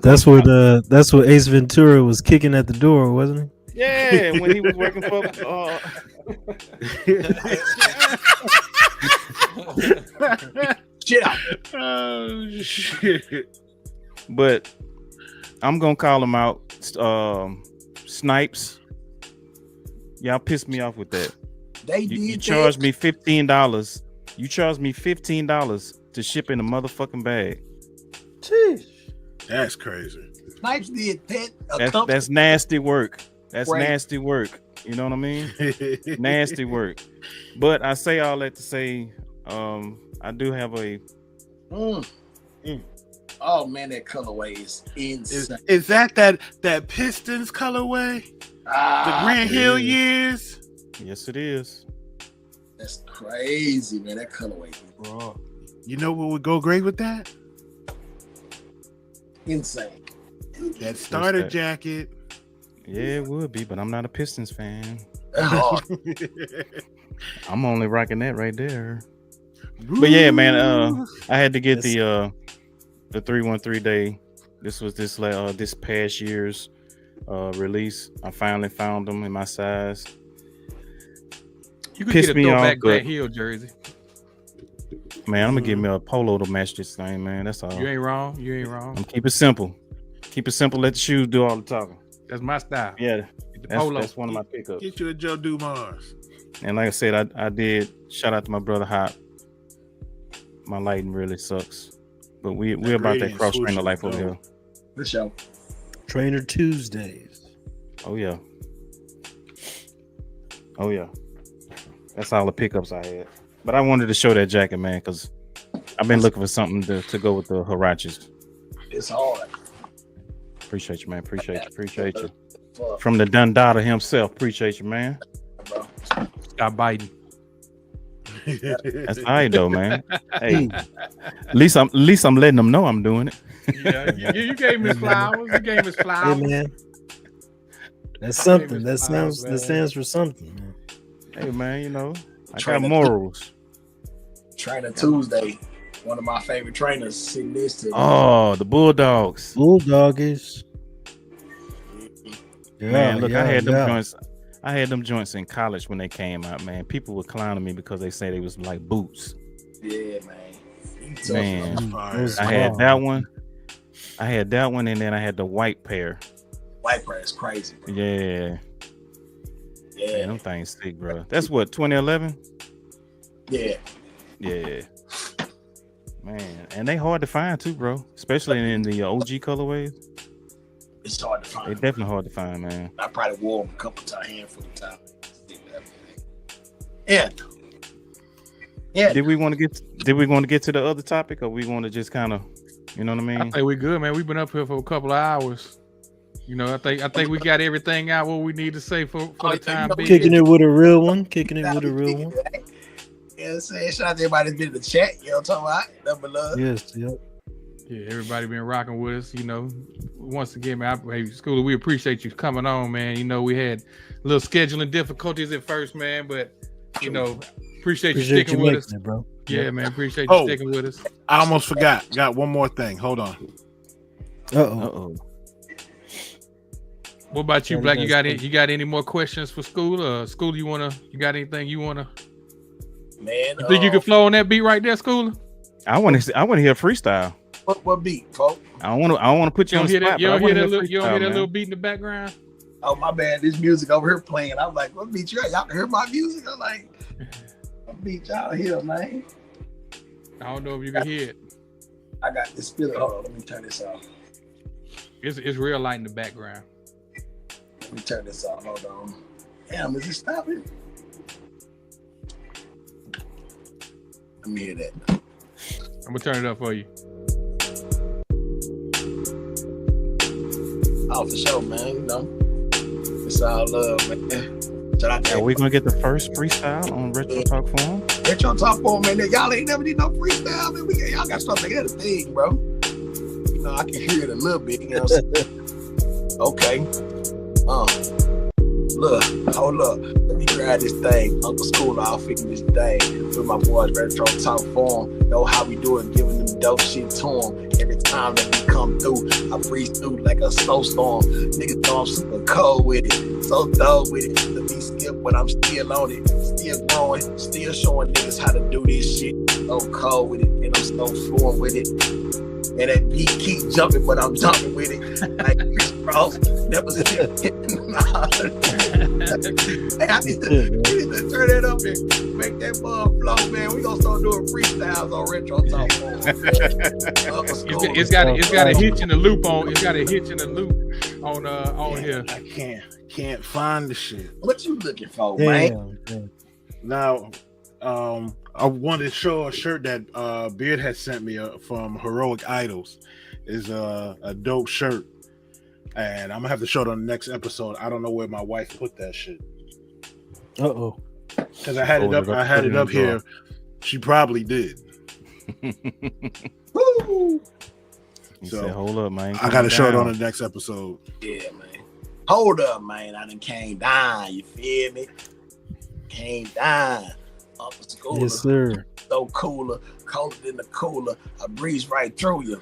That's what Ace Ventura was kicking at the door, wasn't he? Yeah, when he was working for Shit out. Oh shit. But I'm gonna call them out. Snipes. Y'all pissed me off with that. You charged me $15. You charged me $15 to ship in a motherfucking bag. Jeez. That's crazy. Snipes did that. That's nasty work. That's nasty work. You know what I mean? Nasty work. But I say all that to say, I do have a. Oh man, that colorway is insane. Is that Pistons colorway? The Grant Hill years? Yes, it is. That's crazy, man. That colorway, bro. You know what would go great with that? Insane. That starter jacket. Yeah, it would be, but I'm not a Pistons fan. Oh. I'm only rocking that right there. But yeah, man, I had to get the 313 day. This was this past year's release. I finally found them in my size. You could get a throwback Grant Hill jersey. Man, I'm gonna give me a polo to match this thing, man. That's all. You ain't wrong. I'm keep it simple. Keep it simple. Let the shoes do all the talking. That's my style. Yeah, that's one of my pickups. Get you a Joe Dumars. And like I said, I did shout out to my brother Hop. My lighting really sucks, but we're about that cross trainer life over here. For sure. Trainer Tuesdays. Oh yeah. That's all the pickups I had. But I wanted to show that jacket, man, because I've been looking for something to go with the Huaraches. It's hard. Appreciate you, man. Appreciate you. From the Dundada himself. Appreciate you, man. Stop biting. That's all right, though, man. Hey, at least I'm letting them know I'm doing it. Yeah, you gave me flowers. Hey, man. That's something. That stands for something, man. Hey, man, you know, I got morals. Trainer Tuesday. One of my favorite trainers sitting next to me. Oh, the Bulldogs. Bulldoggers. Yeah, man, look, I had them joints. I had them joints in college when they came out, man. People were clowning me because they say they was like boots. Yeah, man. Man, I had that one. And then I had the white pair. White pair is crazy, bro. Yeah. Yeah. Man, them things sick, bro. That's what, 2011? Yeah. Yeah. Man, and they hard to find too, bro. Especially in the OG colorways. It's hard to find. They're definitely hard to find, man. I probably wore them a couple times, handful of times. Yeah. Yeah. Did we want to get to the other topic, or we want to just kind of, you know what I mean? I think we're good, man. We've been up here for a couple of hours. You know, I think we got everything out what we need to say for the time being. Kicking it with a real one. You know what I'm saying? Shout out to everybody that's been in the chat. You know what I'm talking about? Number love. Yes, yep. Yeah, everybody been rocking with us. You know, once again, man, Schooler, we appreciate you coming on, man. You know, we had a little scheduling difficulties at first, man, but you know, appreciate you sticking with us, bro. Yeah, man, appreciate you sticking with us. I almost forgot. Got one more thing. Hold on. Uh-oh. What about you, Black? You got any more questions for School? School, you got anything you wanna? Man, you think you can flow on that beat right there, Schooler? I want to hear freestyle. What beat, folks? I don't want to put you on the spot. You don't hear that little beat in the background? Oh, my bad. This music over here playing. I'm like, what beat you at? Y'all can hear my music? I'm like, what beat y'all here, man? I don't know if you can hear it. I got this feeling. Hold on, let me turn this off. It's real light in the background. Let me turn this off. Hold on. Damn, is it stopping? Let me hear that. I'm gonna turn it up for you. Oh, for sure, man. You know, it's all love, man. Shout out to Are we gonna get the first freestyle on Retro Talk Forum? Retro Talk Forum, man. Y'all ain't never did no freestyle, man. Y'all got stuff like that a thing, bro. You know, I can hear it a little bit. You know what I'm saying? Okay. Look, hold up. Let me grab this thing. Uncle School, I'll figure this thing. With my boys, Retro Talk Forum. Know how we do it, giving them dope shit to them. Every time time that we come through. I breeze through like a snowstorm. Niggas know I'm super cold with it, so dull with it. The beat skip, but I'm still on it, still growing, still showing niggas how to do this shit. So cold with it, and I'm so fluent with it. And that beat keep jumping, but I'm jumping with it. Like Chris Cross, never said. Hey, I need to turn that up and make that bug flow, man. We gonna start doing freestyles on Retro Talk. It's got a hitch in the loop on. It's got a hitch in the loop on here. I can't find the shit. What you looking for, man? Now, I wanted to show a shirt that Beard had sent me from Heroic Idols. Is a dope shirt, and I'm gonna have to show it on the next episode. I don't know where my wife put that shit. Because I had it up. I had it up here. She probably did. Woo! So said, hold up, man. I gotta show it on the next episode. Yeah, man. Hold up, man. I done came down. You feel me? Came down. Up to school. Yes, sir. So cooler, colder than the cooler. I breeze right through you,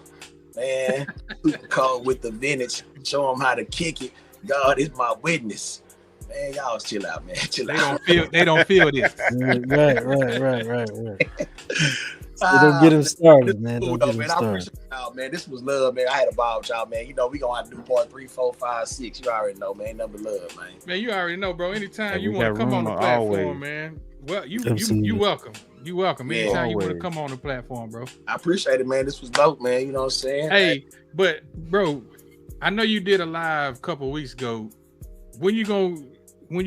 man. Super cold with the vintage. Show them how to kick it. God is my witness. Man, y'all chill out, man. Chill out. They don't feel this. Right. So don't get him started, man. Don't get him started. I appreciate y'all, man. This was love, man. I had a ball with y'all, man. You know, we gonna have to do part 3, 4, 5, 6. You already know, man. Number love, man. Man, you already know, bro. Anytime you want to come on the platform, man. Well, you welcome. You welcome. Anytime you want to come on the platform, bro. I appreciate it, man. This was dope, man. You know what I'm saying? Hey, but bro, I know you did a live a couple of weeks ago. When you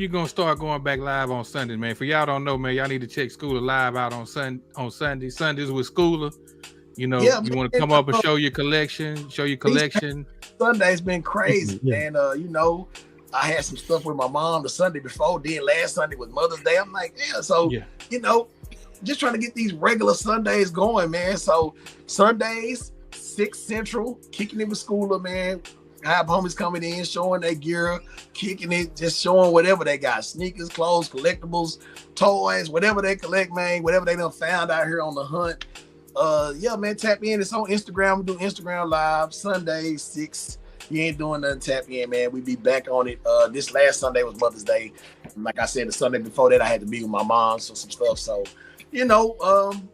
gonna start going back live on Sunday, man? For y'all don't know, man, y'all need to check Schooler live out on Sunday. Sundays with Schooler. You know, you want to come up and show your collection. Sunday's been crazy, and you know, I had some stuff with my mom the Sunday before. Then last Sunday was Mother's Day. I'm like, you know, just trying to get these regular Sundays going, man. So Sundays, 6 Central, kicking it with Schooler, man. I have homies coming in, showing their gear, kicking it, just showing whatever they got. Sneakers, clothes, collectibles, toys, whatever they collect, man. Whatever they done found out here on the hunt. Yeah, man, tap in. It's on Instagram. We do Instagram Live, Sunday, 6. You ain't doing nothing, tap in, man. We be back on it. This last Sunday was Mother's Day. Like I said, the Sunday before that, I had to be with my mom, so some stuff. So, you know,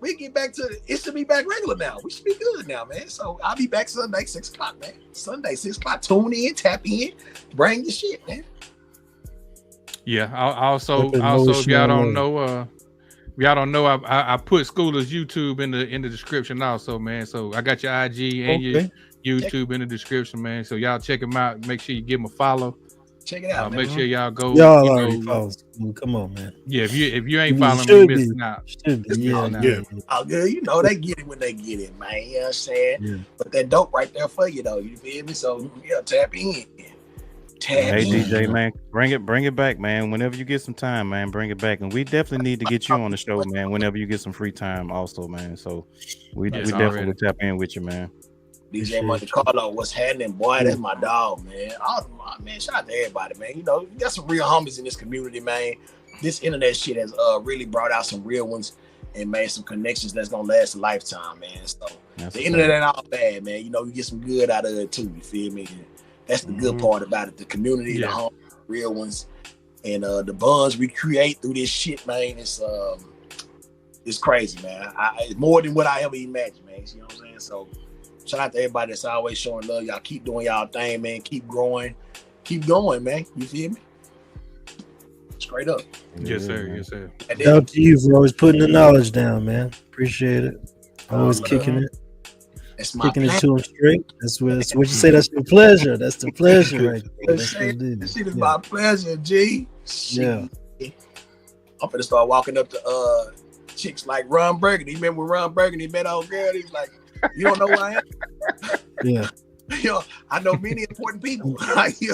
we get back to it. Should be back regular now. We should be good now, man. So I'll be back Sunday, 6 o'clock, man. Sunday, 6 o'clock. Tune in, tap in, bring your shit, man. Yeah, also, if y'all don't know, I put Schooler's YouTube in the description also, man. So I got your IG and your YouTube in the description, man. So y'all check him out. Make sure you give him a follow. Check it out, man. Make sure y'all go. Y'all already follow. Come on, man. Yeah, if you ain't following me, missing out. Should be. Yeah. Oh, good. You know they get it when they get it, man. You know what I'm saying? Yeah. But that dope right there for you, though. You feel me? So yeah, tap in. Hey DJ, man, bring it back, man. Whenever you get some time, man, bring it back, and we definitely need to get you on the show, man. Whenever you get some free time, also, man. So we definitely tap in with you, man. DJ Monte Carlo, what's happening, boy? That's my dog, man. Man, shout out to everybody, man. You know, you got some real homies in this community, man. This internet shit has really brought out some real ones and made some connections that's gonna last a lifetime, man. So the internet ain't all bad, man. You know, you get some good out of it too. You feel me? And that's the good part about it. The community, the homies, real ones, and the bonds we create through this shit, man. It's crazy, man. It's more than what I ever imagined, man. You know what I'm saying? So shout out to everybody that's always showing love. Y'all keep doing y'all thing, man. Keep growing. Keep going, man. You feel me? Straight up. Yes, sir. Yes, sir. Shout out to you for always putting the knowledge down, man. Appreciate it. Always kicking it. That's my kicking it to him straight. That's what you say. That's your pleasure. That's the pleasure right there. This shit is my pleasure, G. Yeah. I'm finna start walking up to chicks like Ron Burgundy. Remember when Ron Burgundy met old girl? He was like, you don't know who I am? Yeah. Yo, I know many important people.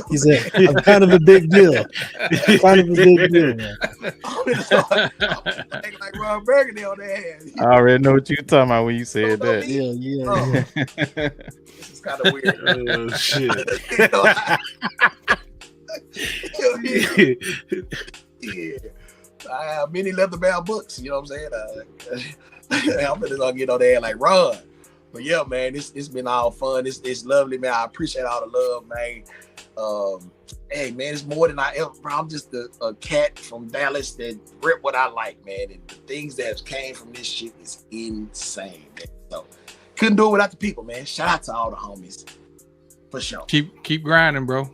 He said, I'm kind of a big deal. Kind of a big deal, man. Like Ron Burgundy on their hands. I already know what you're talking about when you said that. Yeah. This is kind of weird. Oh, shit. Yeah. I have many leather-bound books, you know what I'm saying? I'm gonna get on there like Ron. But yeah, man, it's been all fun. It's lovely, man. I appreciate all the love, man. Hey, man, it's more than I ever. I'm just a cat from Dallas that rip what I like, man. And the things that came from this shit is insane, man. So couldn't do it without the people, man. Shout out to all the homies, for sure. Keep grinding, bro.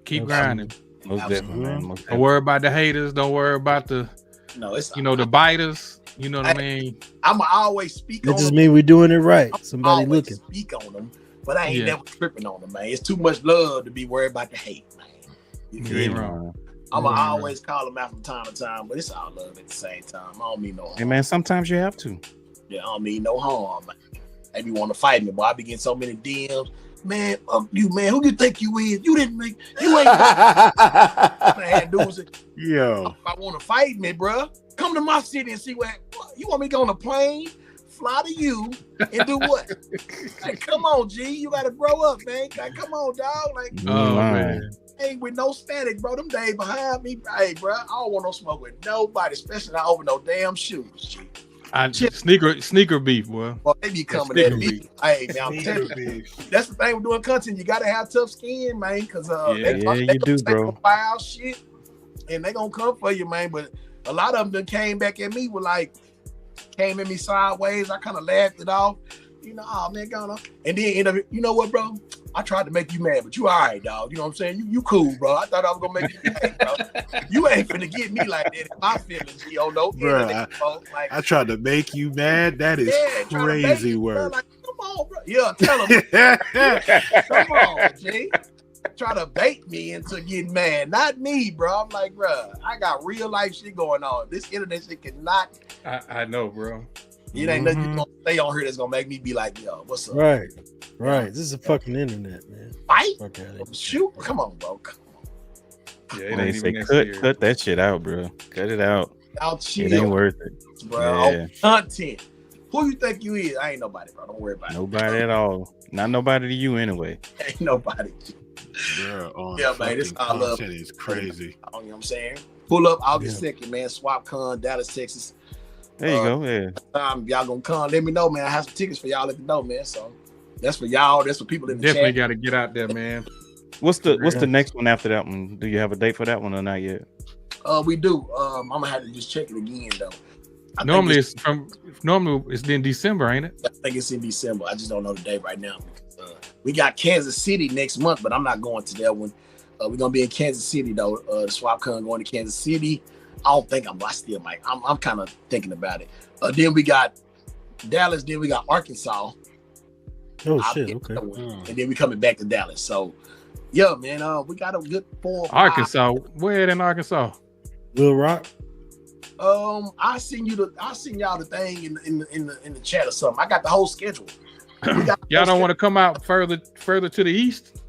Keep grinding. Most definitely, man. Most Don't definitely. worry about the haters. Don't worry about the the biters. You know what I mean? I'ma always speak That on just them. mean we're doing it right. Somebody Always looking. speak on them, but I ain't never tripping on them, man. It's too much love to be worried about the hate, man. You You ain't feel me? wrong. I'ma always call them out from time to time, but it's all love at the same time. I don't mean no harm. Hey, man, sometimes you have to. Yeah, I don't mean no harm, man. They be want to fight me, boy. I be getting so many DMs. Man, fuck you, man. Who you think you is? You ain't. Man, dudes, Yo, I want to fight me, bro. Come to my city and see what you want me to go on a plane, fly to you, and do what? Like, come on, G. You gotta grow up, man. Like, come on, dog. Like, Oh man. ain't with no static, bro. Them days behind me, hey, bro. I don't want no smoke with nobody, especially not over no damn shoes, G. Sneaker beef, boy. Boy, they be coming Sneaker at me. beef. Hey, man, I'm telling you, that's the thing with doing content. You gotta have tough skin, man, because they you do, bro. Wild shit, and they gonna come for you, man. But a lot of them done came back at me with like, came at me sideways. I kind of laughed it off. You know, oh man, gonna. And then end up, you know what, bro? I tried to make you mad, but you all right, dog. You know what I'm saying? You cool, bro. I thought I was gonna make you mad, bro. You ain't finna get me like that in my feelings, yo. No, bro. like, I tried to make you mad. That is crazy work. Like, come on, bro. Yeah, tell him. Come on, G. Try to bait me into getting mad. Not me, bro. I'm like, bro, I got real life shit going on. This internet shit cannot. I know, bro. It ain't nothing you gonna say on here that's gonna make me be like, yo, what's up? Right. This is a fucking internet, man. Fight? Fuck out of here. Shoot. Come on, bro. Come on. Yeah, it They ain't say even that cut that shit out, bro. Cut it out. I'll It chill, ain't worth it. bro. Yeah. Content. Who you think you is? I ain't nobody, bro. Don't worry about Nobody at all. Not nobody to you anyway. it. Ain't nobody. Bro, Yeah, man, this all love. content is crazy. You know what I'm saying? Pull up August 2nd, man. SwapCon, Dallas, Texas. There you go. Yeah. Y'all gonna come? Let me know, man. I have some tickets for y'all. Let me know, man. So that's for y'all. That's for people in the Definitely chat. got to get out there, man. What's the next one after that one? Do you have a date for that one or not yet? We do. I'm gonna have to just check it again though. Normally it's in December, ain't it? I think it's in December. I just don't know the date right now. We got Kansas City next month, but I'm not going to that one. We're gonna be in Kansas City though. The SwapCon going to Kansas City. I don't think I still might. I'm kind of thinking about it. Then we got Dallas. Then we got Arkansas. Oh shit! Okay. And then we coming back to Dallas. So yeah, man. We got a good 4 or 5. Arkansas. Where in Arkansas? Little Rock. I seen y'all the thing in the chat or something. I got the whole schedule. Y'all don't want to come out further to the east?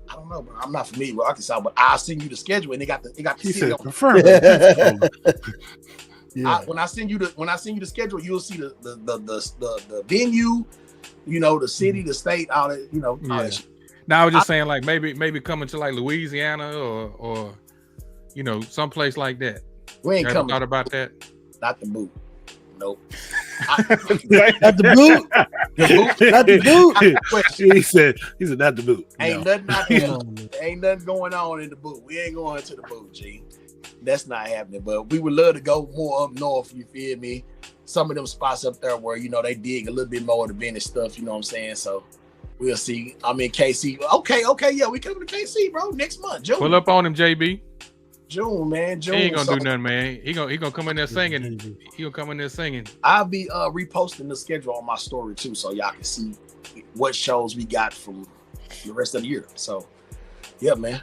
I don't know, bro. I'm not familiar with Arkansas, but I'll send you the schedule and they got the He city said on. confirm. When I send you the schedule, you'll see the venue, you know, the city, the state, all that, you know. All that shit. Now I was just saying, like maybe coming to like Louisiana or you know, someplace like that. We ain't You ever coming. thought about that? Not the boot. Nope. Not the boot. Not the boot. He said not the boot. Ain't No. nothing out there. Ain't nothing going on in the boot. We ain't going to the boot, G. That's not happening. But we would love to go more up north. You feel me? Some of them spots up there where, you know, they dig a little bit more of the business stuff. You know what I'm saying? So we'll see. I'm in KC. Okay. Yeah, we coming to KC, bro. Next month, June. Pull up on him, JB. June, man. June. He ain't gonna do nothing, man. He gonna come in there singing. He gonna come in there singing. I'll be reposting the schedule on my story too, so y'all can see what shows we got from the rest of the year. So, yeah, man.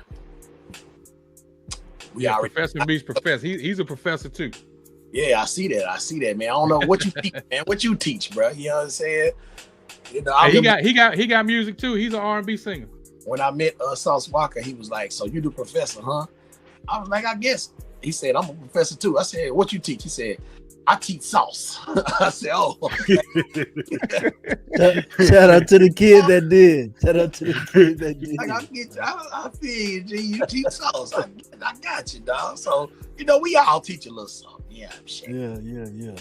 Professor Beast Professor. He's a professor too. Yeah, I see that, man. I don't know what you teach, man. What you teach, bro? You know what I'm saying? You know, he got music too. He's an R&B singer. When I met Sauce Walker, he was like, "So you the professor, huh?" I was like, "I guess." He said, "I'm a professor too." I said, "What you teach?" He said, "I teach sauce." I said, "Oh." Shout out to the kid that did. Shout out to the kid that did. Like, I feel you, G. You teach sauce. I got you, dog. So, you know, we all teach a little something. Yeah, shit. Yeah.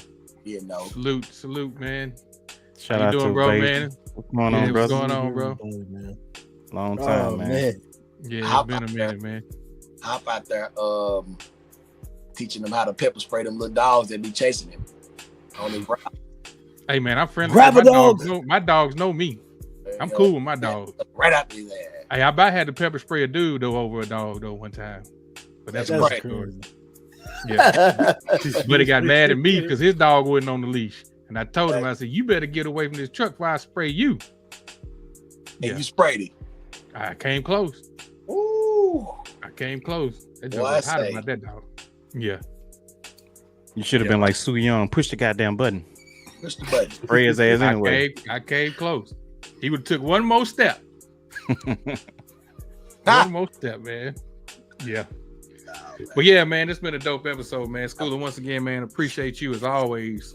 You know. Salute, man. Shout How out you doing, to bro, Baby. man? What's going Yeah, on, what's brother? going on, bro? Long time, man. Yeah, Hop it's been a out minute, man. Hop out there, teaching them how to pepper spray them little dogs that be chasing him on the ground. Hey, man, I'm friendly. Grab a dog. My dogs know me. I'm cool with my dog. Right out his ass. Hey, I about had to pepper spray a dude though over a dog though one time, but that's That's right. Yeah, but he got mad at me because his dog wasn't on the leash, and I told him, I said, "You better get away from this truck before I spray you." And you sprayed it. I came close. Ooh. I came close. That joke Well, was I hot say. about that dog. Yeah. You should have been like Sue Young. Push the goddamn button. Push the button. Spray his ass anyway. I came close. He would have took one more step. Ah. One more step, man. Yeah. But yeah, man, it's been a dope episode, man. Schooler, once again, man, appreciate you as always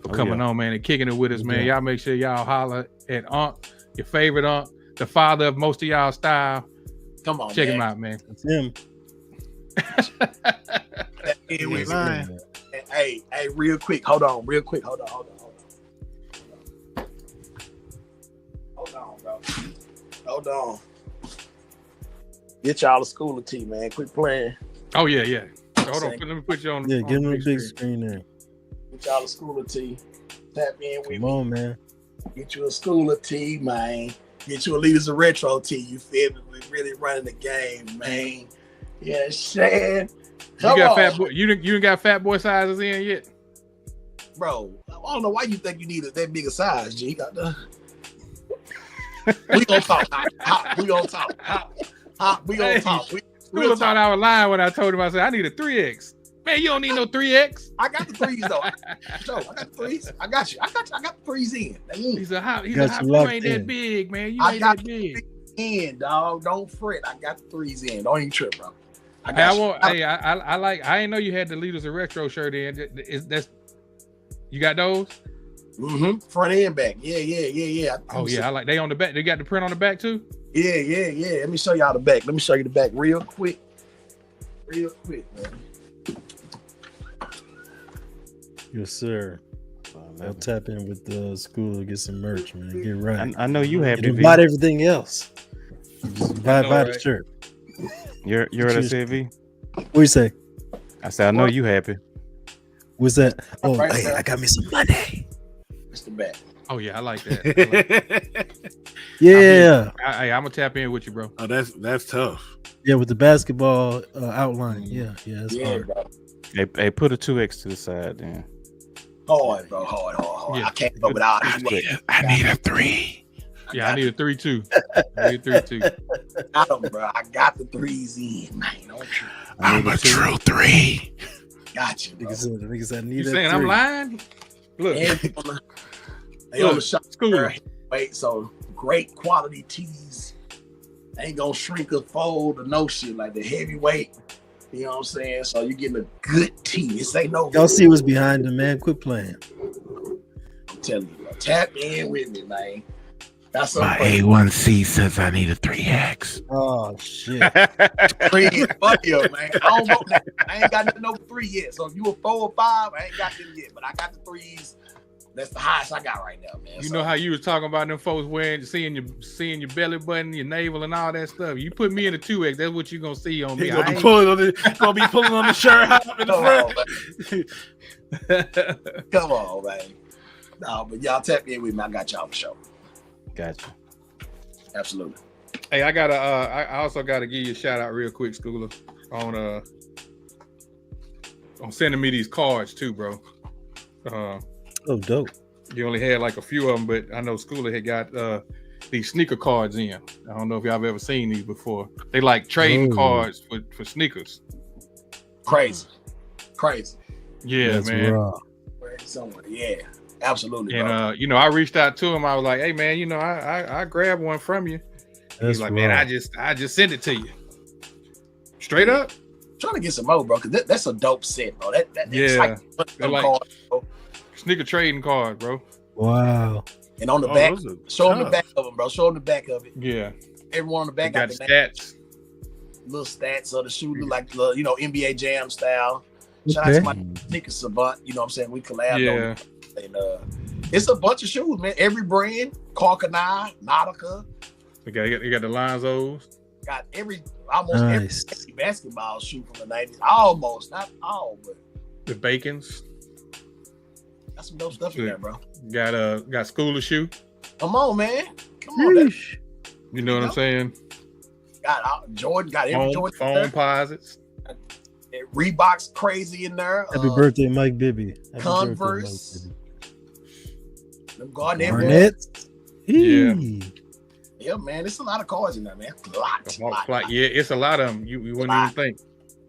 for coming on, man, and kicking it with us, man. Y'all make sure y'all holler at Unc, your favorite Unc, the father of most of y'all style. Come on, Check man. him out, man. That's him. Hey, real quick. Hold on, real quick. Hold on, bro. Hold on. Get y'all a Schooler tee, man. Quit playing. Oh, yeah. Hold on. Let me put you on. Yeah, on give him a the big screen there. Get y'all a Schooler tee. Tap in with Come me. on, man. Get you a Schooler tee, man. Get you a Leaders of Retro tee. You feel me? We're really running the game, man. Yeah, Shan. You got fat boy. You didn't got fat boy sizes in yet, Bro, I don't know why you think you need that big a size, G. We gonna talk. We gonna talk. We gonna talk. Schooler thought I was lying when I told him. I said I need a 3X. Man, you don't need no 3X. I got the threes though. Joe, I got the threes. I got you. I got the threes in. He's a hot. You Got you ain't that in. big, man. You I ain't got that big. in, dog. Don't fret. I got the threes in. Don't even trip, bro. I Hey, got you. I like. I didn't know you had the Leaders of Retro shirt in. That's you got those? Mm-hmm. Front and back. Yeah. Oh yeah, I like. They on the back. They got the print on the back too. Yeah. Let me show y'all the back. Let me show you the back real quick. Man. Yes, sir. I'll tap in with the school to get some merch, man. Get right. I know you happy. And V. buy everything else. Just buy the right? shirt. You heard I said, V? What you say? I said I know you happy. What's that? Oh, Right hey, there. I got me some money. It's the back. Oh yeah, I like that. Yeah, I'm gonna tap in with you, bro. Oh, that's tough. yeah, with the basketball outline. Yeah, it's Yeah, hard. bro. Hey, put a 2X to the side then. Hard, bro. Hard. Yeah. I can't go without it. I need a 3. Yeah, I need a 3 too. I need a 3 too. Got them, bro. I got the threes in, man. Don't trip. I'm a true 3. Got you, bro. Niggas said, I need You that saying I'm 3. lying? Look, And they on the shop. Schooler. Wait, so great quality tees. Ain't gonna shrink or fold or no shit like the heavyweight. You know what I'm saying? So you getting a good tee. This ain't no. Y'all see what's behind them, man. Quit playing. I'm telling you, bro. Tap in with me, man. That's My something. A1C says I need a 3X. Oh shit. Three is funnier, man. I don't know that. I ain't got no 3 yet. So if you a 4 or 5, I ain't got them yet. But I got the 3s. That's the highest I got right now, man. you know how you was talking about them folks seeing your belly button, your navel, and all that stuff. You put me in a 2X, that's what you gonna see on me. He's gonna be pulling on the shirt out in the front. Come on, man. No, but y'all tap in with me. I got y'all for sure. Gotcha. Absolutely. Hey, I also gotta give you a shout out real quick, Schooler, on sending me these cards too, bro. Oh, dope. You only had like a few of them, but I know Schooler had got these sneaker cards in. I don't know if y'all have ever seen these before. They like trading cards for sneakers. Crazy. Yeah, That's man. raw. Somewhere. Yeah. Absolutely. And bro. I reached out to him. I was like, "Hey, man, I grabbed one from you." That's He's like, raw. "Man, I just sent it to you." Straight up. Trying to get some more, bro, because that's a dope set, bro. That's Yeah. They're like- cards, bro. Sneaker trading card, bro. Wow. And on the back, those are show them the tough. back of them, bro. Show them the back of it. Yeah. Everyone on the They back got got the the name, stats. little stats of the shoe, look like NBA Jam style. Shout out to my sneaker savant. You know what I'm saying? We collabed on Yeah. it. And It's a bunch of shoes, man. Every brand, Carcanine, Nautica. You got the Lonzos. Got almost every basketball shoe from the 90s. Almost, not all, but The Bacons. that's some dope stuff in there, bro. Got Schooler shoe. Come on, man. Come on. You know what I'm saying? Got Jordan, got every Jordan. Phone posits. Reebok's crazy in there. Happy birthday, Mike Bibby. Happy Converse. Them Garden Barnett. Yeah. Yeah, man. It's a lot of cars in there, man. A lot. Yeah, it's a lot of them. You wouldn't even think.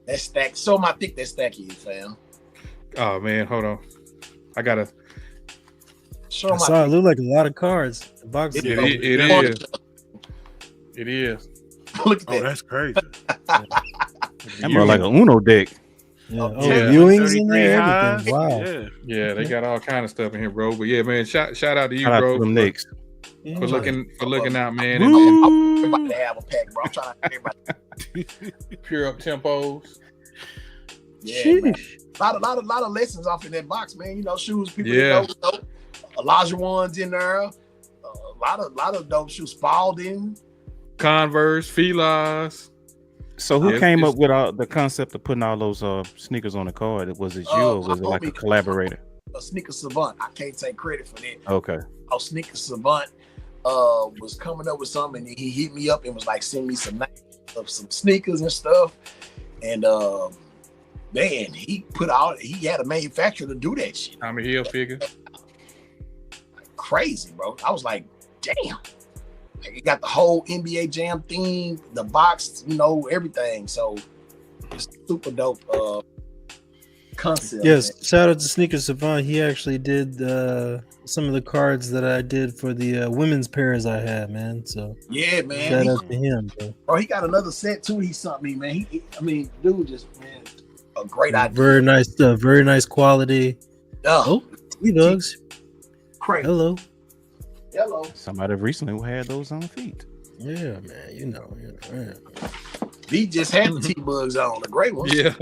That stack. Show my thick that stack is, fam. Oh man, hold on. I gotta show I saw it look like a lot of cards. The box. It is. It is. Look at that. Oh, that's crazy. That's more like a Uno deck. Yeah. Viewings in there. Everything. Wow. Yeah, they got all kind of stuff in here, bro. But yeah, man, shout out to you, Shout bro. out to them Knicks. For looking out, man. I'm everybody to have a pack, bro. I'm trying to everybody. Pure up tempos. Yeah, man. A lot of lessons off in that box, man. You know, shoes people know. Elijah ones in there. A lot of dope shoes. Spalding, Converse, Filas. So who came up with the concept of putting all those sneakers on the card? Was it you or was it like a collaborator? A sneaker savant. I can't take credit for that. Okay. Our sneaker savant was coming up with something, and he hit me up and was like, send me some names of some sneakers and stuff. And man, he had a manufacturer to do that shit. Tommy Hilfiger. Crazy, bro. I was like, damn. It got the whole NBA Jam theme, the box, you know, everything. So it's super dope concept. Yes, man. shout out to Sneaker Savant. He actually did some of the cards that I did for the women's pairs I had, man. So yeah, man. Shout out to him, bro. He got another set too. He sent me, man. Dude, just man, a great idea. Very nice stuff. Very nice quality. Oh, T-Bugs. Crazy. Hello. Somebody recently had those on feet. Yeah, man. You know, man. He just had the T-Bugs on, the great ones. Yeah.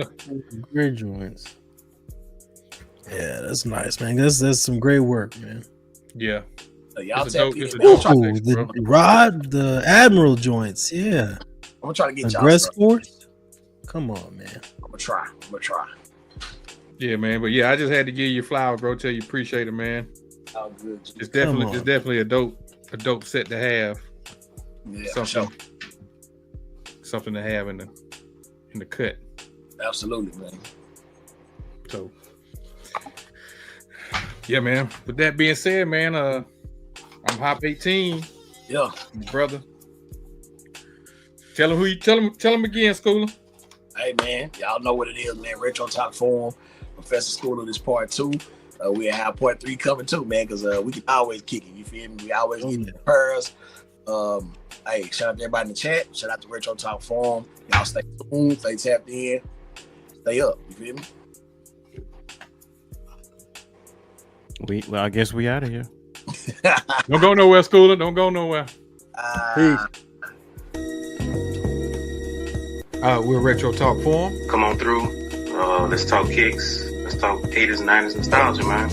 Great joints. Yeah, that's nice, man. That's some great work, man. Yeah. Y'all the Admiral joints. Yeah. I'm gonna try to get Aggress Force. Come on, man. I'm gonna try. Yeah, man. But yeah, I just had to give you flowers, bro. Tell you appreciate it, man. Oh, good. It's definitely a dope set to have. Yeah, something to have in the cut. Absolutely, man. So yeah, man. With that being said, man, I'm Hop 18. Yeah, brother. Tell him again, Schooler. Hey, man, y'all know what it is, man. Retro Talk Forum, Professor Schooler, this part 2. We have part 3 coming too, man, because we can always kick it. You feel me? We always get the purrs. Hey, shout out to everybody in the chat. Shout out to Retro Talk Forum. Y'all stay tuned, stay tapped in, stay up. You feel me? Well, I guess we out of here. Don't go nowhere, Schooler. Don't go nowhere. Peace. We're Retro Talk Forum. Come on through. Let's talk kicks. Let's talk 80s, 90s nostalgia, man.